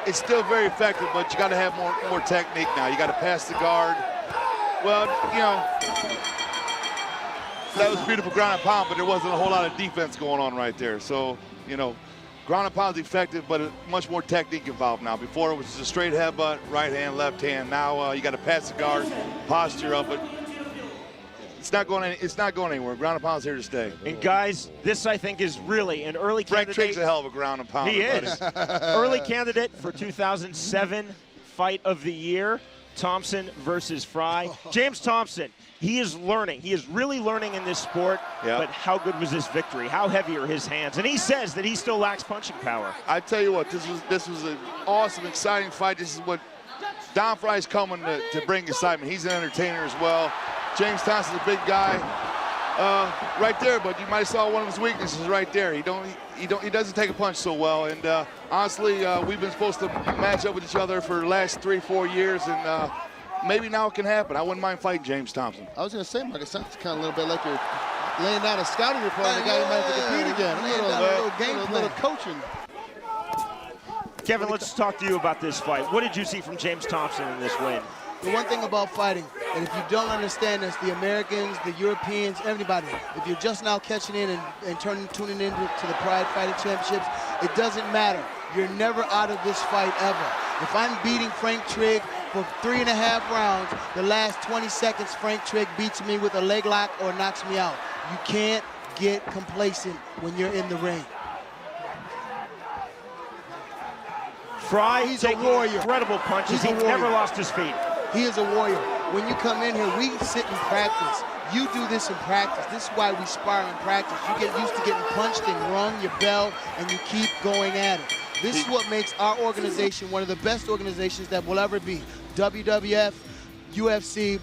it's still very effective, but you got to have more technique now. You got to pass the guard. Well, you know, that was beautiful ground and pound, but there wasn't a whole lot of defense going on right there. So, you know, ground and pound is effective, but much more technique involved now. Before it was just a straight headbutt, right hand, left hand. Now you got to pass the guard, posture up it. It's not going anywhere. Ground and pound's here to stay. And guys, this I think is really an early candidate. Frank Trigg's a hell of a ground and pound. He is. Early candidate for 2007 Fight of the Year, Thompson versus Fry. James Thompson, he is learning. He is really learning in this sport. Yeah. But how good was this victory? How heavy are his hands? And he says that he still lacks punching power. I tell you what, this was an awesome, exciting fight. This is what Don Fry's coming to bring excitement. He's an entertainer as well. James Thompson's a big guy right there, but you might have saw one of his weaknesses right there. He doesn't take a punch so well, and honestly, we've been supposed to match up with each other for the last 3-4 years, and maybe now it can happen. I wouldn't mind fighting James Thompson. I was going to say, Mark, it sounds kind of a little bit like you're laying down a scouting report on the guy who might have to compete again. A little coaching. Kevin, let's talk to you about this fight. What did you see from James Thompson in this win? The one thing about fighting, and if you don't understand this, the Americans, the Europeans, everybody, if you're just now catching in and tuning in to the Pride Fighting Championships, it doesn't matter. You're never out of this fight ever. If I'm beating Frank Trigg for 3.5 rounds, the last 20 seconds Frank Trigg beats me with a leg lock or knocks me out. You can't get complacent when you're in the ring. Fry, he's a warrior. Incredible punches. He never lost his feet. He is a warrior. When you come in here, we sit and practice. You do this in practice. This is why we spar in practice. You get used to getting punched and rung your bell, and you keep going at it. This is what makes our organization one of the best organizations that will ever be. WWF, UFC,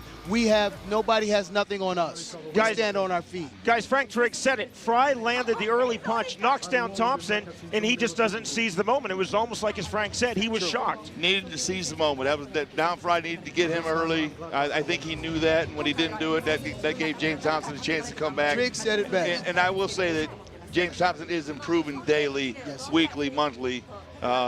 nobody has nothing on us. We stand on our feet. Guys, Frank Trigg said it. Fry landed the early punch, knocks down Thompson, and he just doesn't seize the moment. It was almost like, as Frank said, he was shocked. Needed to seize the moment. Down Fry needed to get him early. I think he knew that, and when he didn't do it, that gave James Thompson a chance to come back. Trigg said it best. And I will say that James Thompson is improving daily, weekly, monthly.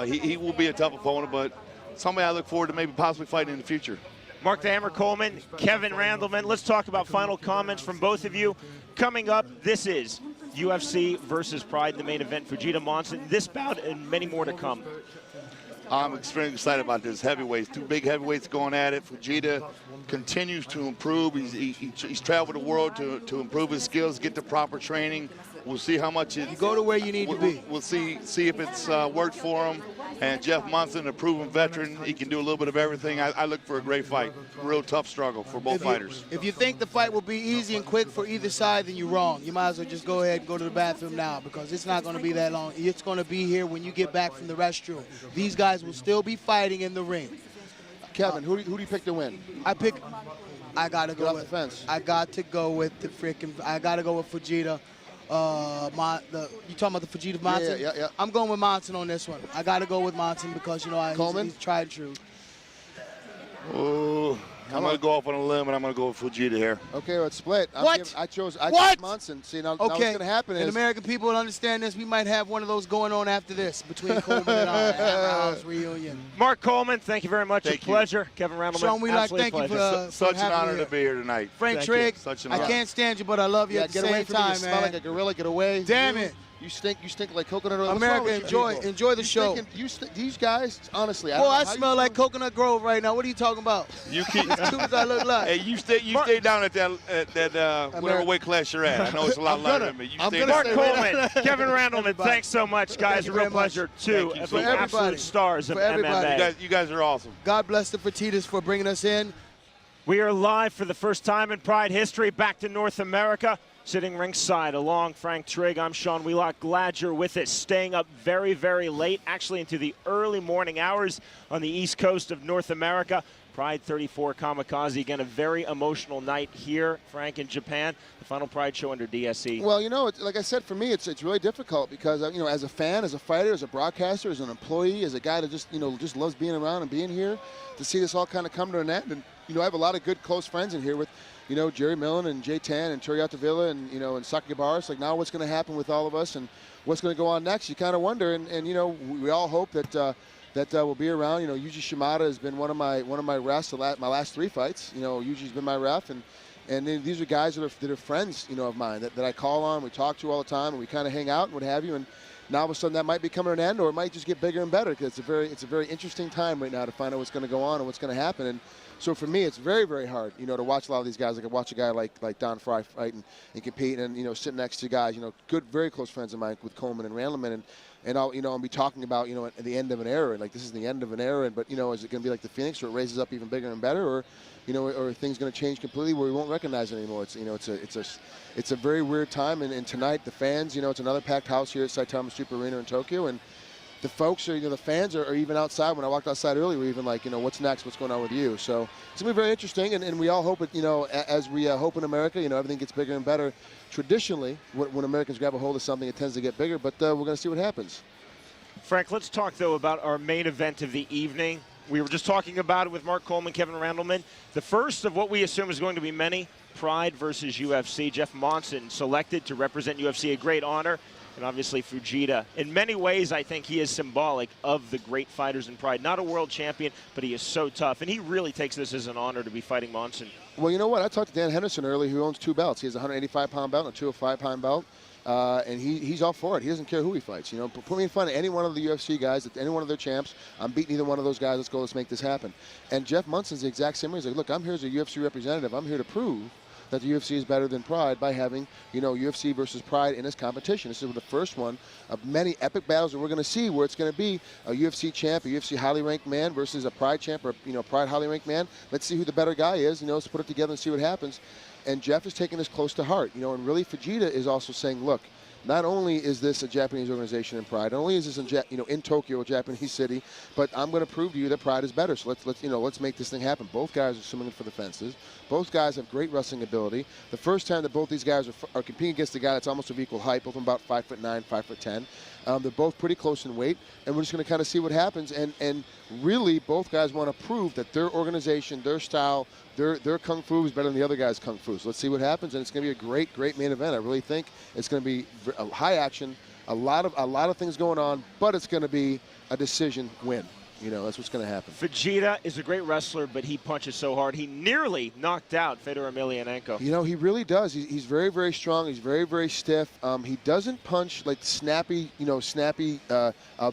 He will be a tough opponent, but somebody I look forward to maybe possibly fighting in the future. Mark the Hammer Coleman, Kevin Randleman. Let's talk about final comments from both of you. Coming up, this is UFC versus Pride, the main event. Fujita Monson, this bout and many more to come. I'm extremely excited about this. Heavyweights, two big heavyweights going at it. Fujita continues to improve. He's traveled the world to improve his skills, get the proper training. We'll see how much it. You go to where you need to be. We'll see if it's worked for him. And Jeff Monson, a proven veteran, he can do a little bit of everything. I look for a great fight. Real tough struggle for both fighters. If you think the fight will be easy and quick for either side, then you're wrong. You might as well just go ahead and go to the bathroom now, because it's not going to be that long. It's going to be here when you get back from the restroom. These guys will still be fighting in the ring. Kevin, who do you pick to win? I gotta go with the fence. I got to go with I gotta go with Fujita. You talking about the Fujita Monson? Yeah. I'm going with Monson on this one. I got to go with Monson because, he's tried and true. Oh, I'm going to go off on a limb, and I'm going to go with Fujita here. Okay, let's split. I chose Monson. See, now what's going to happen is... And American people will understand this. We might have one of those going on after this between Coleman and our House reunion. Mark Coleman, thank you very much. A pleasure. Kevin Randleman, Sean Wheelock, thank you for such an honor to be here tonight. Frank Trigg, I can't stand you, but I love you at the same time, man. Smell like a gorilla. Get away. Damn it. You stink like coconut oil. America, enjoy the show. These guys, honestly, I smell like Coconut Grove right now. What are you talking about? You keep as soon as I look like. Hey, you stay down at that whatever weight class you're at. I know it's a lot lighter than me. Mark Coleman, Kevin Randleman, thanks so much, guys. A real pleasure. Two of the absolute stars of MMA. You guys are awesome. God bless the Fertitas for bringing us in. We are live for the first time in Pride history, back to North America. Sitting ringside along Frank Trigg, I'm Sean Wheelock. Glad you're with us. Staying up very, very late, actually into the early morning hours on the East Coast of North America. Pride 34 Kamikaze. Again, a very emotional night here, Frank, in Japan. The final Pride show under DSE. Well, like I said, for me, it's really difficult because, as a fan, as a fighter, as a broadcaster, as an employee, as a guy that just loves being around and being here, to see this all kind of come to an end. And, I have a lot of good, close friends in here with, Jerry Millen and Jay Tan and Toriata Villa and, and Saki Gabaris. Like, now what's going to happen with all of us and what's going to go on next? You kind of wonder. And we all hope that will be around. Yuji Shimada has been one of my refs my last 3 fights. Yuji's been my ref. And these are guys that are friends, of mine that I call on, we talk to all the time, and we kind of hang out and what have you. And now all of a sudden that might be coming to an end, or it might just get bigger and better, because it's a very interesting time right now to find out what's going to go on and what's going to happen. And so for me, it's very, very hard, to watch a lot of these guys. I could watch a guy like Don Fry fight and compete, and sitting next to guys, good, very close friends of mine with Coleman and Randleman, and I'll be talking about at the end of an era, and like this is the end of an era, but is it going to be like the Phoenix, where it raises up even bigger and better, or or are things going to change completely where we won't recognize it anymore? It's a very weird time, and tonight the fans, it's another packed house here at Saitama Super Arena in Tokyo, and the folks are, the fans are even outside. When I walked outside earlier, we were even like, what's next? What's going on with you? So it's going to be very interesting, and we all hope it, as we hope in America, everything gets bigger and better. Traditionally, when Americans grab a hold of something, it tends to get bigger, but we're going to see what happens. Frank, let's talk, though, about our main event of the evening. We were just talking about it with Mark Coleman, Kevin Randleman. The first of what we assume is going to be many, Pride versus UFC. Jeff Monson selected to represent UFC, a great honor. and obviously Fujita. In many ways, I think he is symbolic of the great fighters in Pride. Not a world champion, but he is so tough, and he really takes this as an honor to be fighting Monson. Well, you know what? I talked to Dan Henderson earlier, who owns 2 belts. He has a 185-pound belt and a 205-pound belt. And he's all for it. He doesn't care who he fights. You know, put me in front of any one of the UFC guys, any one of their champs. I'm beating either one of those guys. Let's go. Let's make this happen. And Jeff Munson's the exact same way. He's like, look, I'm here as a UFC representative. I'm here to prove that the UFC is better than Pride by having, you know, UFC versus Pride in this competition. This is the first one of many epic battles that we're going to see, where it's going to be a UFC champ, a UFC highly ranked man versus a Pride champ, or, you know, Pride highly ranked man. Let's see who the better guy is. You know, let's put it together and see what happens. And Jeff is taking this close to heart. You know, and really Fujita is also saying, look, not only is this a Japanese organization in Pride, not only is this in Tokyo, a Japanese city, but I'm going to prove to you that Pride is better. So let's make this thing happen. Both guys are swimming for the fences. Both guys have great wrestling ability. The first time that both these guys are competing against a guy that's almost of equal height, both of them about 5'9", 5'10". They're both pretty close in weight, and we're just going to kind of see what happens. And really, both guys want to prove that their organization, their style, their kung fu is better than the other guy's kung fu. So let's see what happens, and it's going to be a great main event. I really think it's going to be a high action, a lot of things going on, but it's going to be a decision win. You know, that's what's going to happen. Fujita is a great wrestler, but he punches so hard. He nearly knocked out Fedor Emelianenko. You know, he really does. He's very, very strong. He's very, very stiff. He doesn't punch like snappy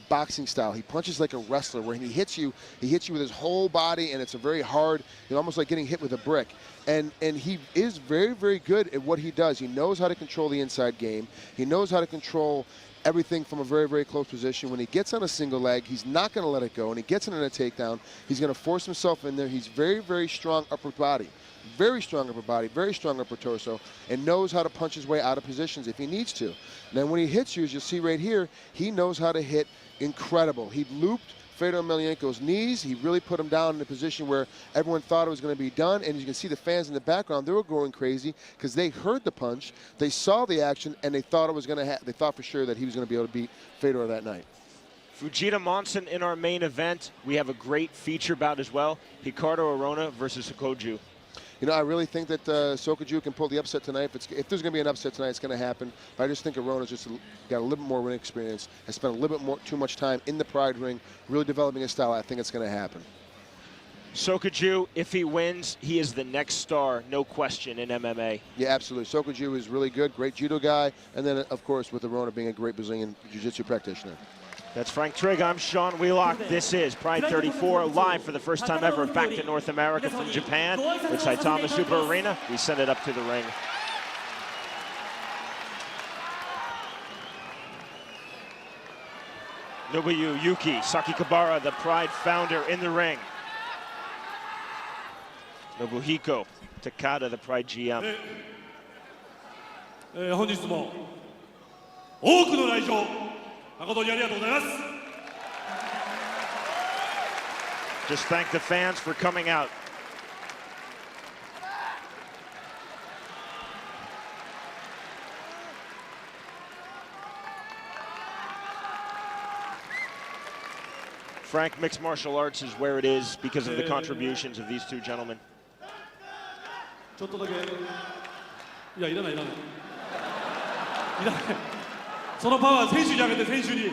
boxing style. He punches like a wrestler, where he hits you with his whole body, and it's a very hard, you know, almost like getting hit with a brick. And he is very, very good at what he does. He knows how to control the inside game. He knows how to control everything from a very, very close position. When he gets on a single leg, he's not going to let it go. And he gets in a takedown, he's going to force himself in there. He's very, very strong upper body. Very strong upper body, very strong upper torso, and knows how to punch his way out of positions if he needs to. And then when he hits you, as you'll see right here, he knows how to hit incredible. He looped Fedor Emelianenko's knees. He really put him down in a position where everyone thought it was going to be done. And you can see the fans in the background, they were going crazy because they heard the punch, they saw the action, and they thought it was going to they thought for sure that he was going to be able to beat Fedor that night. Fujita Monson in our main event. We have a great feature bout as well. Ricardo Arona versus Sokoju. You know, I really think that Sokoju can pull the upset tonight. If there's going to be an upset tonight, it's going to happen. But I just think Arona's just got a little bit more ring experience, has spent a little bit too much time in the Pride ring, really developing his style. I think it's going to happen. Sokoju, if he wins, he is the next star, no question, in MMA. Yeah, absolutely. Sokoju is really good, great judo guy, and then, of course, with Arona being a great Brazilian jiu-jitsu practitioner. That's Frank Trigg. I'm Sean Wheelock. This is Pride 34, live for the first time ever back to North America from Japan with Saitama Super Arena. We send it up to the ring. Nobuyuki Sakikibara, the Pride founder, in the ring. Nobuhiko Takada, the Pride GM. 本日も多くの来場誠にありがとうございます。 Just thank the fans for coming out. Frank, mixed martial arts is where it is because of the contributions of these two gentlemen. ちょっとだけ、いや、いらない、いらない。いらない。そのパワー、選手にあげて、選手に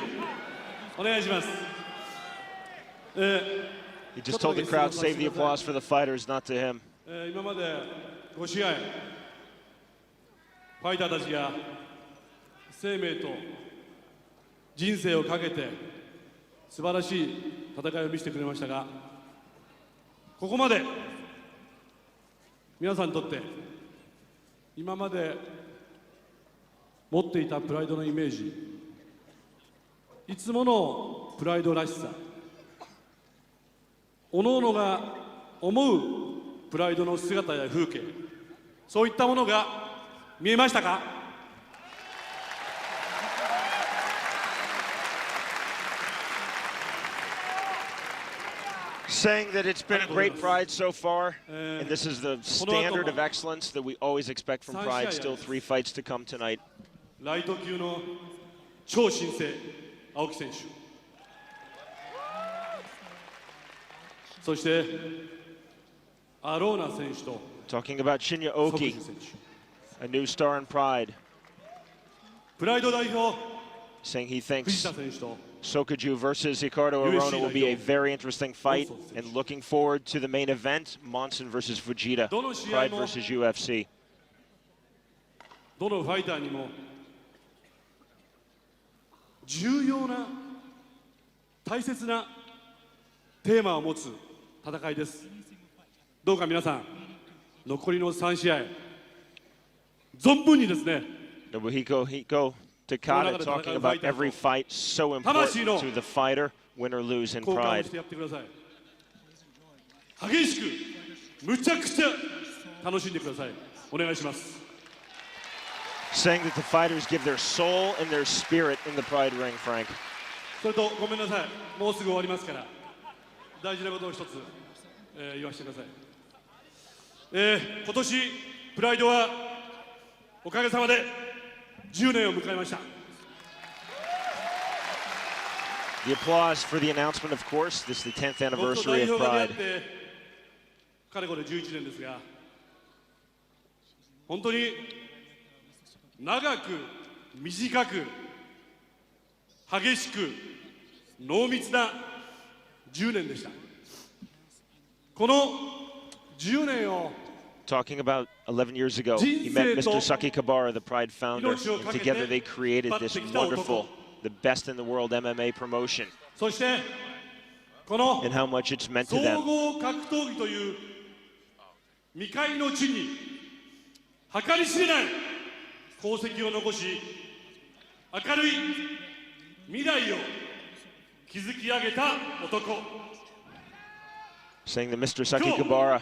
お願いします。He just told the crowd, save the applause for the fighters, not to him. 今まで5試合、ファイターたちが生命と人生をかけて素晴らしい戦いを見せてくれましたが、ここまで皆さんにとって今まで持っていたプライドのイメージ、いつものプライドらしさ、各々が思うプライドの姿や風景、そういったものが見えましたか？ Saying that it's been a great Pride so far, and this is the standard of excellence that we always expect from Pride. Still 3 fights to come tonight. ライト級の超新星、青木選手。そしてアローナ選手と Talking about Shinya Oki, a new star in Pride. プライド代表 saying he thinks Sokuju versus Ricardo Arona will be a very interesting fight, and looking forward to the main event, Monson versus Fujita, Pride versus UFC. どのファイターにも重要な大切なテーマを持つ戦いです。どうか皆さん、残りの3試合、存分にですね。Nobuhiko Takada talking about every fight so important to the fighter, win or lose in Pride. 激しく、むちゃくちゃ楽しんでください。お願いします。 Saying that the fighters give their soul and their spirit in the Pride ring, Frank. それとごめんなさい、もうすぐ終わりますから大事なことを一つ、言わせてください。今年プライドはおかげさまで10年を迎えました。 The applause for the announcement, of course. This is the 10th anniversary of Pride. かれこれ11年ですが、本当に長く短く激しく濃密な10年でした。この10年を Talking about 11 years ago, he met Mr. Sakikibara, the Pride founder, and together they created this wonderful, the best in the world MMA promotion, and how much it's meant to them. 総合格闘技という未開の地に計り知れない功績を残し、明るい未来を築き上げた男。 Saying that Mr. Sakikibara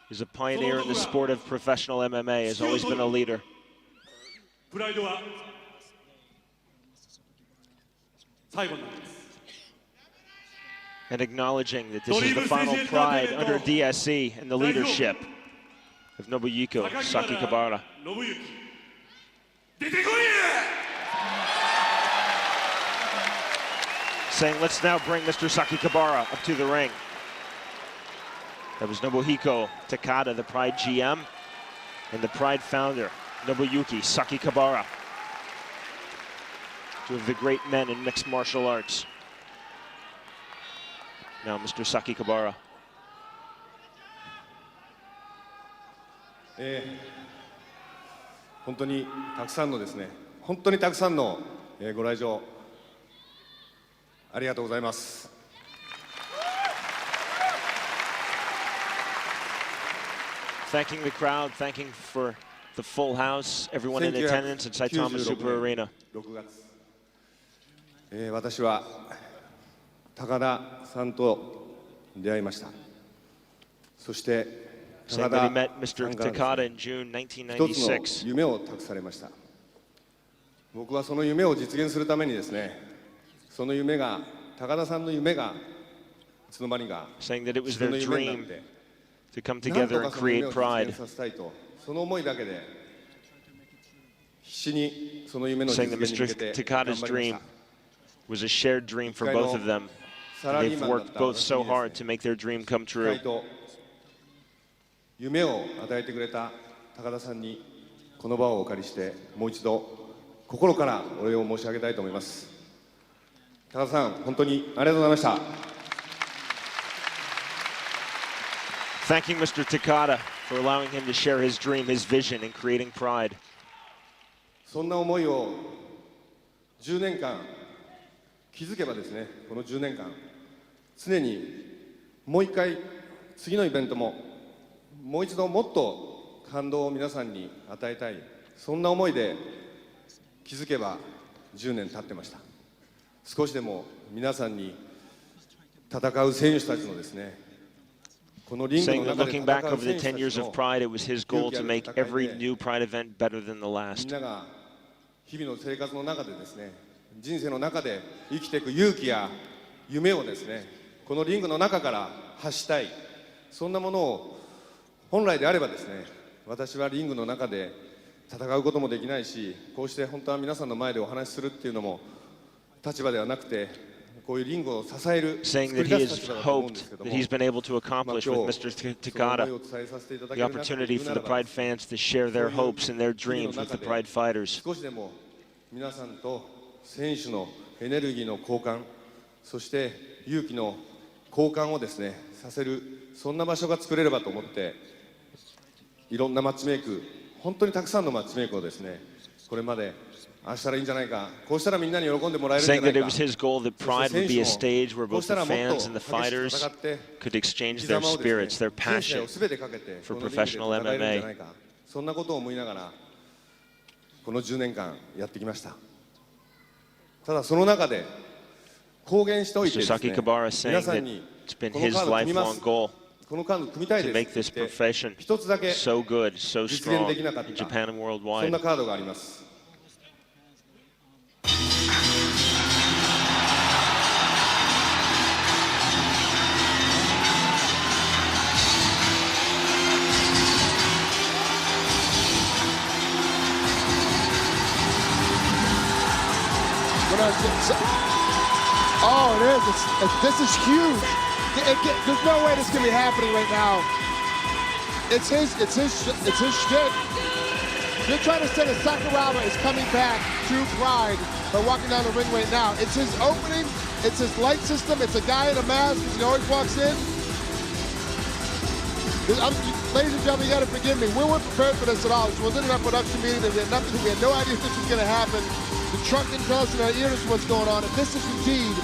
is a pioneer in the sport of professional MMA, has always been a leader. プライドは最後なんです。 And acknowledging that this is the final Pride under DSC and the leadership of Nobuyuki Sakikibara. Saying, let's now bring Mr. Sakikibara up to the ring. That was Nobuhiko Takada, the Pride GM, and the Pride founder, Nobuyuki Sakikibara. Two of the great men in mixed martial arts. Now, Mr. Sakikibara. 本当にたくさんのですね、本当にたくさんのご来場ありがとうございます。Thanking the crowd, thanking for the full house, everyone in attendance at Saitama Super Arena. 私は高田さんと出会いました。そして高田さんから一つの夢を託されました。僕はその夢を実現するためにですね、その夢が高田さんの夢がいつの間にか自分の夢になって、to come together and create Pride. その思いだけで必死にその夢の実 Saying that 現に向け Mr. て Takada's 頑張りま dream した。 was a shared dream for both of them. They've worked both so hard to make their dream come true. 夢を与えてくれた高田さんにこの場をお借りしてもう一度心からお礼を申し上げたいと思います。高田さん、本当にありがとうございました。 Thanking Mr. Takada for allowing him to share his dream, his vision in creating Pride. そんな思いを10年間気づけばですね、この10年間常にもう一回次のイベントももう一度もっと感動を皆さんに与えたい、そんな思いで気づけば10年経ってました。少しでも皆さんに戦う選手たちのですね、このリングの Saying that 中で looking 戦 back う over the 選手 10 た years ち of の Pride, it was his 勇 goal 気あ to る make 戦い every で new Pride event better than the み last. んなが日々の生活の中でですね、人生の中で生きていく勇気や夢をですね、このリングの中から発したい、そんなものを本来であればですね、私はリングの中で戦うこともできないし、こうして本当は皆さんの前でお話しするっていうのも立場ではなくて、こういうリングを支える、 Saying 作 that り he 出す has 立場だと思うんですけ hoped ども、 that he's been able to accomplish with 今 Mr. 日その思い Takada を伝えさせていただ the ける中で opportunity 言う for な the らば、 Pride fans to share their hopes and their dreams with the Pride fighters. 少しでも皆さんと選手のエネルギーの交換、そして勇気の交換をですねさせる、そんな場所が作れればと思って、いろんなマッチメイク、本当にたくさんのマッチメイクをですねこれまでああしたらいいんじゃないか、こうしたらみんなに喜んでもらえるんじゃ Saying ない that it か。 was his goal that Pride would be a stage where こう both した the らもっ fans と and the 激しく fighters 戦って could exchange 生き their 様をですね spirits, their 人生 passion を全てかけて for このリングで professional 戦えるんじゃない MMA. か、そんなことを思いながらこの10年間やってきました。ただその中で公言しておいて Mr. ですね、 Saki Kabara is 皆 saying さん that に it's been この his カード組みま lifelong す、 goal このカード組みたい to で make す this って言って profession 一つだけ so good, so 実現 strong できなかっ in た Japan and そん worldwide. なカードがあります。Oh, it is. This is huge. There's no way this can be happening right now. It's his shtick. You're trying to say that Sakuraba is coming back to Pride by walking down the ring right now. It's his opening. It's his light system. It's a guy in a mask. He always walks in. Ladies and gentlemen, you got to forgive me. We weren't prepared for this at all. This wasn't in our production meeting. We had no idea this was going to happen. The truck didn't tell us in our ears what's going on. If this is indeed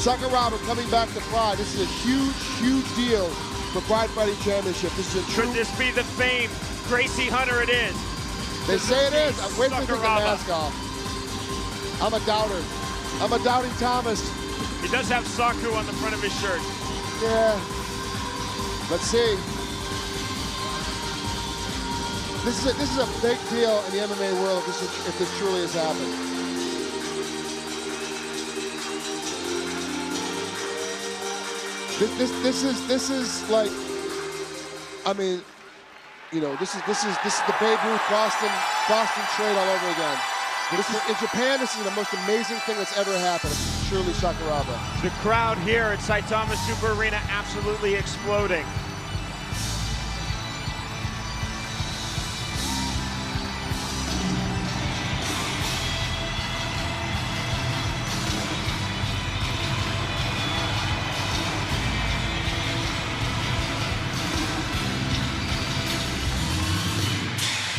Sakuraba coming back to Pride, this is a huge, huge deal for Pride Fighting Championship. This is a true... Could this be the famed Gracie Hunter? It is. They say it is. I'm waiting to take the mask off. I'm a doubter. I'm a doubting Thomas. He does have Saku on the front of his shirt. Yeah. Let's see. This is a big deal in the MMA world if this truly has happened. This is like, I mean, you know, this is the Babe Ruth Boston trade all over again. In Japan, this is the most amazing thing that's ever happened. It's truly Sakuraba. The crowd here at Saitama Super Arena absolutely exploding.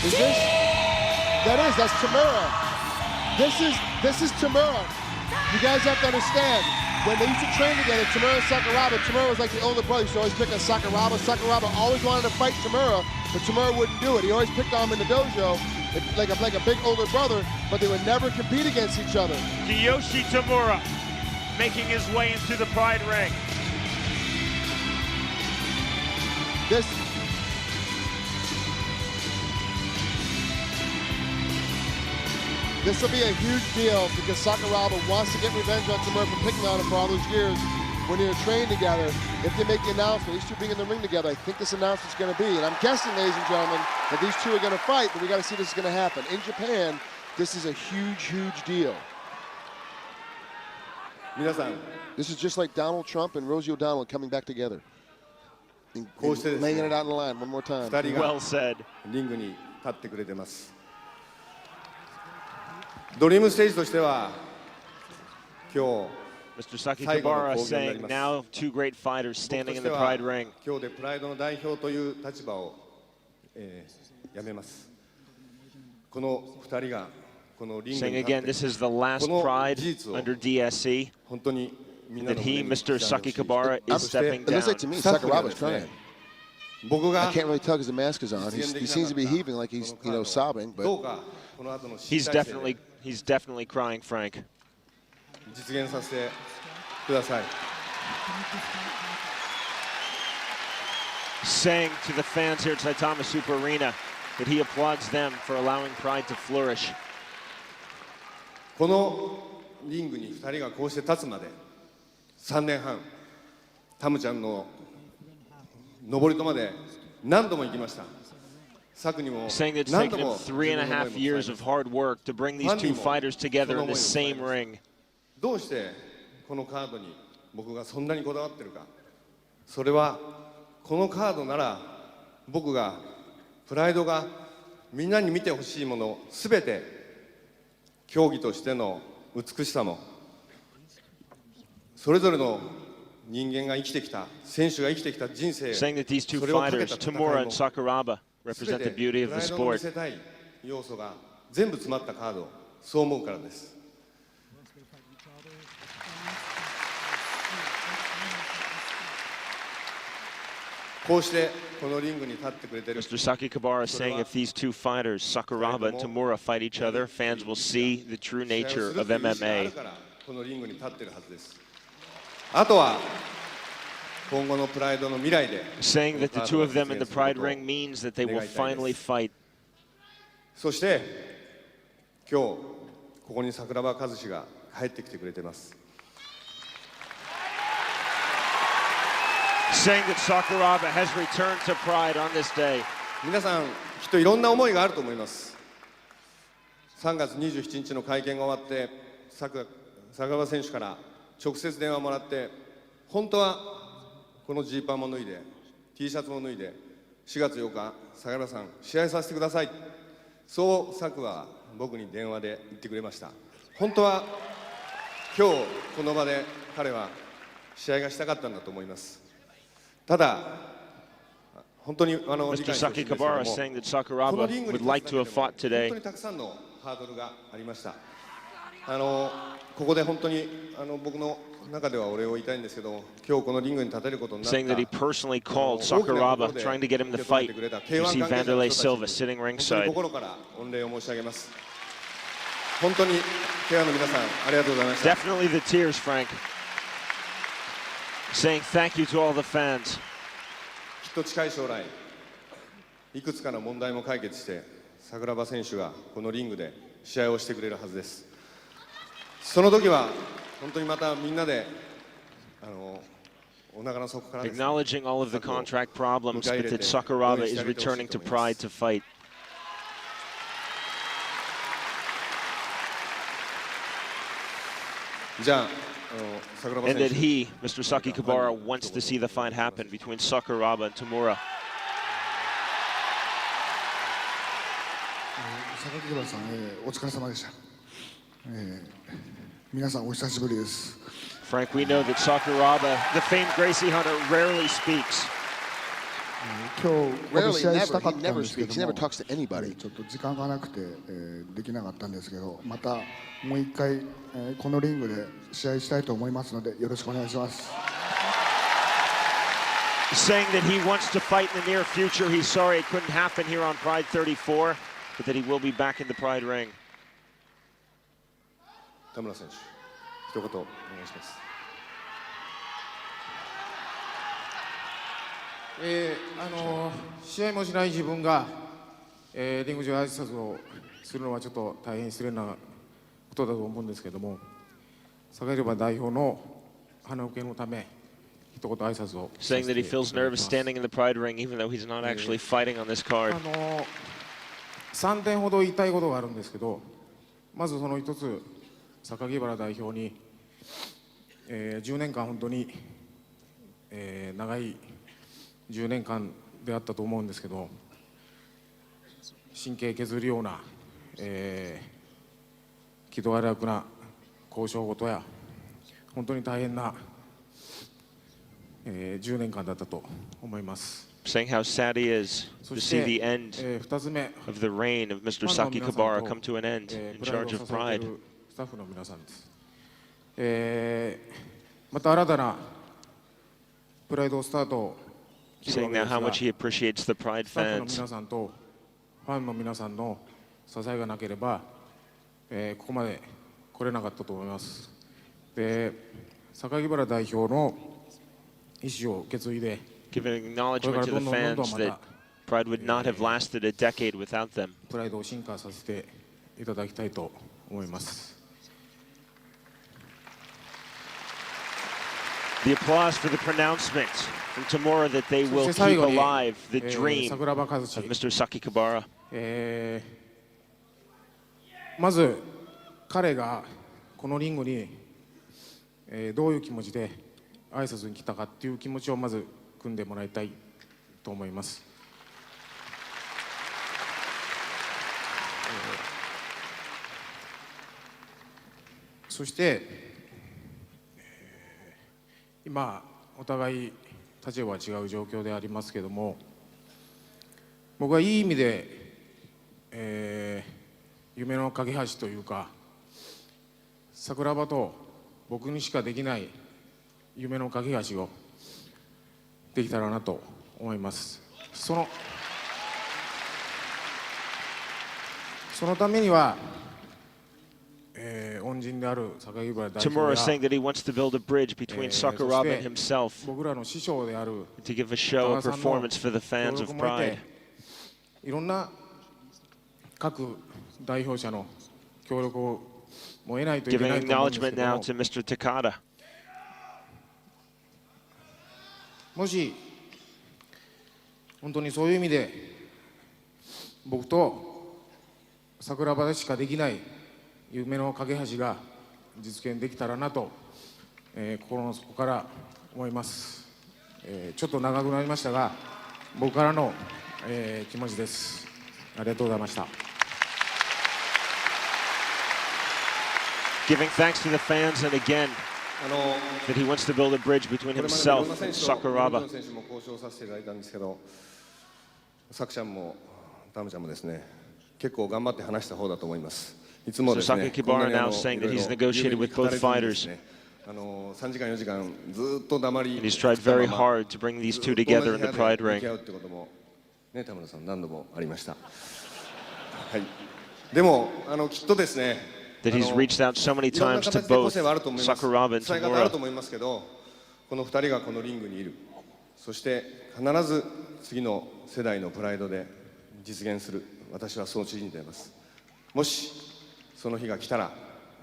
Is this? That's Tamura. This is Tamura. You guys have to understand, when they used to train together, Tamura and Sakuraba, Tamura was like the older brother. He used to always pick on Sakuraba. Sakuraba always wanted to fight Tamura, but Tamura wouldn't do it. He always picked on him in the dojo, like a big older brother, but they would never compete against each other. Kiyoshi Tamura making his way into the Pride ring. This will be a huge deal because Sakuraba wants to get revenge on Tamura for picking on him for all those years when they were trained together. If they make the announcement, these two being in the ring together, I think this announcement's going to be, and I'm guessing, ladies and gentlemen, that these two are going to fight, but we got to see this is going to happen. In Japan, this is a huge, huge deal. This is just like Donald Trump and Rosie O'Donnell coming back together. And laying it out in the line one more time. Well said. リングに立ってくれてます。ドリームステージとしては今日 Mr. Saki Kabara saying now two great fighters standing in the Pride ring. 今日でプライドの代表という立場を、やめます。この2人がこのリングに Saying 立 again, って this is the last Pride under DSC. 本当にみんな That の he, Mr. Saki Kabara, is stepping It down. looks like to me Sakuraba's crying. I can't really tell because the mask is on. He seems to be heaving like he's, you know, sobbing, but He's definitely crying, Frank. 実現させてください。Saying to the fans here at Saitama Super Arena that he applauds them for allowing Pride to flourish. このリングに2人がこうして立つまで3年半、タムちゃんの登りとまで何度も行きました。 Saying that it's taken him 3.5 years of hard work to bring these two fighters together in the same ring. どうしてこのカードに僕がそんなにこだわってるか。それはこのカードなら僕がプライドがみんなに見てほしいものすべて競技としての美しさも、それぞれの人間が生きてきた、選手が生きてきた人生、 Saying that these two それをかけ fighters, た戦い Tamura も and Sakuraba, 全 represent て the beauty プ of ラ the イドの見 sport. せたい要素が全部詰まったカード、そう思うからです。こうしてこのリングに立ってくれている Mr. Sakikibara is saying if these two fighters, Sakuraba and Tamura, fight each other, fans will see the true 試合を nature する of という意思がある MMA. からこのリングに立っているはずです。あとは今後のプライドの未来で Saying that the two of them in the Pride ring means that they will finally fight. そして今日ここに桜庭和志が帰ってきてくれています。 Saying that Sakuraba has returned to Pride on this day. 皆さんきっといろんな思いがあると思います。3月27日の会見が終わって桜庭選手から直接電話もらって本当はこのジーパンも脱いで T シャツも脱いで4月8日桜庭さん試合させてください、そう桜は僕に電話で言ってくれました。本当は今日この場で彼は試合がしたかったんだと思います。ただ本当に理解してほしいんですけども、 Sakikibara is saying that Sakuraba このリングに would like to have 立つだ fought けでも today. 本当にたくさんのハードルがありました。ここで本当に僕の中ではお礼を言いたいんですけど、今日このリングに立てることになった Saying that he personally called Sakuraba, trying to get him to fight. You see Vanderlei Silva sitting 本当に ringside. 心から御礼を申し上げます。本当にケアの皆さんありがとうございました。 Definitely the tears, Frank. Saying thank you to all the fans. きっと近い将来いくつかの問題も解決して桜庭選手がこのリングで試合をしてくれるはずです。その時は本当にまたみんなでお腹の底からですね Acknowledging all of the contract problems, but that Sakuraba is returning to Pride to fight. じゃあ桜庭 And 選 that 手 he, Mr. Sakikibara, wants to see the fight happen between Sakuraba and Tamura. 榊原さん、お疲れ様でした。皆さんお久しぶりです。 Frank, we know that Sakuraba, the famed Gracie hunter, rarely speaks. 今日僕 Rarely, 試合したか never. っ He たん never ですけ speaks. He ど never も、 talks to anybody. ちょっと時間がなくて、できなかったんですけど、またもう一回、このリングで試合したいと思いますのでよろしくお願いします。 Saying that he wants to fight in the near future. He's sorry it couldn't happen here on Pride 34, but that he will be back in the Pride ring. 田村選手一言お願いします。試合もしない自分が、リング上挨拶をするのはちょっと大変失礼なことだと思うんですけども、坂広場代表の花受けのため一言挨拶を Saying that he feels nervous standing in the Pride ring, even though he's not actually fighting on this card. 3点ほど言いたいことがあるんですけど、まずその一つ、榊原代表に、10年間本当に、長い10年間であったと思うんですけど、神経削るような、気度荒くな交渉事や本当に大変な、10年間だったと思います。Saying how sad he is to see the end of the reign of Mr. Sakikibara come to an end in charge of Pride. スタッフの皆さんです。また新たなプライドスタートを Saying now how much he appreciates the Pride スタッフの fans. 皆さんとファンの皆さんの支えがなければ、ここまで来れなかったと思います。で、榊原代表の意思を受け継いで、 Giving acknowledgement to the fans that Pride would not have lasted a decade without them. プライドを進化させていただきたいと思います。 The applause for the pronouncement from Tamura that they will keep alive the dream of Mr. Sakikibara. まず彼がこのリングに、どういう気持ちで挨拶に来たかっていう気持ちをまず組んでもらいたいと思います。そして、今お互い立場は違う状況でありますけども、僕はいい意味で、夢の架け橋というか、桜庭と僕にしかできない夢の架け橋をできたらなと思います。そのためには、恩人である榊原代表や、 Tamura is saying that he wants to build a bridge between Sakuraba and himself 僕らの師匠である to give a show, a performance for the fans of Pride. いろんな各代表者の協力をも得ないといけな Giving いと思うんですけ acknowledgement ど now も、 to Mr. Takada. もし本当にそういう意味で僕と桜庭でしかできない夢の架け橋が実現できたらなと、心の底から思います。ちょっと長くなりましたが、僕からの、気持ちです。ありがとうございました。Giving thanks to the fans and again that he wants to build a bridge between himself and Sakuraba. 選手も交渉させていただいたんですけど、さくちゃんもタムちゃんもですね、結構頑張って話した方だと思います。いつもですね、 So Sakakibara now saying that he's negotiated with both fighters. 3時間4時間ずっと黙り、 And he's tried very hard to bring these two together in the Pride ring. ってこともね、田村さん何度もありました。はい。でもきっとですね、 That he's reached out so many times to both Sakuraba and 使い方あると Tamura. 思いますけど、この2人がこのリングにいる。そして必ず次の世代のプライドで実現する。私はそう信じています。もしその日が来たら、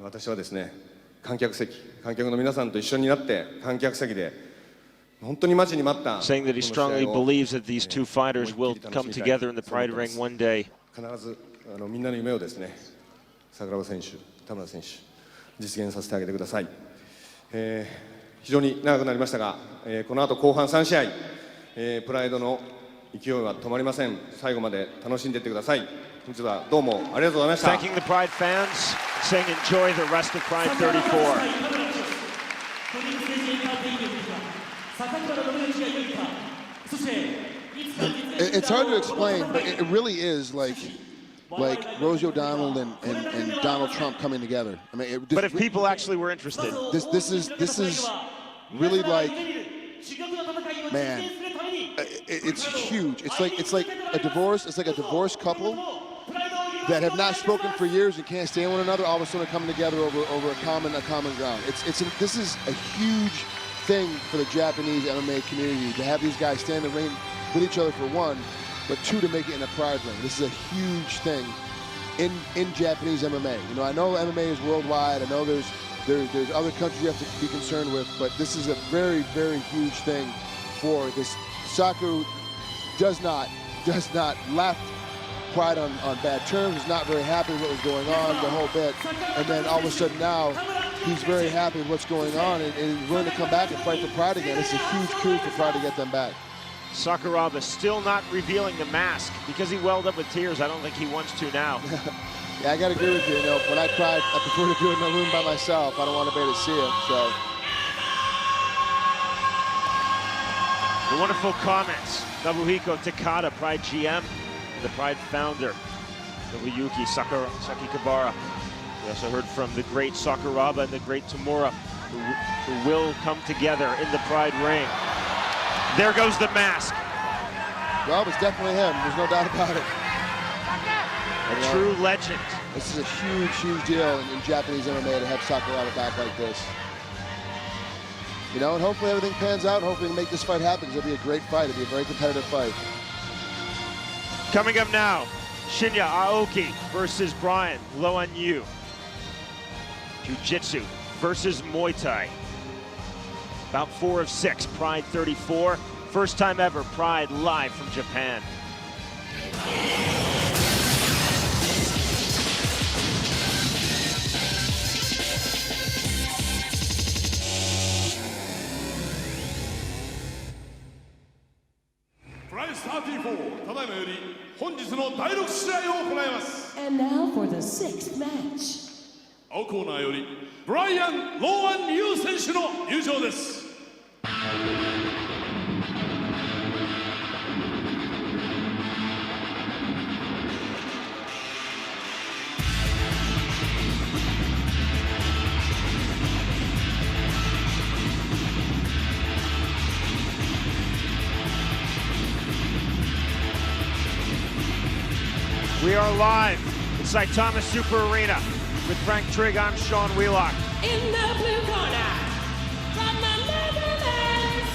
私はですね、観客の皆さんと一緒になって観客席で本当に待ちに待った Saying that he strongly believes that these two fighters will come together in the Pride ring one day. 必ずみんなの夢をですね、桜庭選手、田村選手、実現させてあげてください。非常に長くなりましたが、この後後半3試合、プライドの勢いは止まりません。最後まで楽しんでいってください。本日はどうもありがとうございました。 Thanking the Pride fans, saying enjoy the rest of Pride 34. It's hard to explain, but it really is like Rosie O'Donnell and Donald Trump coming together. I mean, But if people actually were interested, this is really like, man, it's huge. It's like a divorce. It's like a divorced couple that have not spoken for years and can't stand one another. All of a sudden, coming together over a common ground. This is a huge thing for the Japanese MMA community to have these guys stand in the ring with each other for one, but two, to make it in a Pride ring. This is a huge thing in Japanese MMA. You know, I know MMA is worldwide. I know there's other countries you have to be concerned with, but this is a very, very huge thing for this. Saku does not left Pride on bad terms. He's not very happy with what was going on the whole bit, and then all of a sudden now he's very happy with what's going on and he's willing to come back and fight for Pride again. It's a huge coup for Pride to get them back. Sakuraba still not revealing the mask because he welled up with tears. I don't think he wants to now. Yeah, I gotta agree with you. You know, when I cried, I prefer to do it in the room by myself. I don't want anybody to see it. So. The wonderful comments. Nobuhiko Takada, Pride GM, the Pride founder, Nobuyuki Sakakibara. We also heard from the great Sakuraba and the great Tamura, who will come together in the Pride ring. There goes the mask. Well, it's definitely him. There's no doubt about it. A true legend. This is a huge, huge deal in Japanese MMA to have Sakuraba back like this. You know, and hopefully everything pans out. Hopefully we can make this fight happen, because it'll be a great fight. It'll be a very competitive fight. Coming up now, Shinya Aoki versus Brian Loanyu. Jiu-Jitsu versus Muay Thai. About 4 of 6, Pride 34. First time ever, Pride live from Japan. Pride 34、ただいまより本日の第6試合を行います。 And now for the 6th match. 青コーナーよりブライアン・ローアン・リュウ選手の入場です。We are live inside Thomas Super Arena with Frank Trigg. I'm Sean Wheelock. In the blue corner, from the Netherlands,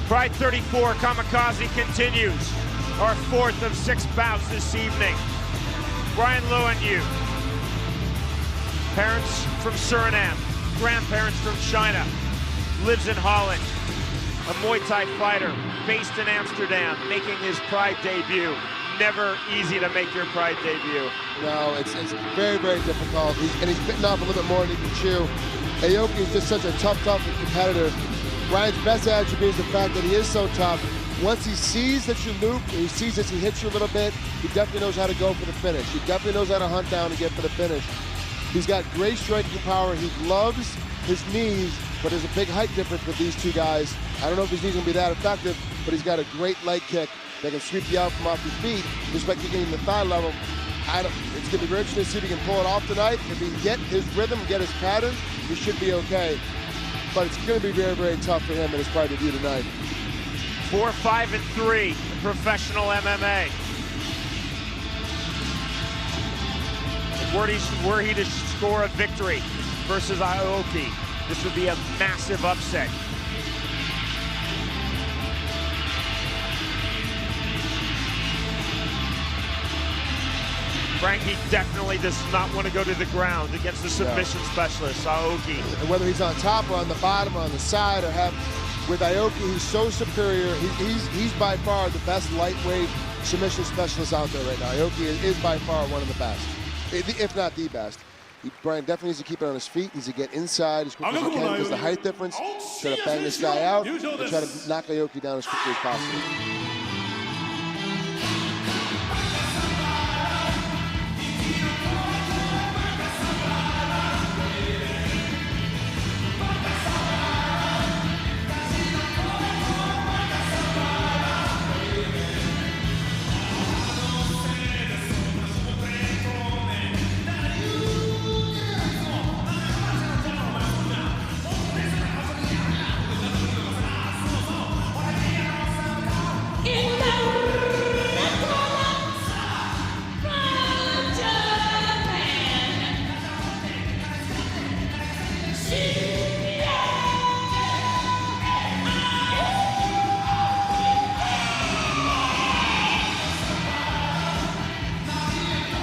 Pride 34 Kamikaze continues. Our fourth of 6 bouts this evening. Brian Lowenyu, parents from Suriname, grandparents from China, lives in Holland, a Muay Thai fighter based in Amsterdam, making his Pride debut. Never easy to make your Pride debut. No, it's very, very difficult. And he's bitten off a little bit more than he can chew. Aoki is just such a tough competitor. Brian's best attribute is the fact that he is so tough. Once he sees that you loop, he sees that he hits you a little bit, he definitely knows how to go for the finish. He definitely knows how to hunt down and get for the finish. He's got great striking power. He loves his knees, but there's a big height difference with these two guys. I don't know if his knees are going to be that effective, but he's got a great leg kick that can sweep you out from off your feet, just by kicking him the thigh level. It's going to be very interesting to see if he can pull it off tonight. If he can get his rhythm, get his pattern, he should be okay. But it's going to be very, very tough for him in his Pride debut tonight. 4-5-3 in professional MMA. Were he to score a victory versus Aoki, this would be a massive upset. Frankie definitely does not want to go to the ground against the submission specialist, Aoki. And whether he's on top or on the bottom or on the side or have, with Aoki, he's so superior. He's by far the best lightweight submission specialist out there right now. Aoki is by far one of the best, if not the best. Brian definitely needs to keep it on his feet. Needs to get inside as quickly as he can because the height difference. Try to bang this guy out and try to knock Aoki down as quickly as possible.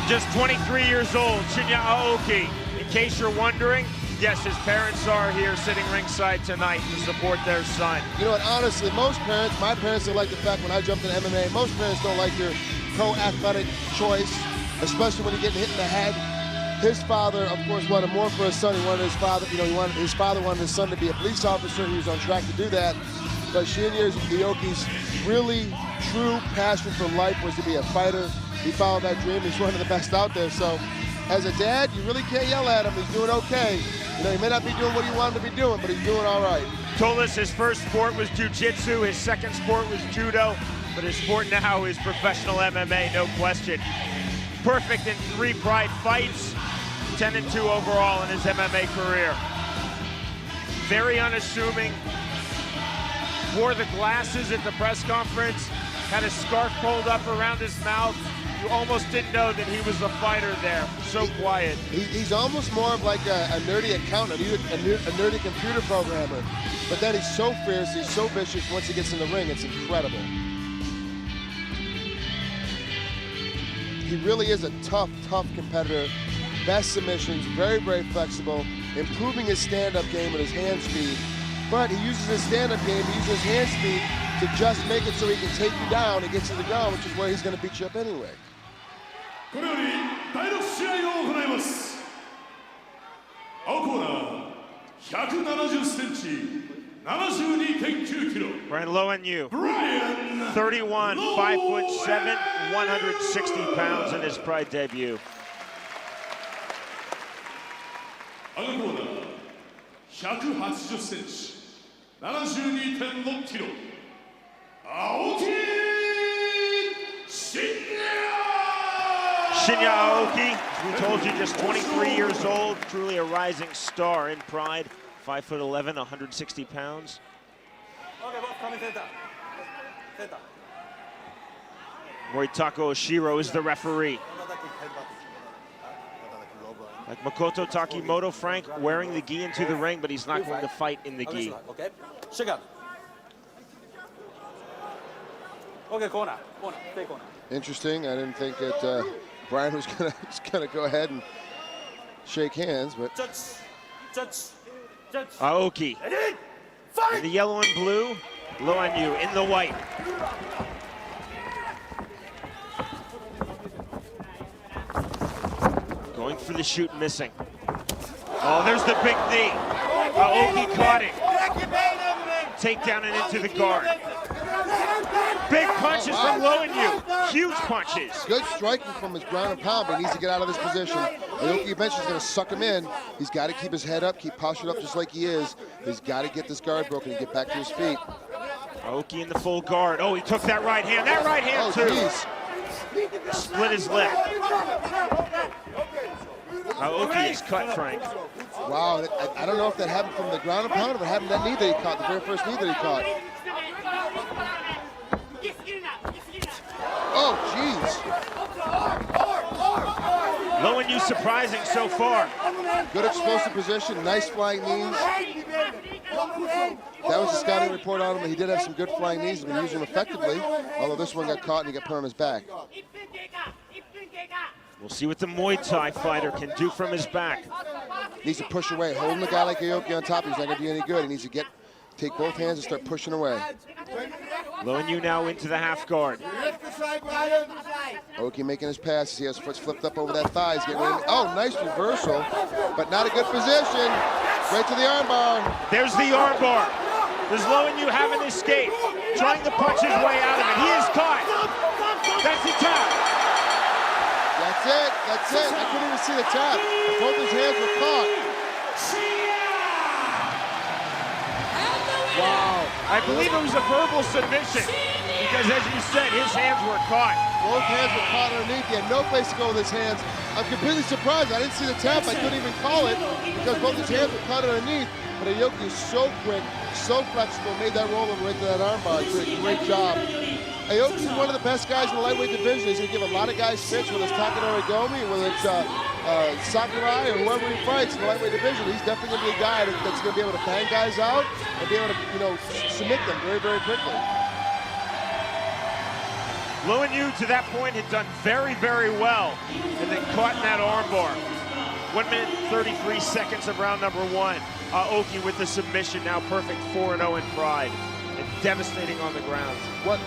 Just 23 years old, Shinya Aoki. In case you're wondering, yes, his parents are here sitting ringside tonight to support their son. You know what, honestly, most parents, my parents don't like the fact when I jumped in MMA, most parents don't like your pro-athletic choice, especially when you're getting hit in the head. His father, of course, wanted more for his son. He wanted his father, his father wanted his son to be a police officer. He was on track to do that. But Shinya Aoki's really true passion for life was to be a fighter. He followed that dream. He's one of the best out there. So, as a dad, you really can't yell at him. He's doing okay. You know, he may not be doing what he wanted to be doing, but he's doing all right. Told us his first sport was jiu-jitsu, his second sport was judo, but his sport now is professional MMA, no question. Perfect in 3 Pride fights, 10-2 overall in his MMA career. Very unassuming. Wore the glasses at the press conference, had a scarf pulled up around his mouth. You almost didn't know that he was a fighter there. So quiet. He's almost more of like a nerdy accountant, a nerdy computer programmer. But then he's so fierce, he's so vicious. Once he gets in the ring, it's incredible. He really is a tough, tough competitor. Best submissions, very, very flexible, improving his stand-up game with his hand speed. But he uses his stand-up game, he uses his hand speed to just make it so he can take you down and get to the ground, which is where he's going to beat you up anyway. これより第6試合を行います。青コーナー170センチ、72.9 キロ。 Brian Lowenyu, 31, 5'7", 160 pounds in his Pride debut. 赤コーナー、180センチ、72.6 キロ。青木真也。 Shinya Aoki, we told you, just 23 years old, truly a rising star in Pride. 5'11", 160 pounds. Moritaka Oshiro is the referee. Like Makoto Takimoto, Frank, wearing the gi into the ring, but he's not going to fight in the gi. Okay, shake out. Okay, corner, stay corner. Interesting. I didn't think that Brian was gonna go ahead and shake hands, but Aoki in the yellow and blue, Lowenyu in the white. Going for the shoot, missing. Oh, there's the big knee. Aoki caught it. Takedown and into the guard. Big punches from Lowenyu. Huge punches. Good striking from his ground and pound, but he needs to get out of this position. Aoki eventually is going to suck him in. He's got to keep his head up, keep postured up just like he is. He's got to get this guard broken and get back to his feet. Aoki in the full guard. Oh, he took that right hand. That right hand, too. Geez. Split his lip. Aoki is cut, Frank. Wow, I don't know if that happened from the ground and pound or if it happened that knee that he caught, the very first knee that he caught. Oh, jeez. Lowenyu surprising so far. Good explosive position, nice flying knees. That was the scouting report on him. He did have some good flying knees. He's been using them effectively, although this one got caught and he got put on his back. We'll see what the Muay Thai fighter can do from his back. Needs to push away. Holding a guy like Aoki on top, he's not going to do any good. He needs to take both hands and start pushing away. Lowenyu now into the half guard. Aoki making his pass. He has his foot flipped up over that thigh. He's getting ready. Oh, nice reversal, but not a good position. Right to the armbar. There's the armbar. Does Lowenyu have an escape? Trying to punch his way out of it. He is caught. That's the tap. That's it. That's it. I couldn't even see the tap. Both his hands were caught. Wow. I believe it was a verbal submission because, as you said, his hands were caught. Both hands were caught underneath. He had no place to go with his hands. I'm completely surprised. I didn't see the tap. I couldn't even call it because both his hands were caught underneath. But Aoki is so quick, so flexible, made that roll over right to that armbar. He did a great job. Aoki is one of the best guys in the lightweight division. He's going to give a lot of guys fits, whether it's Takanori Gomi, whether it's Sakurai, or whoever he fights in the lightweight division. He's definitely going to be a guy that's going to be able to bang guys out and be able to, submit them very, very quickly. Lowenyu, to that point, had done very, very well, and then caught in that armbar. 1 minute 33 seconds of round number one. Aoki with the submission, now perfect 4-0 in Pride. And devastating on the ground.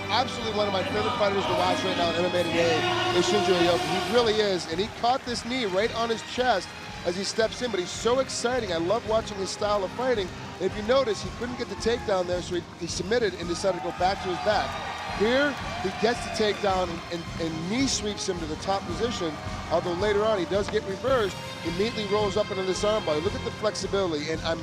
Absolutely one of my favorite fighters to watch right now in MMA today is Shinjo Aoki. He really is, and he caught this knee right on his chest as he steps in, but he's so exciting. I love watching his style of fighting. And if you notice, he couldn't get the takedown there, so he submitted and decided to go back to his back. Here, he gets the takedown and knee sweeps him to the top position, although later on he does get reversed, immediately rolls up into this armbar. Look at the flexibility, and I'm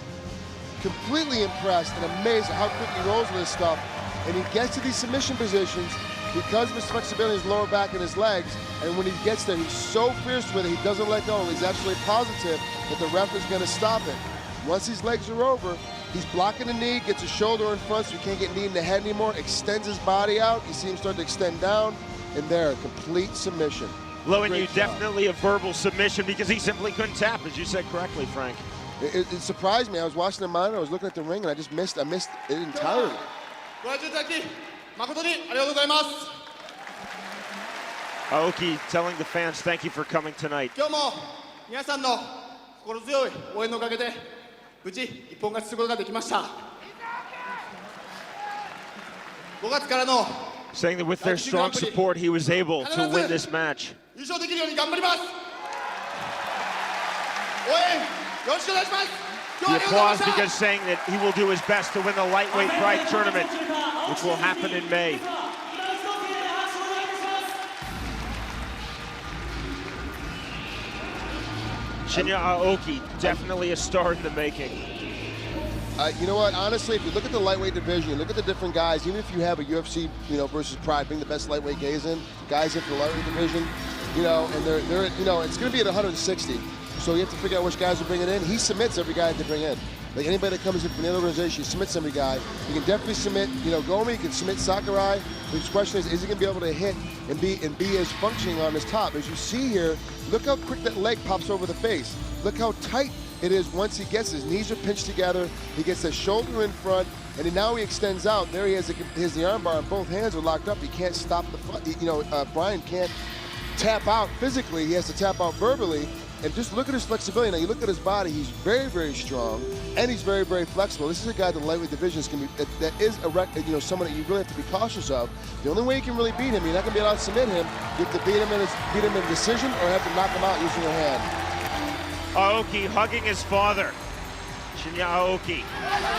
completely impressed and amazed at how quick he rolls with this stuff. And he gets to these submission positions because of his flexibility in his lower back and his legs. And when he gets there, he's so fierce with it, he doesn't let go. He's absolutely positive that the ref is going to stop it. Once these legs are over, he's blocking the knee, gets his shoulder in front so he can't get knee in the head anymore, extends his body out. You see him start to extend down, and there, complete submission. Lowenyu definitely a verbal submission because he simply couldn't tap, as you said correctly, Frank. It surprised me. I was watching the monitor, I was looking at the ring, and I missed it entirely. Aoki telling the fans, thank you for coming tonight. Saying that with their strong support, he was able to win this match. The applause because saying that he will do his best to win the lightweight Pride tournament, which will happen in May. Shinya Aoki, definitely a star in the making. You know what? Honestly, if you look at the lightweight division, you look at the different guys. Even if you have a UFC, versus Pride, bring the best lightweight guys in for the lightweight division, and they're it's going to be at 160. So you have to figure out which guys are bringing in. He submits every guy that they bring in. Like anybody that comes in from the other organization, he submits every guy. You can definitely submit, Gomi. You can submit Sakurai. The question is he going to be able to hit and be as functioning on his top? As you see here, look how quick that leg pops over the face. Look how tight it is once he gets his knees are pinched together. He gets his shoulder in front, and then now he extends out. There he has the armbar, and both hands are locked up. He can't stop the. Brian can't tap out physically. He has to tap out verbally. And just look at his flexibility. Now you look at his body, he's very, very strong, and he's very, very flexible. This is a guy that the lightweight divisions can be, that is someone that you really have to be cautious of. The only way you can really beat him, you're not gonna be able to submit him. You have to beat him in decision or have to knock him out using your hand. Aoki hugging his father. Shinya Aoki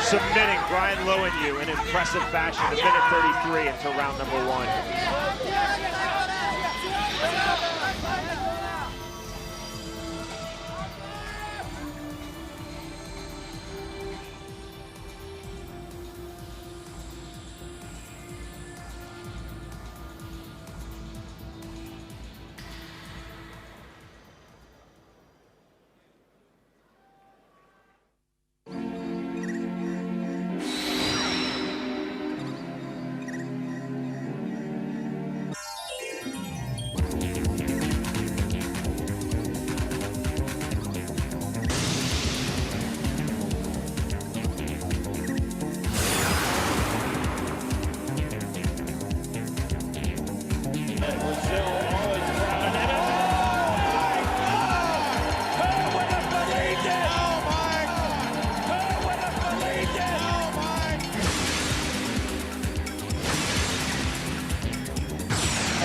submitting Brian Lowenyu in impressive fashion, a minute 33 into round number 1.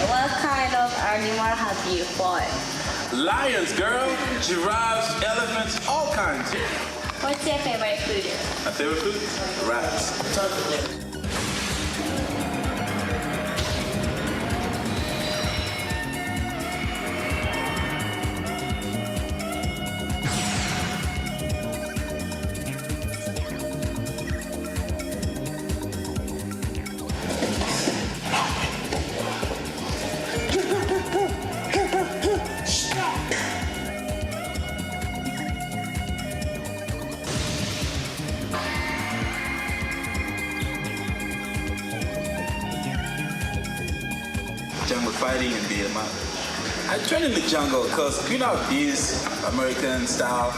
What kind of animal have you fought? Lions, girl. Giraffes, elephants, all kinds. What's your favorite food? My favorite food? Rats. Jungle fighting and Vietnam. I train in the jungle because is American style.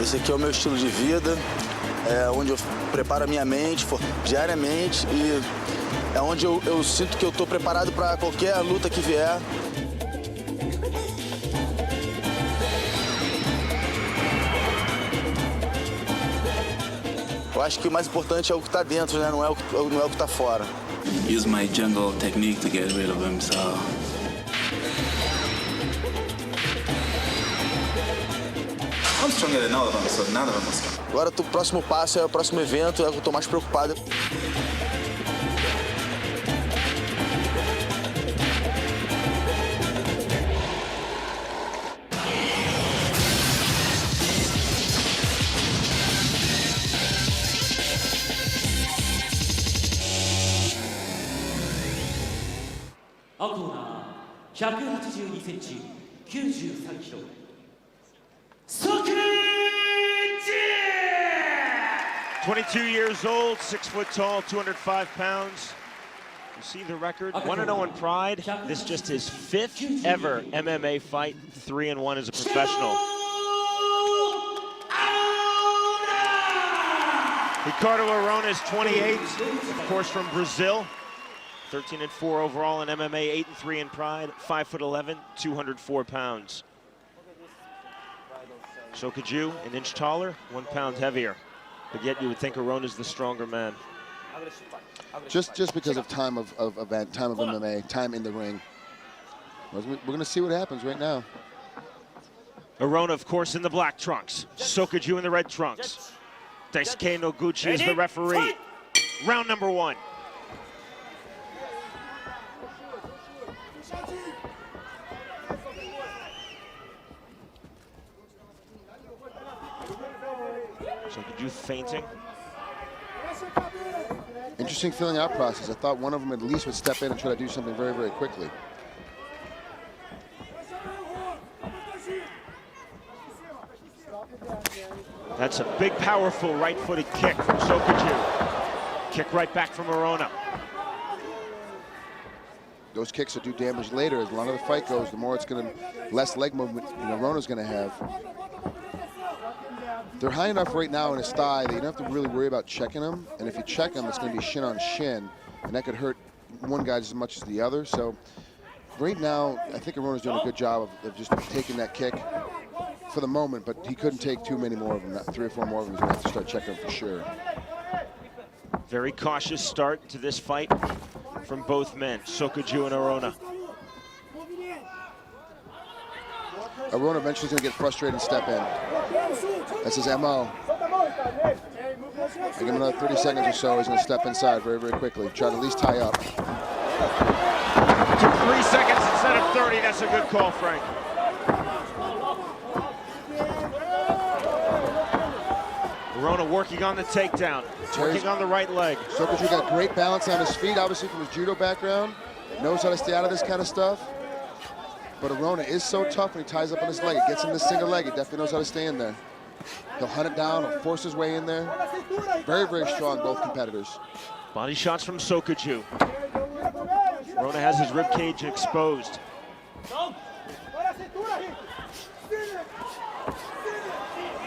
Esse aqui é o meu estilo de vida, onde eu preparo a minha mente diariamente e é onde eu sinto que eu estou preparado para qualquer luta que vier. Eu acho que o mais importante é o que está dentro, né? Não é o que está fora. Use my jungle technique to get rid of him, so. I'm stronger than all of them, so none of them will stop. Agora o próximo passo é o próximo evento, é o que eu estou mais preocupado. 182センチ、93キロ。即時 22 years old, 6 foot tall, 205 pounds. You see the record, 1-0 in Pride. This just his 5th ever MMA fight, 3-1 as a professional. Ricardo Arona is 28, of course from Brazil. 13-4 overall in MMA, 8-3 in Pride, 5'11", 204 pounds. Sokaju, an inch taller, 1 pound heavier. But yet you would think Arona's the stronger man. Just because of time of event, time of MMA, time in the ring. We're going to see what happens right now. Arona, of course, in the black trunks. Sokaju in the red trunks. Daisuke Noguchi is the referee. Round number 1. Sokaju feinting. Interesting filling out process. I thought one of them at least would step in and try to do something very, very quickly. That's a big, powerful right-footed kick from Sokaju. Kick right back from Arona. Those kicks will do damage later. As the longer the fight goes, the more it's going to, less leg movement Arona's going to have. They're high enough right now in his thigh that you don't have to really worry about checking him. And if you check him, it's going to be shin on shin, and that could hurt one guy just as much as the other. So right now, I think Arona's doing a good job of just taking that kick for the moment, but he couldn't take too many more of them. 3 or 4 more of them. He's going to have to start checking him for sure. Very cautious start to this fight from both men, Sokaju and Arona. Arona eventually is going to get frustrated and step in. That's his MO. Give him another 30 seconds or so. He's going to step inside very, very quickly. Try to at least tie up. 3 seconds instead of 30. That's a good call, Frank. Arona working on the takedown, working on the right leg. Sokaju got great balance on his feet, obviously from his judo background. Knows how to stay out of this kind of stuff. But Arona is so tough when he ties up on his leg. It gets him this single leg. He definitely knows how to stay in there. He'll hunt it down, he'll force his way in there. Very, very strong, both competitors. Body shots from Sokaju. Arona has his rib cage exposed.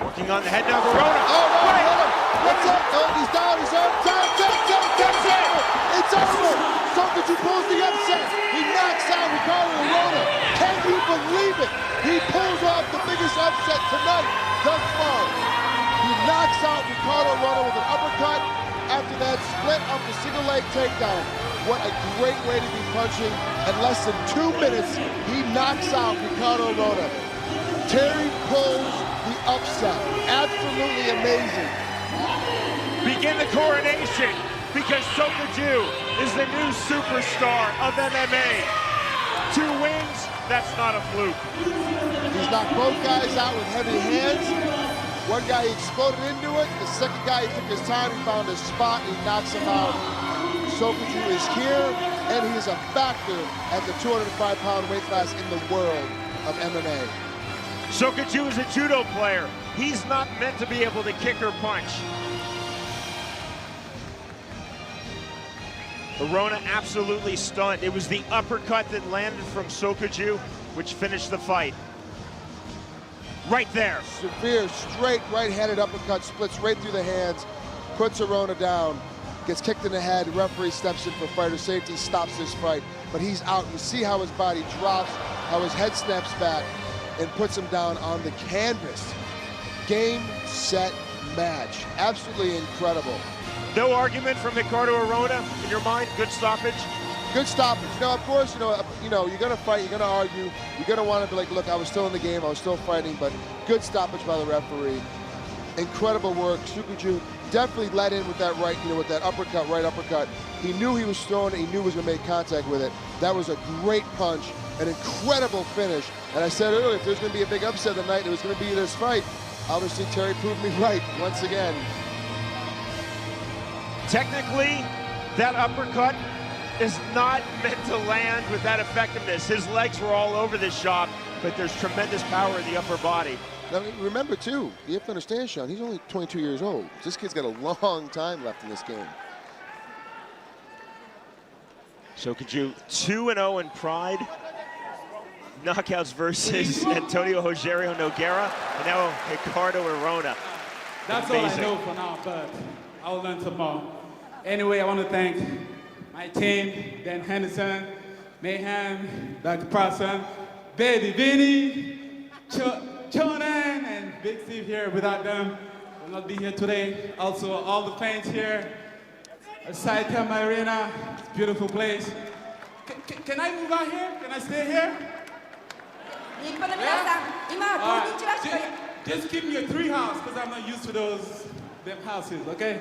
Working on the head now of Arona. Oh, no, hit him. What's up? Oh, he's down, he's on. That's it. It's over. Sokaju pulls the upset. He knocks out Ricardo Arona. Can you believe it? He pulls off the biggest upset tonight thus far. He knocks out Ricardo Arona with an uppercut. After that, split off the single leg takedown. What a great way to be punching. In less than 2 minutes, he knocks out Ricardo Arona. Terry pulls the upset. Absolutely amazing. Begin the coronation, because Sokaju is the new superstar of MMA. 2 wins, that's not a fluke. He's knocked both guys out with heavy hands. One guy, he exploded into it. The second guy, he took his time, he found his spot, and he knocks him out. Sokaju is here, and he is a factor at the 205-pound weight class in the world of MMA. Sokaju is a judo player. He's not meant to be able to kick or punch. Arona absolutely stunned. It was the uppercut that landed from Sokaju, which finished the fight. Right there. Severe, straight, right-handed uppercut, splits right through the hands, puts Arona down, gets kicked in the head, the referee steps in for fighter safety, stops this fight, but he's out. You see how his body drops, how his head snaps back, and puts him down on the canvas. Game, set, match. Absolutely incredible. No argument from Ricardo Arona in your mind? Good stoppage? Good stoppage. You know, of course, you're gonna fight, you're gonna argue, you're gonna want to be like, look, I was still in the game, I was still fighting, but good stoppage by the referee. Incredible work. Sokaju definitely let in with that right, with that uppercut, right uppercut. He knew he was throwing it, he knew he was gonna make contact with it. That was a great punch, an incredible finish. And I said earlier, if there's gonna be a big upset tonight, it was gonna be this fight. Obviously, Terry proved me right once again. Technically, that uppercut is not meant to land with that effectiveness. His legs were all over this shot, but there's tremendous power in the upper body. Now, remember, too, you have to understand, Sean, he's only 22 years old. This kid's got a long time left in this game. Sokoudjou 2-0 in Pride. Knockouts versus Antonio Rogerio Nogueira, and now Ricardo Arona. That's Amazing. all I know for now, but I'll learn tomorrow. Anyway, I want to thank my team, Dan Henderson, Mayhem, Dr. Parson, Baby Vinny, Chonan, and Big Steve here. Without them, I will not be here today. Also, all the fans here at Saitama Arena. It's a beautiful place. Can I move out here? Can I stay here? Just give me a tree house, because I'm not used to them houses, okay?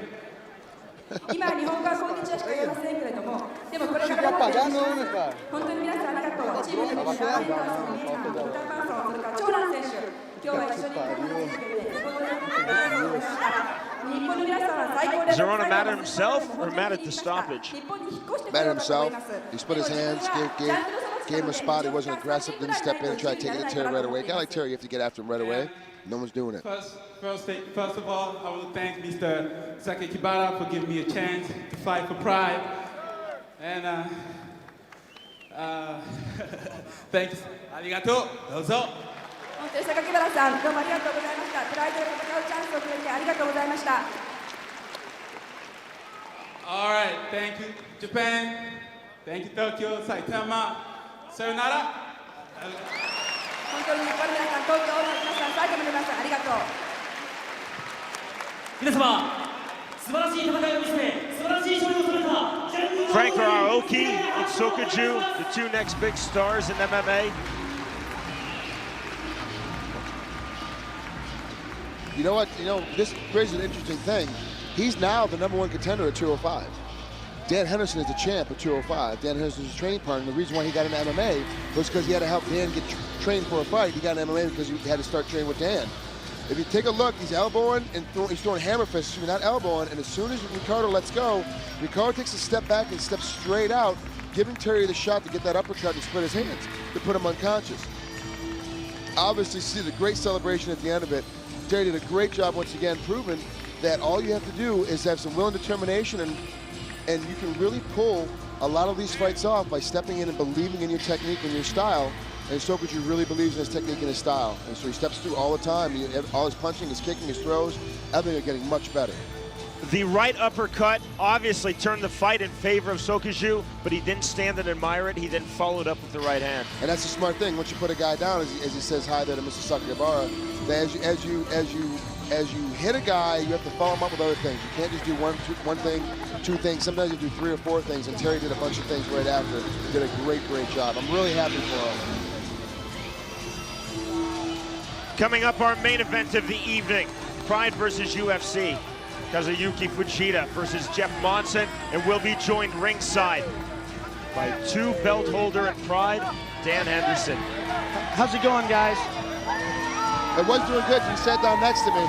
今日本語はこんにちはしか言えませんけれども、でもこれから本当に皆さんありがとう。チームの皆さん、アリンターソン、ミーナ、ブタパーソン、それから長蘭選手、今日は一緒に戦ってくれて、そこで日本の皆さんは最高です。Is Arona mad at himself or mad at the stoppage? Mad at himself. He split his hands, gave him a spot. He wasn't aggressive, didn't step in and try to take it to Terry right away. A guy like Terry, you have to get after him right away. No one's doing it. First of all, I will thank Mr. Saki Kibara for giving me a chance to fight for Pride. And thanks. Arigato. Dozo. 本当に榊原さん、どうもありがとうございました。プライドで戦うチャンスをくれてありがとうございました。All right, thank you, Japan. Thank you, Tokyo, Saitama. Sayonara. 本当に日本の皆さん、東京の皆さん、埼玉の皆さん、ありがとう。皆様、素晴らしい戦いを見せて、素晴らしい勝利を収めた。Frank Aoki and Sokoudjou, the two next big stars in MMA. You know what? You know, this raises an interesting thing. He's now the #1 contender at 205. Dan Henderson is the champ at 205. Dan Henderson is his training partner. The reason why he got into MMA was because he had to help Dan get trained for a fight. He got into MMA because he had to start training with Dan. If you take a look, he's elbowing and he's throwing hammer fists, not elbowing, and as soon as Ricardo lets go, Ricardo takes a step back and steps straight out, giving Terry the shot to get that uppercut and split his hands, to put him unconscious. Obviously, see the great celebration at the end of it. Terry did a great job once again, proving that all you have to do is have some will and determination, and you can really pull a lot of these fights off by stepping in and believing in your technique and your style. And Sokoudjou really believes in his technique and his style. And so he steps through all the time. All his punching, his kicking, his throws, everything are getting much better. The right uppercut obviously turned the fight in favor of Sokoudjou, but he didn't stand and admire it. He then followed up with the right hand. And that's a smart thing. Once you put a guy down, as he says hi there to Mr. Sakakibara, that as you hit a guy, you have to follow him up with other things. You can't just do one thing, two things. Sometimes you do 3 or 4 things, and Terry did a bunch of things right after. He did a great job. I'm really happy for him. Coming up, our main event of the evening, Pride versus UFC. Kazuyuki Fujita versus Jeff Monson, and we'll be joined ringside by 2 belt holder in Pride, Dan Henderson. How's it going, guys? It was doing good. You sat down next to me.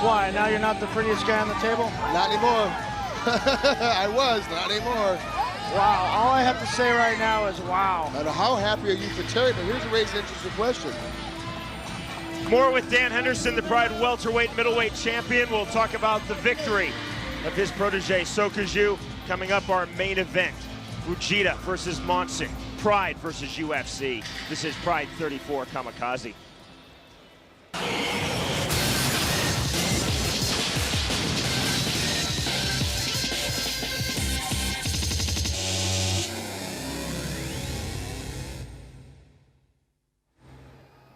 Why? Now you're not the prettiest guy on the table? Not anymore. I was, not anymore. Wow. All I have to say right now is wow. And how happy are you for Terry? But here's a raised interesting question. More with Dan Henderson, the Pride welterweight middleweight champion. We'll talk about the victory of his protege, Sokoudjou. Coming up, our main event, Fujita versus Monson, Pride versus UFC. This is Pride 34 Kamikaze.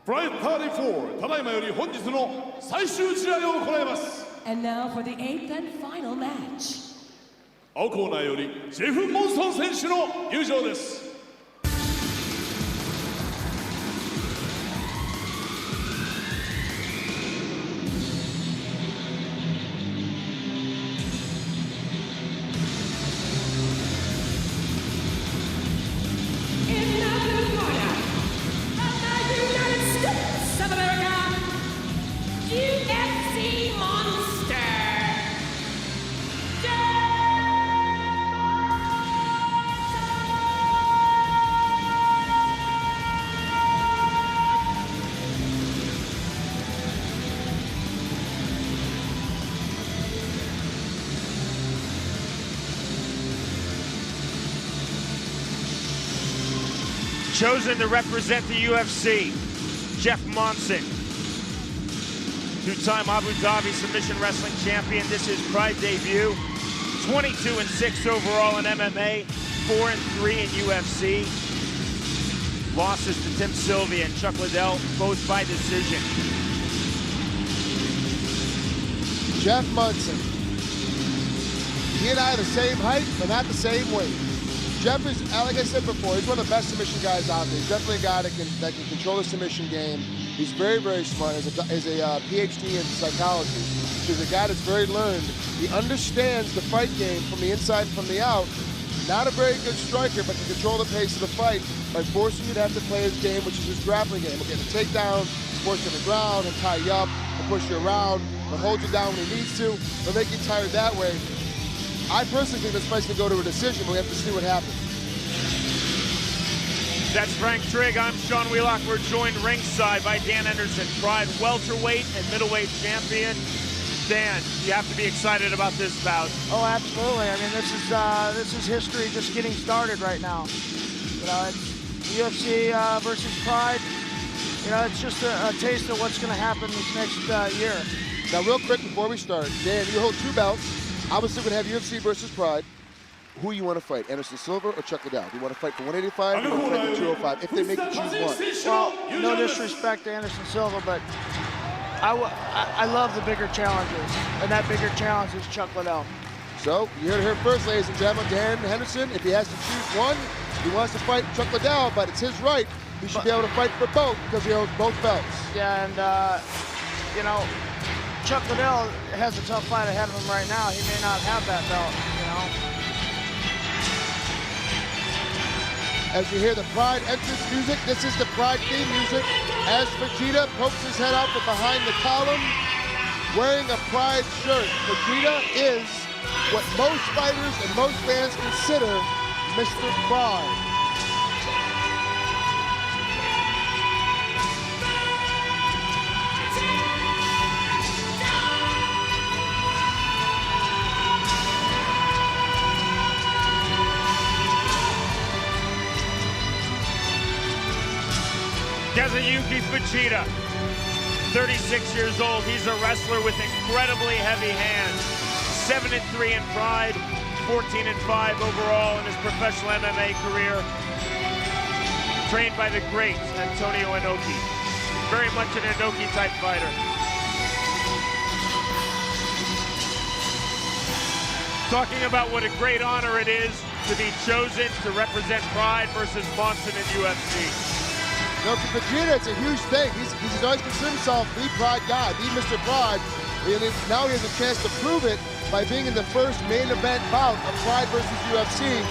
PROIDE 34、ただいまより本日の最終試合を行います。And now for the 8th and final match. 青コーナーよりジェフ・モンソン選手の入場です。Chosen to represent the UFC, Jeff Monson. Two-time Abu Dhabi submission wrestling champion. This is Pride debut. 22-6 overall in MMA, 4-3 in UFC. Losses to Tim Sylvia and Chuck Liddell, both by decision. Jeff Monson. He and I are the same height, but not the same weight. Jeff is, like I said before, he's one of the best submission guys out there. He's definitely a guy that can control the submission game. He's very, very smart. He's a PhD in psychology. So he's a guy that's very learned. He understands the fight game from the inside and from the out. Not a very good striker, but can control the pace of the fight by forcing you to have to play his game, which is his grappling game. He'll get a takedown, force you on the ground, and tie you up, and push you around, and hold you down when he needs to. He'll make you tired that way. I personally think this fight's gonna go to a decision, but we have to see what happens. That's Frank Trigg. I'm Sean Wheelock. We're joined ringside by Dan Henderson, Pride welterweight and middleweight champion. Dan, you have to be excited about this bout. Oh, absolutely. I mean, this is history just getting started right now. You know, it's UFC versus Pride. You know, it's just a taste of what's going to happen this next year. Now, real quick before we start, Dan, you hold two belts. Obviously, we're going to have UFC versus Pride. Who you want to fight, Anderson Silva or Chuck Liddell? Do you want to fight for 185 or do you want to fight for 205 if they make you choose one? Well, no disrespect to Anderson Silva, but I love the bigger challenges, and that bigger challenge is Chuck Liddell. So, you heard it here first, ladies and gentlemen. Dan Henderson, if he has to choose one, he wants to fight Chuck Liddell, but it's his right. He should be able to fight for both because he owns both belts. Yeah, and, you know, Chuck Liddell has a tough fight ahead of him right now. He may not have that belt, you know. As you hear the Pride entrance music, this is the Pride theme music. As Vegeta pokes his head out from behind the column, wearing a Pride shirt. Vegeta is what most fighters and most fans consider Mr. Pride. Kazuyuki Fujita, 36 years old. He's a wrestler with incredibly heavy hands. 7-3 in Pride, 14-5 overall in his professional MMA career. Trained by the great Antonio Inoki. Very much an Inoki-type fighter. Talking about what a great honor it is to be chosen to represent Pride versus Monson in UFC. No, for Vegeta, it's a huge thing. He's always considered himself the Pride guy, the Mr. Pride. And now he has a chance to prove it by being in the first main event bout of Pride versus UFC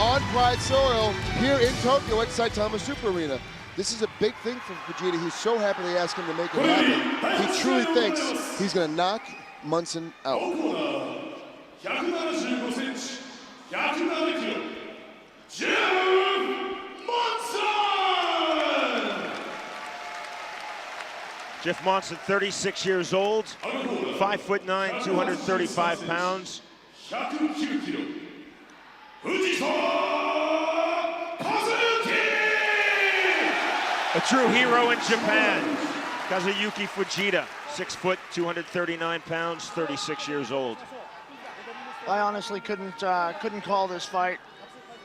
on Pride soil here in Tokyo at Saitama Super Arena. This is a big thing for Vegeta. He's so happy they asked him to make it happen. He truly thinks he's going to knock Monson out. Jeff Monson, 36 years old, 5'9", 235 pounds. A true hero in Japan, Kazuyuki Fujita, 6 foot, 239 pounds, 36 years old. I honestly couldn't call this fight,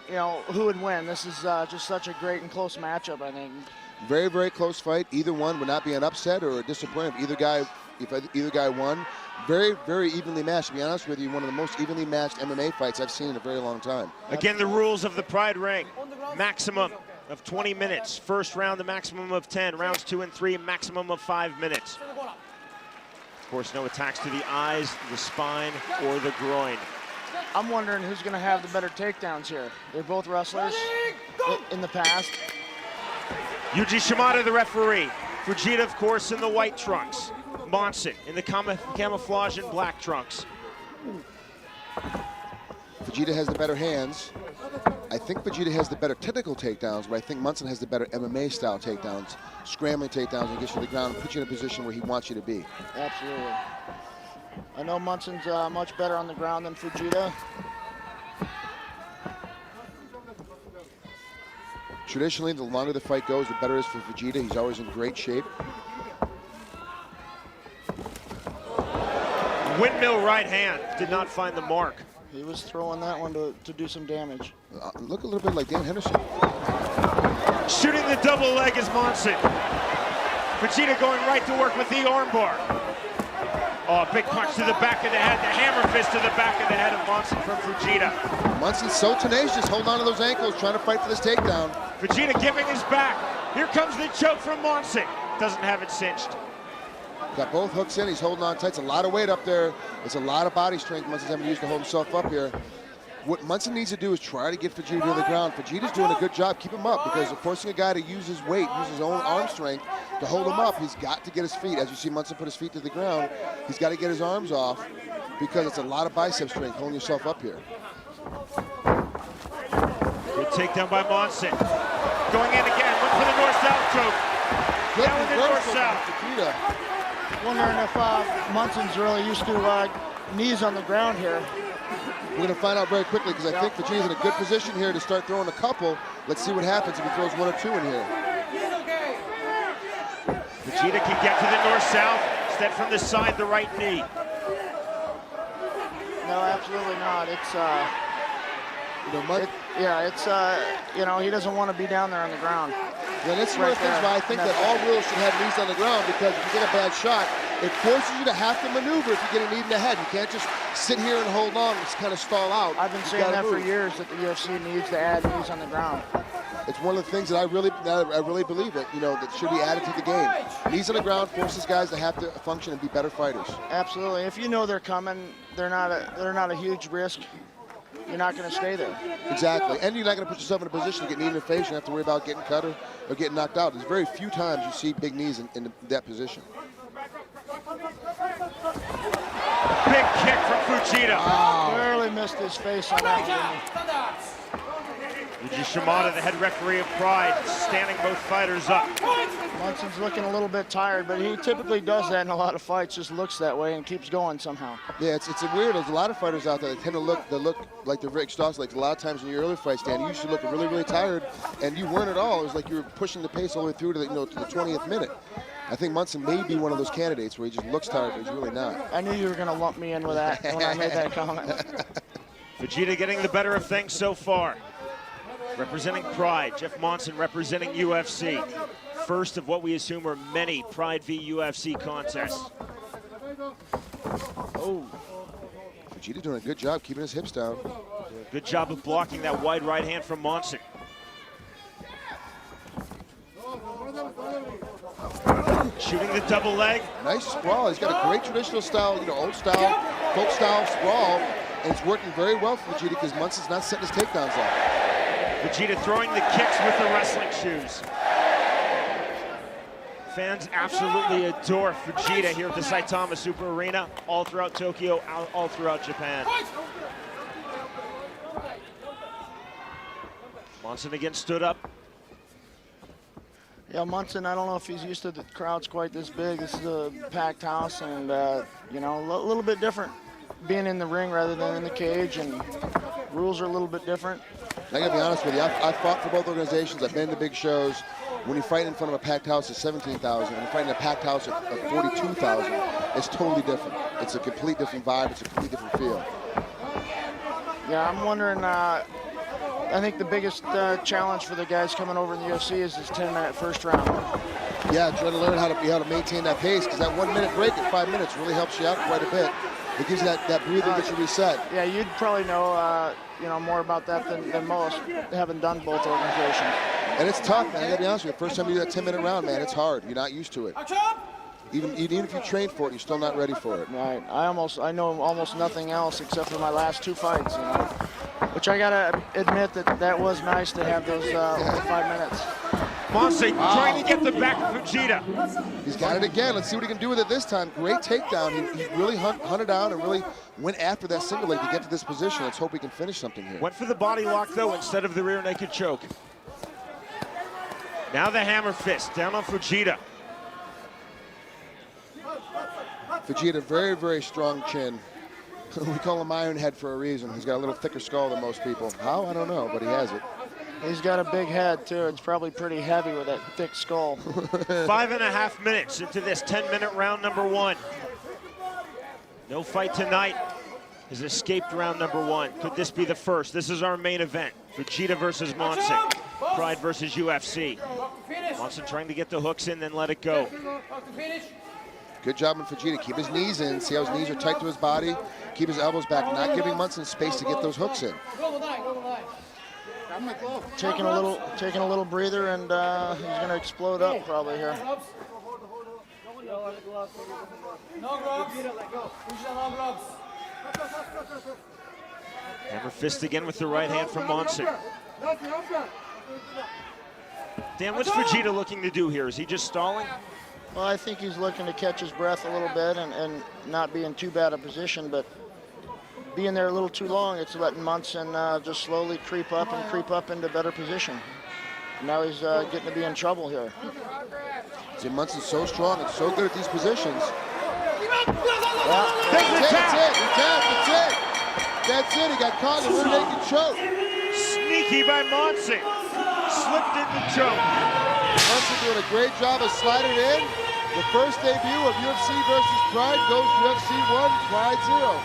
you know, who would win. This is just such a great and close matchup, I think. Very, very close fight. Either one would not be an upset or a disappointment if either guy won. Very, very evenly matched. To be honest with you, one of the most evenly matched MMA fights I've seen in a very long time. Again, the rules of the Pride ring. Maximum of 20 minutes. First round, the maximum of 10. Rounds 2 and 3, maximum of 5 minutes. Of course, no attacks to the eyes, the spine, or the groin. I'm wondering who's going to have the better takedowns here. They're both wrestlers in the past. Yuji Shimada, the referee. Fujita, of course, in the white trunks. Monson in the camouflage and black trunks. Vegeta has the better hands. I think Vegeta has the better technical takedowns, but I think Monson has the better MMA-style takedowns. Scrambling takedowns and gets you to the ground and puts you in a position where he wants you to be. Absolutely. I know Monson's much better on the ground than Fujita. Traditionally, the longer the fight goes, the better it is for Vegeta. He's always in great shape. Windmill right hand did not find the mark. He was throwing that one to do some damage. Look a little bit like Dan Henderson. Shooting the double leg is Monson. Vegeta going right to work with the armbar. Oh, big punch to the back of the head. The hammer fist to the back of the head of Monson from Vegeta. Monson's so tenacious, holding on to those ankles, trying to fight for this takedown. Vegeta giving his back. Here comes the choke from Monson. Doesn't have it cinched. Got both hooks in, he's holding on tight. It's a lot of weight up there. It's a lot of body strength Monson's having to use to hold himself up here. What Monson needs to do is try to get Vegeta to the ground. Vegeta's doing a good job. Keep him up, because forcing a guy to use his weight, use his own arm strength to hold him up, he's got to get his feet. As you see Monson put his feet to the ground, he's got to get his arms off, because it's a lot of bicep strength holding yourself up here. Good takedown by Monson. Going in again, went for the north-south choke. Good Now in the north-south. Wondering if Monson's really used to knees on the ground here. We're going to find out very quickly, because I think Vegeta's in a good position here to start throwing a couple. Let's see what happens if he throws one or two in here. Vegeta can get to the north-south. Instead from the side, the right knee. No, absolutely not. It's you know, he doesn't want to be down there on the ground. Yeah, that's one of the things why I think that all wheels should have knees on the ground, because if you get a bad shot, it forces you to have to maneuver if you get a knee in the head. You can't just sit here and hold on and just kind of stall out. I've been saying that for years, that the UFC needs to add knees on the ground. It's one of the things that I really believe that, you know, that should be added to the game. Knees on the ground forces guys to have to function and be better fighters. Absolutely. If you know they're coming, they're not a huge risk. You're not going to stay there. Exactly, and you're not going to put yourself in a position to get knee in the face. You have to worry about getting cut or getting knocked out. There's very few times you see big knees in that position. Big kick from Fujita. Barely missed his face on that one. Yuji Shimada, the head referee of Pride, standing both fighters up. Monson's looking a little bit tired, but he typically does that in a lot of fights, just looks that way and keeps going somehow. Yeah, it's weird. There's a lot of fighters out there that tend to look like they're very exhausted. Like a lot of times in your earlier fights, Dan, you used to look really, really tired, and you weren't at all. It was like you were pushing the pace all the way through to the 20th minute. I think Monson may be one of those candidates where he just looks tired, but he's really not. I knew you were going to lump me in with that when I made that comment. Vegeta getting the better of things so far. Representing Pride, Jeff Monson representing UFC. First of what we assume are many Pride v UFC contests. Oh. Vegeta doing a good job keeping his hips down. Good job of blocking that wide right hand from Monson. Shooting the double leg. Nice sprawl. He's got a great traditional style, you know, old style, folk style sprawl, and it's working very well for Vegeta because Monson's not setting his takedowns up. Vegeta throwing the kicks with the wrestling shoes. Fans absolutely adore Vegeta here at the Saitama Super Arena, all throughout Tokyo, all throughout Japan. Monson again stood up. Yeah, Monson, I don't know if he's used to the crowds quite this big. This is a packed house and, you know, a little bit different being in the ring rather than in the cage, and rules are a little bit different. I gotta be honest with you, I've fought for both organizations. I've been to big shows. When you fight in front of a packed house at 17,000, and you fight in a packed house at 42,000, it's totally different. It's a complete different vibe. It's a complete different feel. Yeah, I'm wondering, I think the biggest challenge for the guys coming over in the UFC is this 10-minute first round. Yeah, trying to learn how to maintain that pace, because that 1 minute break at 5 minutes really helps you out quite a bit. It gives you that breathing, gets you reset. Yeah, you'd probably know, you know, more about that than most, having done both organizations. And it's tough, man. I gotta be honest with you. First time you do that 10-minute round, man, it's hard. You're not used to it. Even if you train for it, you're still not ready for it. Right. I know almost nothing else except for my last 2 fights, you know. Which I gotta admit that was nice to have those only 5 minutes. Monson trying to get the back of Vegeta. He's got it again. Let's see what he can do with it this time. Great takedown. He really hunted down and really went after that single leg to get to this position. Let's hope he can finish something here. Went for the body lock, though, instead of the rear naked choke. Now the hammer fist down on Fujita. Vegeta, very, very strong chin. We call him Iron Head for a reason. He's got a little thicker skull than most people. How? I don't know, but he has it. He's got a big head, too. It's probably pretty heavy with that thick skull. 5.5 minutes into this 10-minute round number 1. No fight tonight. Has escaped round number 1. Could this be the first? This is our main event. Fujita versus Monson. Pride versus UFC. Monson trying to get the hooks in, then let it go. Good job on Fujita. Keep his knees in. See how his knees are tight to his body. Keep his elbows back. Not giving Monson space to get those hooks in. Taking a little breather, and he's going to explode up probably here. No gloves. No gloves. Hammer fist again with the right hand from Monson. Dan, what's Fujita looking to do here? Is he just stalling? Well, I think he's looking to catch his breath a little bit and not be in too bad a position, but being there a little too long, it's letting Monson just slowly creep up into better position. Now he's getting to be in trouble here. See, Monson's so strong and so good at these positions. That's it. He got caught in the rear naked choke. Sneaky by Monson. Slipped in the choke. Monson doing a great job of sliding in. The first debut of UFC versus Pride goes UFC 1, Pride 0.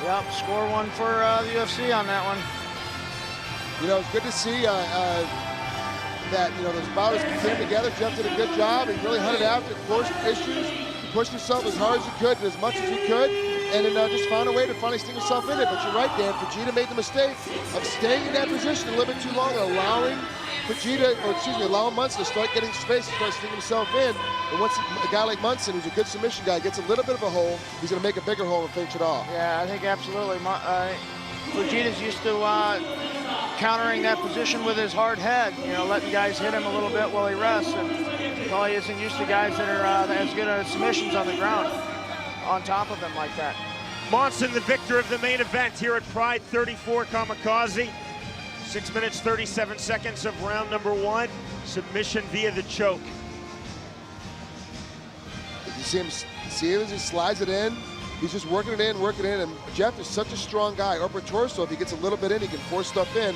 Yep, score 1 for the UFC on that one. You know, it's good to see that, you know, those bouters came together. Jeff did a good job. He really hunted after, forced issues. He pushed himself as hard as he could, did as much as he could, and then just found a way to finally stick himself in it. But you're right, Dan. Fujita made the mistake of staying in that position a little bit too long and allowing allowing Monson to start getting space and start sticking himself in. And once a guy like Monson, who's a good submission guy, gets a little bit of a hole, he's going to make a bigger hole and finish it off. Yeah, I think absolutely. Fujita's used to countering that position with his hard head, you know, letting guys hit him a little bit while he rests. And probably isn't used to guys that are as good at submissions on the ground on top of him like that. Monson, the victor of the main event here at Pride 34 Kamikaze. 6 minutes, 37 seconds of round number 1. Submission via the choke. You see him as he slides it in. He's just working it in, and Jeff is such a strong guy. Upper torso, if he gets a little bit in, he can force stuff in.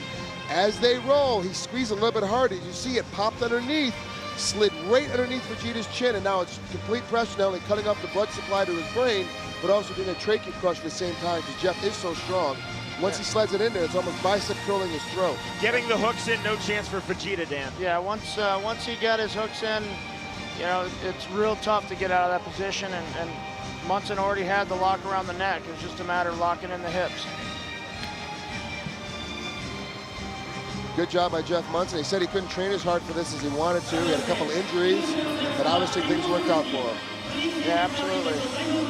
As they roll, he squeezed a little bit harder. You see it popped underneath, slid right underneath Fujita's chin, and now it's complete pressure, not only cutting off the blood supply to his brain, but also doing a trachea crush at the same time, because Jeff is so strong. Once he slides it in there, it's almost bicep curling his throat. Getting the hooks in, no chance for Fujita, Dan. Yeah, once he got his hooks in, you know, it's real tough to get out of that position, and Monson already had the lock around the neck. It was just a matter of locking in the hips. Good job by Jeff Monson. He said he couldn't train as hard for this as he wanted to. He had a couple injuries, but obviously things worked out for him. Yeah, absolutely.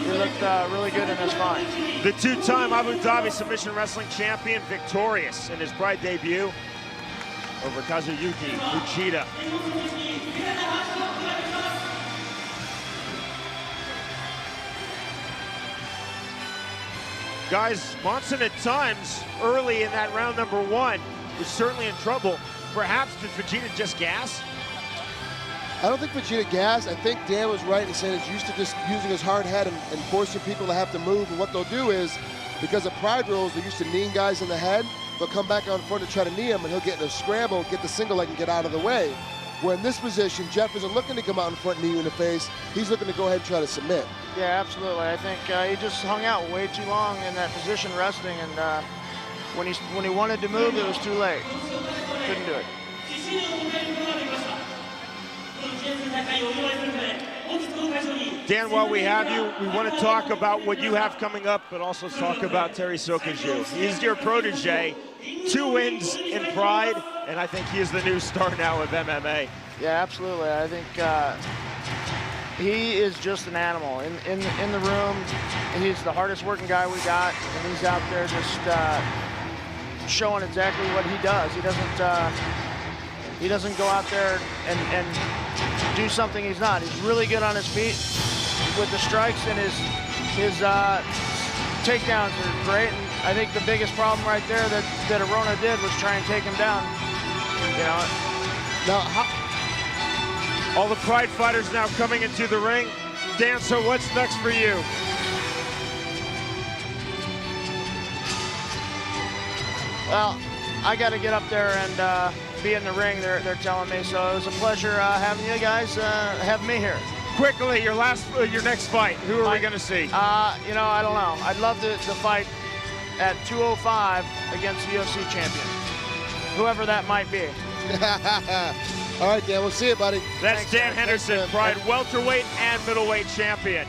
He looked really good in his fight. The two-time Abu Dhabi Submission Wrestling Champion, victorious in his Pride debut over Kazuyuki Fujita. Guys, Monson at times, early in that round number 1, was certainly in trouble. Perhaps did Fujita just gas? I don't think Fujita gassed. I think Dan was right in saying he's used to just using his hard head and forcing people to have to move. And what they'll do is, because of Pride rules, they're used to kneeing guys in the head. They'll come back on front to try to knee him, and he'll get in a scramble, get the single leg, and get out of the way. Where in this position, Jeff isn't looking to come out in front and knee you in the face. He's looking to go ahead and try to submit. Yeah, absolutely. I think he just hung out way too long in that position resting, and when he wanted to move, it was too late. Couldn't do it. Dan, while we have you, we want to talk about what you have coming up, but also talk about Terry Sokaju. He's your protege, 2 wins in Pride, and I think he is the new star now of MMA. Yeah, absolutely. I think he is just an animal. In the room, he's the hardest working guy we got, and he's out there just showing exactly what he does. He doesn't go out there and do something he's not. He's really good on his feet with the strikes, and his takedowns are great. And I think the biggest problem right there that Arona did was try and take him down. You know. Now, all the Pride fighters now coming into the ring. Dan, so what's next for you? Well, I got to get up there and be in the ring, they're telling me. So it was a pleasure having you guys have me here. Quickly, your next fight. Who are we going to see? You know, I don't know. I'd love to fight at 205 against the UFC champion, whoever that might be. All right, Dan, we'll see you, buddy. That's Thanks, Dan guys. Henderson, Thanks, Pride welterweight and middleweight champion.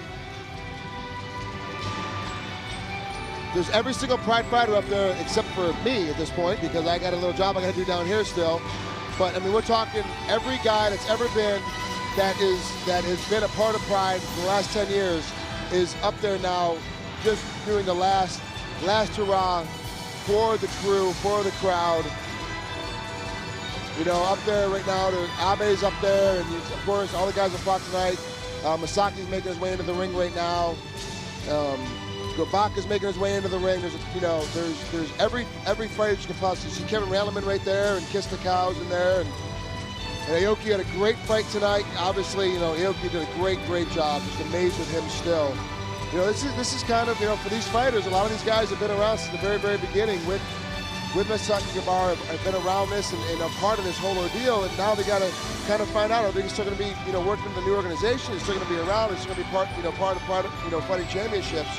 There's every single Pride fighter up there except for me at this point, because I got a little job I got to do down here still. But I mean, we're talking every guy that's ever been that has been a part of Pride for the last 10 years is up there now, just doing the last hurrah for the crew, for the crowd. You know, up there right now, Abe's up there, and of course all the guys that fought tonight. Masaki's making his way into the ring right now. Gobaka's making his way into the ring. There's every fighter you can possibly see. Kevin Randleman right there, and Kiss the Cows in there, and Aoki had a great fight tonight. Obviously, you know, Aoki did a great job. Just amazed with him still. You know, this is kind of, you know, for these fighters, a lot of these guys have been around since the very beginning with Masaki Kibara, have been around this and are part of this whole ordeal, and now they got to kind of find out, are they still going to be, you know, working in the new organization? Is still going to be around? Is still going to be part of, you know, fighting championships?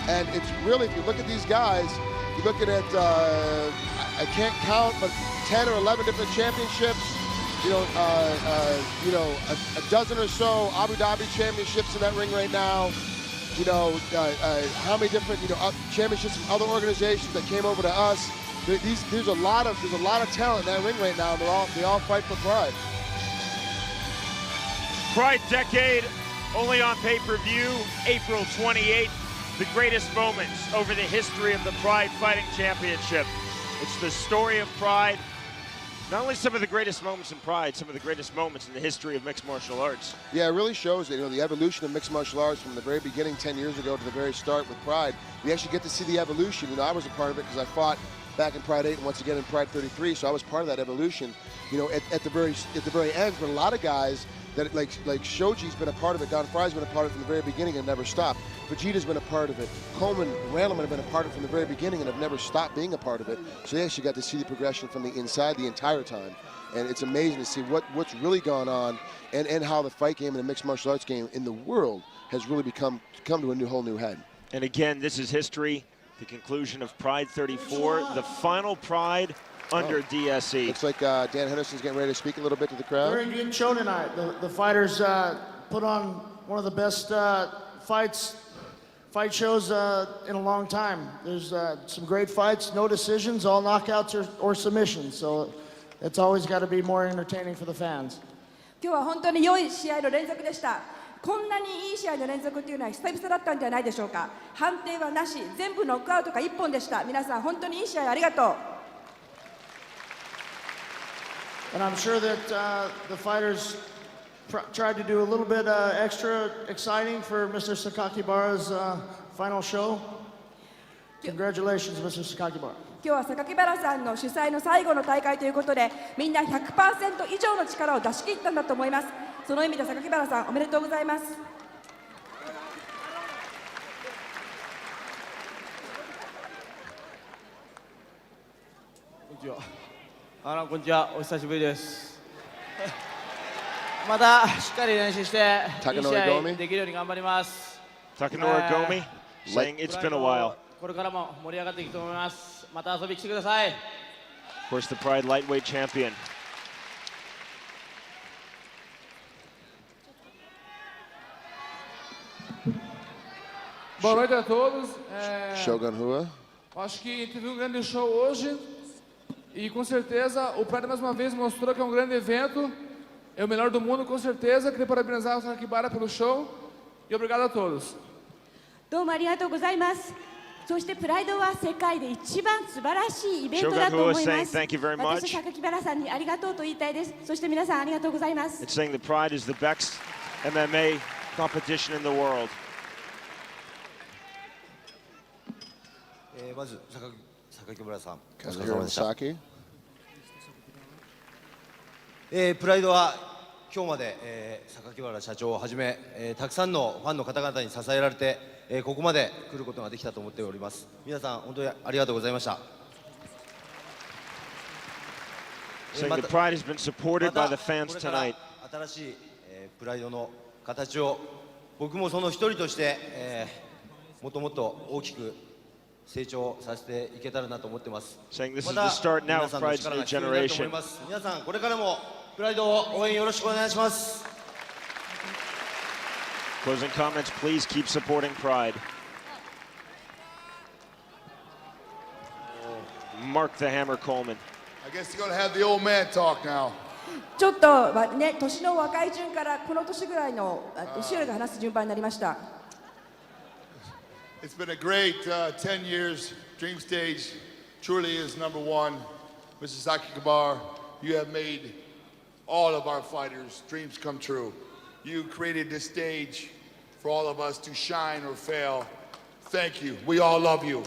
And it's really, if you look at these guys, you're looking at, I can't count, but 10 or 11 different championships. You know, a dozen or so Abu Dhabi championships in that ring right now. You know, how many different, you know, championships from other organizations that came over to us. There's a lot of talent in that ring right now. And they all fight for Pride. Pride Decade, only on pay-per-view, April 28th. The greatest moments over the history of the Pride Fighting Championship. It's the story of Pride. Not only some of the greatest moments in Pride, some of the greatest moments in the history of mixed martial arts. Yeah, it really shows that, you know, the evolution of mixed martial arts from the very beginning 10 years ago to the very start with Pride. We actually get to see the evolution. You know, I was a part of it because I fought back in Pride 8 and once again in Pride 33, so I was part of that evolution. You know, at the very end, but a lot of guys that like Shoji's been a part of it, Don Frye's been a part of it from the very beginning and never stopped. Vegeta's been a part of it. Coleman, Randleman have been a part of it from the very beginning and have never stopped being a part of it. So they actually got to see the progression from the inside the entire time. And it's amazing to see what's really gone on and how the fight game and the mixed martial arts game in the world has really come to a whole new head. And again, this is history, the conclusion of Pride 34, the final Pride under DSE. Looks like Dan Henderson's getting ready to speak a little bit to the crowd. Very good show tonight. The fighters put on one of the best fight shows in a long time. There's some great fights, no decisions, all knockouts or submissions. So it's always got to be more entertaining for the fans. 今日は本当に良い試合の連続でした。こんなにいい試合の連続っていうのは久々だったんじゃないでしょうか。判定はなし、全部ノックアウトか1本でした。皆さん本当にいい試合ありがとう。And I'm sure that the fighters tried to do a little bit extra exciting for Mr. Sakakibara's final show. Congratulations, Mr. Sakakibara. 今日は榊原さんの主催の最後の大会ということで、みんな 100% 以上の力を出し切ったんだと思います。その意味で榊原さん、おめでとうございます。こんにちは。こんにちは。お久しぶりです。またしっかり練習していい試合できるように頑張ります。Takanori Gomi saying it's been a while. これからも盛り上がっていくと思います。また遊びに来てください。Of course, the Pride lightweight champion. Boa noite a todos. Shogun Rua. Acho que teve um grande show hoje e com certeza o Pride mais uma vez mostrou que é um grande evento, é o melhor do mundo com certeza. Queria parabenizar o Sakakibara pelo show e obrigado a todos. どうもありがとうございます。そしてプライドは世界で一番素晴らしいイベントだと思います。私、榊原さんにありがとうと言いたいです。そして皆さんありがとうございます。It's saying the Pride is the best MMA competition in the world. まず榊原さん、お疲れ様でした。プライドは今日まで、榊原社長をはじめ、たくさんのファンの方々に支えられて、ここまで来ることができたと思っております。皆さん本当にありがとうございました。Saying the Pride has been supported by the fans これから tonight. 新しい、プライドの形を僕もその一人として、もっともっと大きく成長させていけたらなと思ってます。 Saying this is また the start now 皆 of さんの Pride's 力 new が必要になると思い generation. ます。皆さんこれからもプライドを応援よろしくお願いします。 Closing comments, please keep supporting Pride. Mark the Hammer Coleman. I guess you're going to have the old man talk now. ちょっとね、年の若い順からこの年ぐらいの年寄りが話す順番になりました。It's been a great 10 years. Dream Stage truly is number one. Mr. Sakikabar, you have made all of our fighters' dreams come true. You created this stage for all of us to shine or fail. Thank you. We all love you.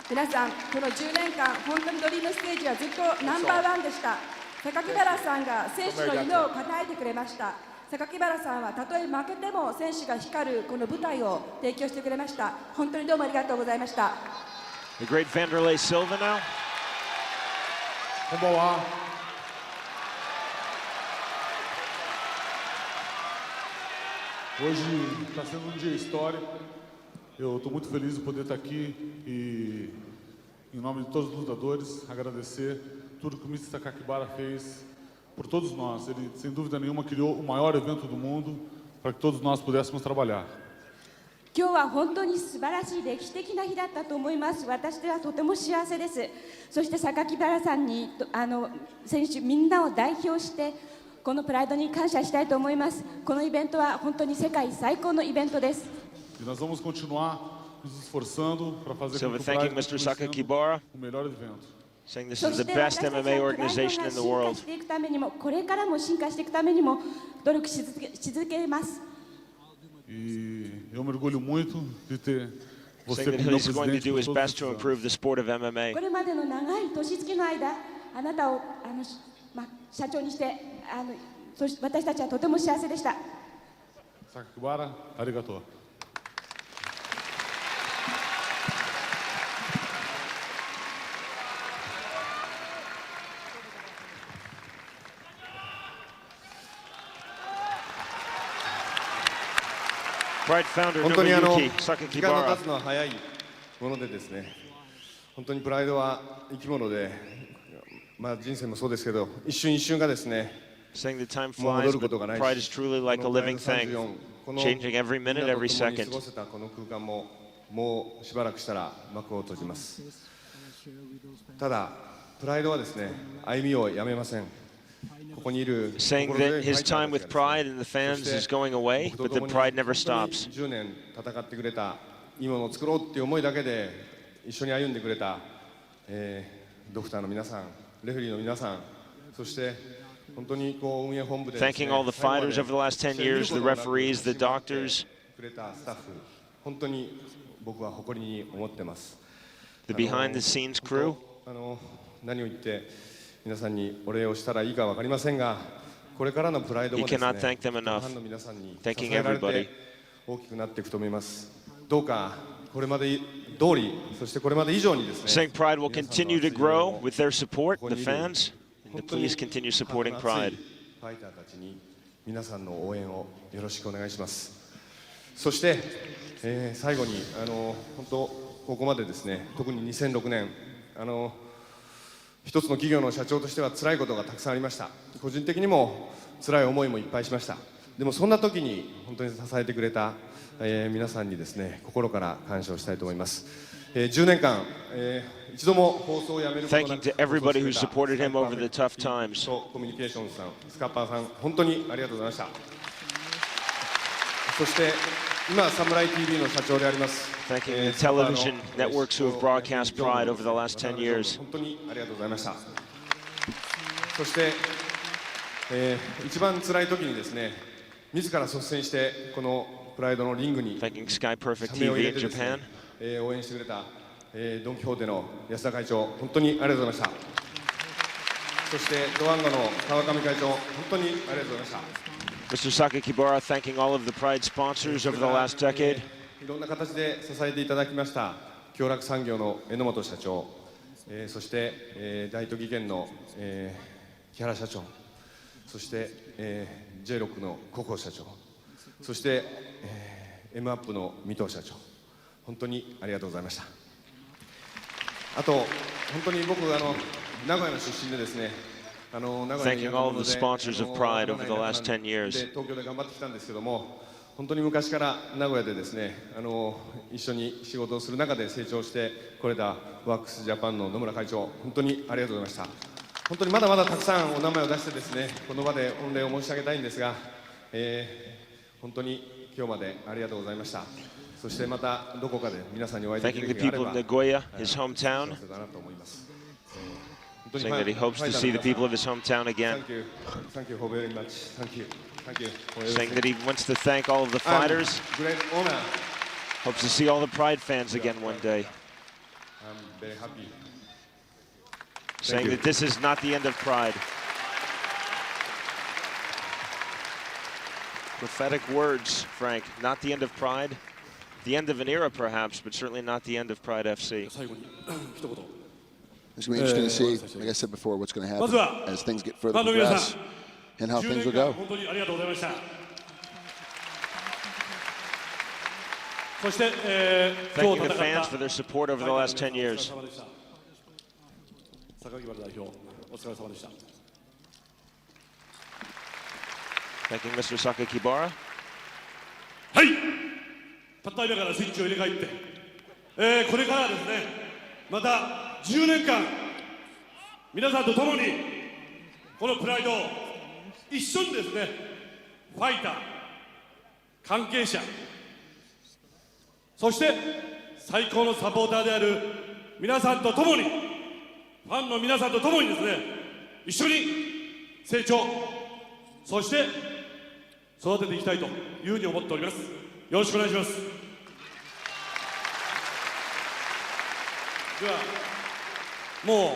皆さん、この10年間、本当にドリームステージはずっとナンバーワンでした。榊原さんが選手の夢を叶えてくれました。榊原さんはたとえ負けても選手が光るこの舞台を提供してくれました。本当にどうもありがとうございました。The great Vanderlei Silva now. こんばんは。Hoje está sendo dia histórico. Eu estou muito feliz de poder estar aqui e, em nome de todos os lutadores, agradecer tudo que o Mr. Sakakibara fez por todos nós. Ele, sem dúvida nenhuma, criou o maior evento do mundo para que todos nós pudéssemos trabalhar. 今日は本当に素晴らしい歴史的な日だったと思います。私ではとても幸せです。そして榊原さんに選手みんなを代表してこのプライドに感謝したいと思います。このイベントは本当に世界最高のイベントです。E nós vamos continuar nos esforçando para fazer Silva com que o thanking Pride Mr. Sakakibara. o melhor evento. Saying this is the best MMA organization in the world. していくためにもこれからも進化していくためにも努力し続けます。 E eu me orgulho muito de ter você Saying that como meu he's going to presidente do por his todos best esses to anos. improve the sport of MMA. これまでの長い年月の間、あなたを社長にしてそして私たちはとても幸せでした。Sakakibara, arigatou. Pride founder 本当に Nobuyuki 時間の Sakakibara. 経つのは早いものでですね、本当にプライドは生き物で、人生もそうですけど、一瞬一瞬がですね、 Saying the time もう flies, 戻る but ことがないし、 Pride is truly like a living この thing, この changing every みんな minute, と every 共に second. 過ごせたこの空間ももうしばらくしたら幕を閉じます。ただプライドはですね、歩みをやめません。ここにいる Saying that his time with Pride and the fans is going away, but that Pride never stops. 10年戦ってくれた、いいものを作ろうっていう思いだけで一緒に歩んでくれた、ドクターの皆さん、レフェリーの皆さん、そして本当にこう運営本部でですね、 Thanking all the fighters over the last 10 years, the referees, the doctors, くれたスタッフ、本当に僕は誇りに思ってます。 the behind the scenes crew. 何を言って皆さんにお礼をしたらいいか分かりませんが、これからのプライドもですね、 You cannot thank them enough. ファンの皆さんに支 Thanking えられ everybody. て大きくなっていくと思います。どうかこれまで通り、そしてこれまで以上にですね、 Saying Pride will continue to grow with their support, the fans. 本当に Please continue supporting Pride. ファイターたちに皆さんの応援をよろしくお願いします。そして、最後に本当ここまでですね、特に2006年一つの企業の社長としては辛いことがたくさんありました。個人的にも辛い思いもいっぱいしました。でもそんな時に本当に支えてくれた、皆さんにですね、心から感謝をしたいと思います。10年間、一度も放送をやめることなく Thanking to everybody who supported him over the tough times. コミュニケーションさん、スカッパーさん、本当にありがとうございました。そして今サムライ TV の社長であります。 Thanking the television networks who have broadcast Pride over the last 10 years. 本当にありがとうございました。そして、一番辛い時にですね、自ら率先してこのプライドのリングに Thanking Sky Perfect 社名を入 TV れ in てですね Japan. 応援してくれた、ドン・キホーテの安田会長、本当にありがとうございました。そしてドワンゴの川上会長、本当にありがとうございました。 Mr. Sakakibara thanking all of the Pride sponsors over the last decade. いろんな形で支えていただきました京楽産業の榎本社長、そして、大都議県の、木原社長、そして、J6 の古高社長、そして、M アップの三藤社長、本当にありがとうございました。あと本当に僕名古屋の出身でですね、名古屋に Thanking all of the sponsors of Pride over the last 10 years. 東京で頑張ってきたんですけども、本当に昔から名古屋でですね、一緒に仕事をする中で成長してこれたワックスジャパンの野村会長、本当にありがとうございました。本当にまだまだたくさんお名前を出してですね、この場で御礼を申し上げたいんですが、本当に今日までありがとうございました。そしてまたどこかで皆さんにお会いできる日があれば、 Thanking the people of Nagoya, his hometown, saying that he hopes to see the people of his hometown again. Thank you very much. Thank you. Thank you. Saying that he wants to thank all of the fighters. Great honor. Hopes to see all the Pride fans again one day. I'm very happy. Saying that this is not the end of Pride. Prophetic words, Frank. Not the end of Pride. The end of an era, perhaps, but certainly not the end of Pride FC. It's going to be interesting to see, like I said before, what's going to happen as things get further progress and how things will go. Thanking the fans for their support over the last 10 years. Thanking Mr. Sakakibara. たった今からスイッチを入れ替えて、これからですね、また10年間皆さんと共にこのプライドを一緒にですね、ファイター、関係者、そして最高のサポーターである皆さんと共に、ファンの皆さんと共にですね、一緒に成長、そして育てていきたいというふうに思っております。よろしくお願いします。では、もう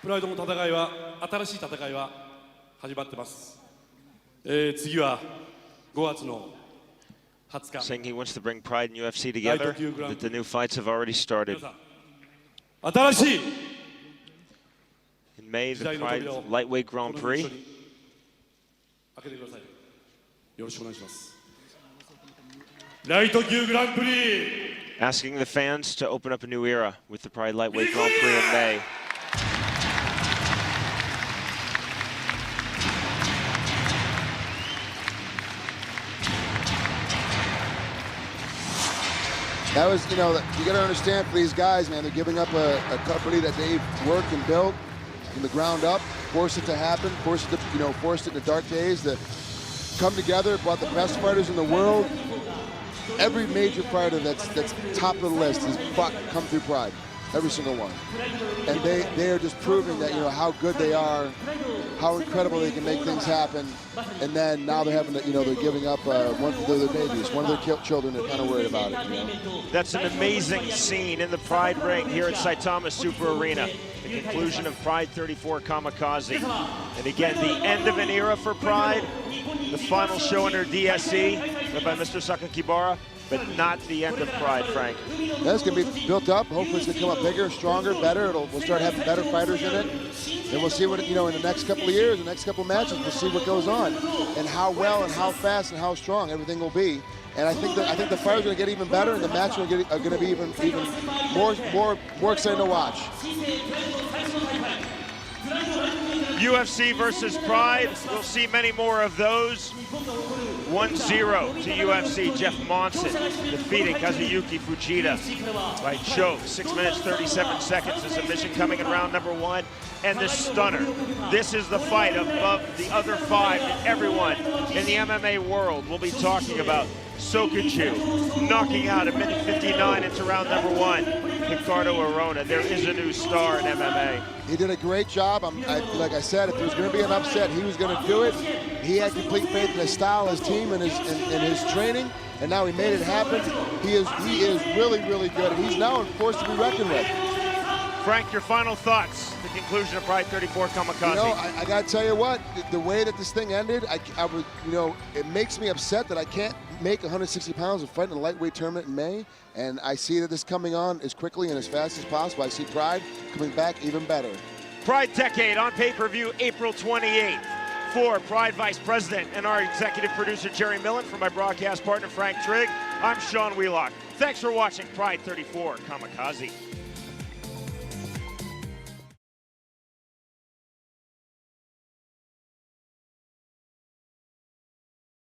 プライドの戦いは、新しい戦いは始まってます。次は5月の20日。Saying he wants to bring Pride and UFC together, that the new fights have already started. 新しい In May, the Pride Lightweight Grand Prix. 開けてください。よろしくお願いします。ライト級グランプリ。 Asking the fans to open up a new era with the Pride Lightweight Grand Prix in May. That was, you got to understand for these guys, man, they're giving up a company that they've worked and built from the ground up, forced it to happen, forced it in the dark days, to come together, brought the best fighters in the world. Every major fighter that's top of the list has come through Pride, every single one. And they are just proving that, how good they are, how incredible they can make things happen. And then now they're having to, they're giving up one of their babies, one of their children. They're kind of worried about it. That's an amazing scene in the Pride ring here at Saitama Super Arena. The conclusion of Pride 34 Kamikaze. And again, the end of an era for Pride. The final show under DSE, led by Mr. Sakakibara, but not the end of Pride, Frank. That's going to be built up. Hopefully it's going to come up bigger, stronger, better. We'll start having better fighters in it. And we'll see what, in the next couple of years, the next couple of matches, we'll see what goes on and how well and how fast and how strong everything will be. And I think the fighters are going to get even better, and the matches are going to be even more exciting to watch. UFC versus Pride. We'll see many more of those. 1-0 to UFC. Jeff Monson defeating Kazuyuki Fujita by choke. 6 minutes, 37 seconds. The submission coming in round number 1. And the stunner. This is the fight above the other 5 that everyone in the MMA world will be talking about. Sokachu knocking out at minute 59 into round number 1. Ricardo Arona. There is a new star in MMA. He did a great job. Like I said, if there was going to be an upset, he was going to do it. He had complete faith in his style, his team, and his training, and now he made it happen. He is really, really good, and he's now a force to be reckoned with. Frank, your final thoughts, the conclusion of Pride 34 Kamikaze. I got to tell you what, the way that this thing ended, I was, it makes me upset that I can't make 160 pounds and fight in a lightweight tournament in May. And I see that this coming on as quickly and as fast as possible. I see Pride coming back even better. Pride Decade on pay-per-view April 28th. For Pride Vice President and our executive producer, Jerry Millen, for my broadcast partner, Frank Trigg, I'm Sean Wheelock. Thanks for watching Pride 34 Kamikaze.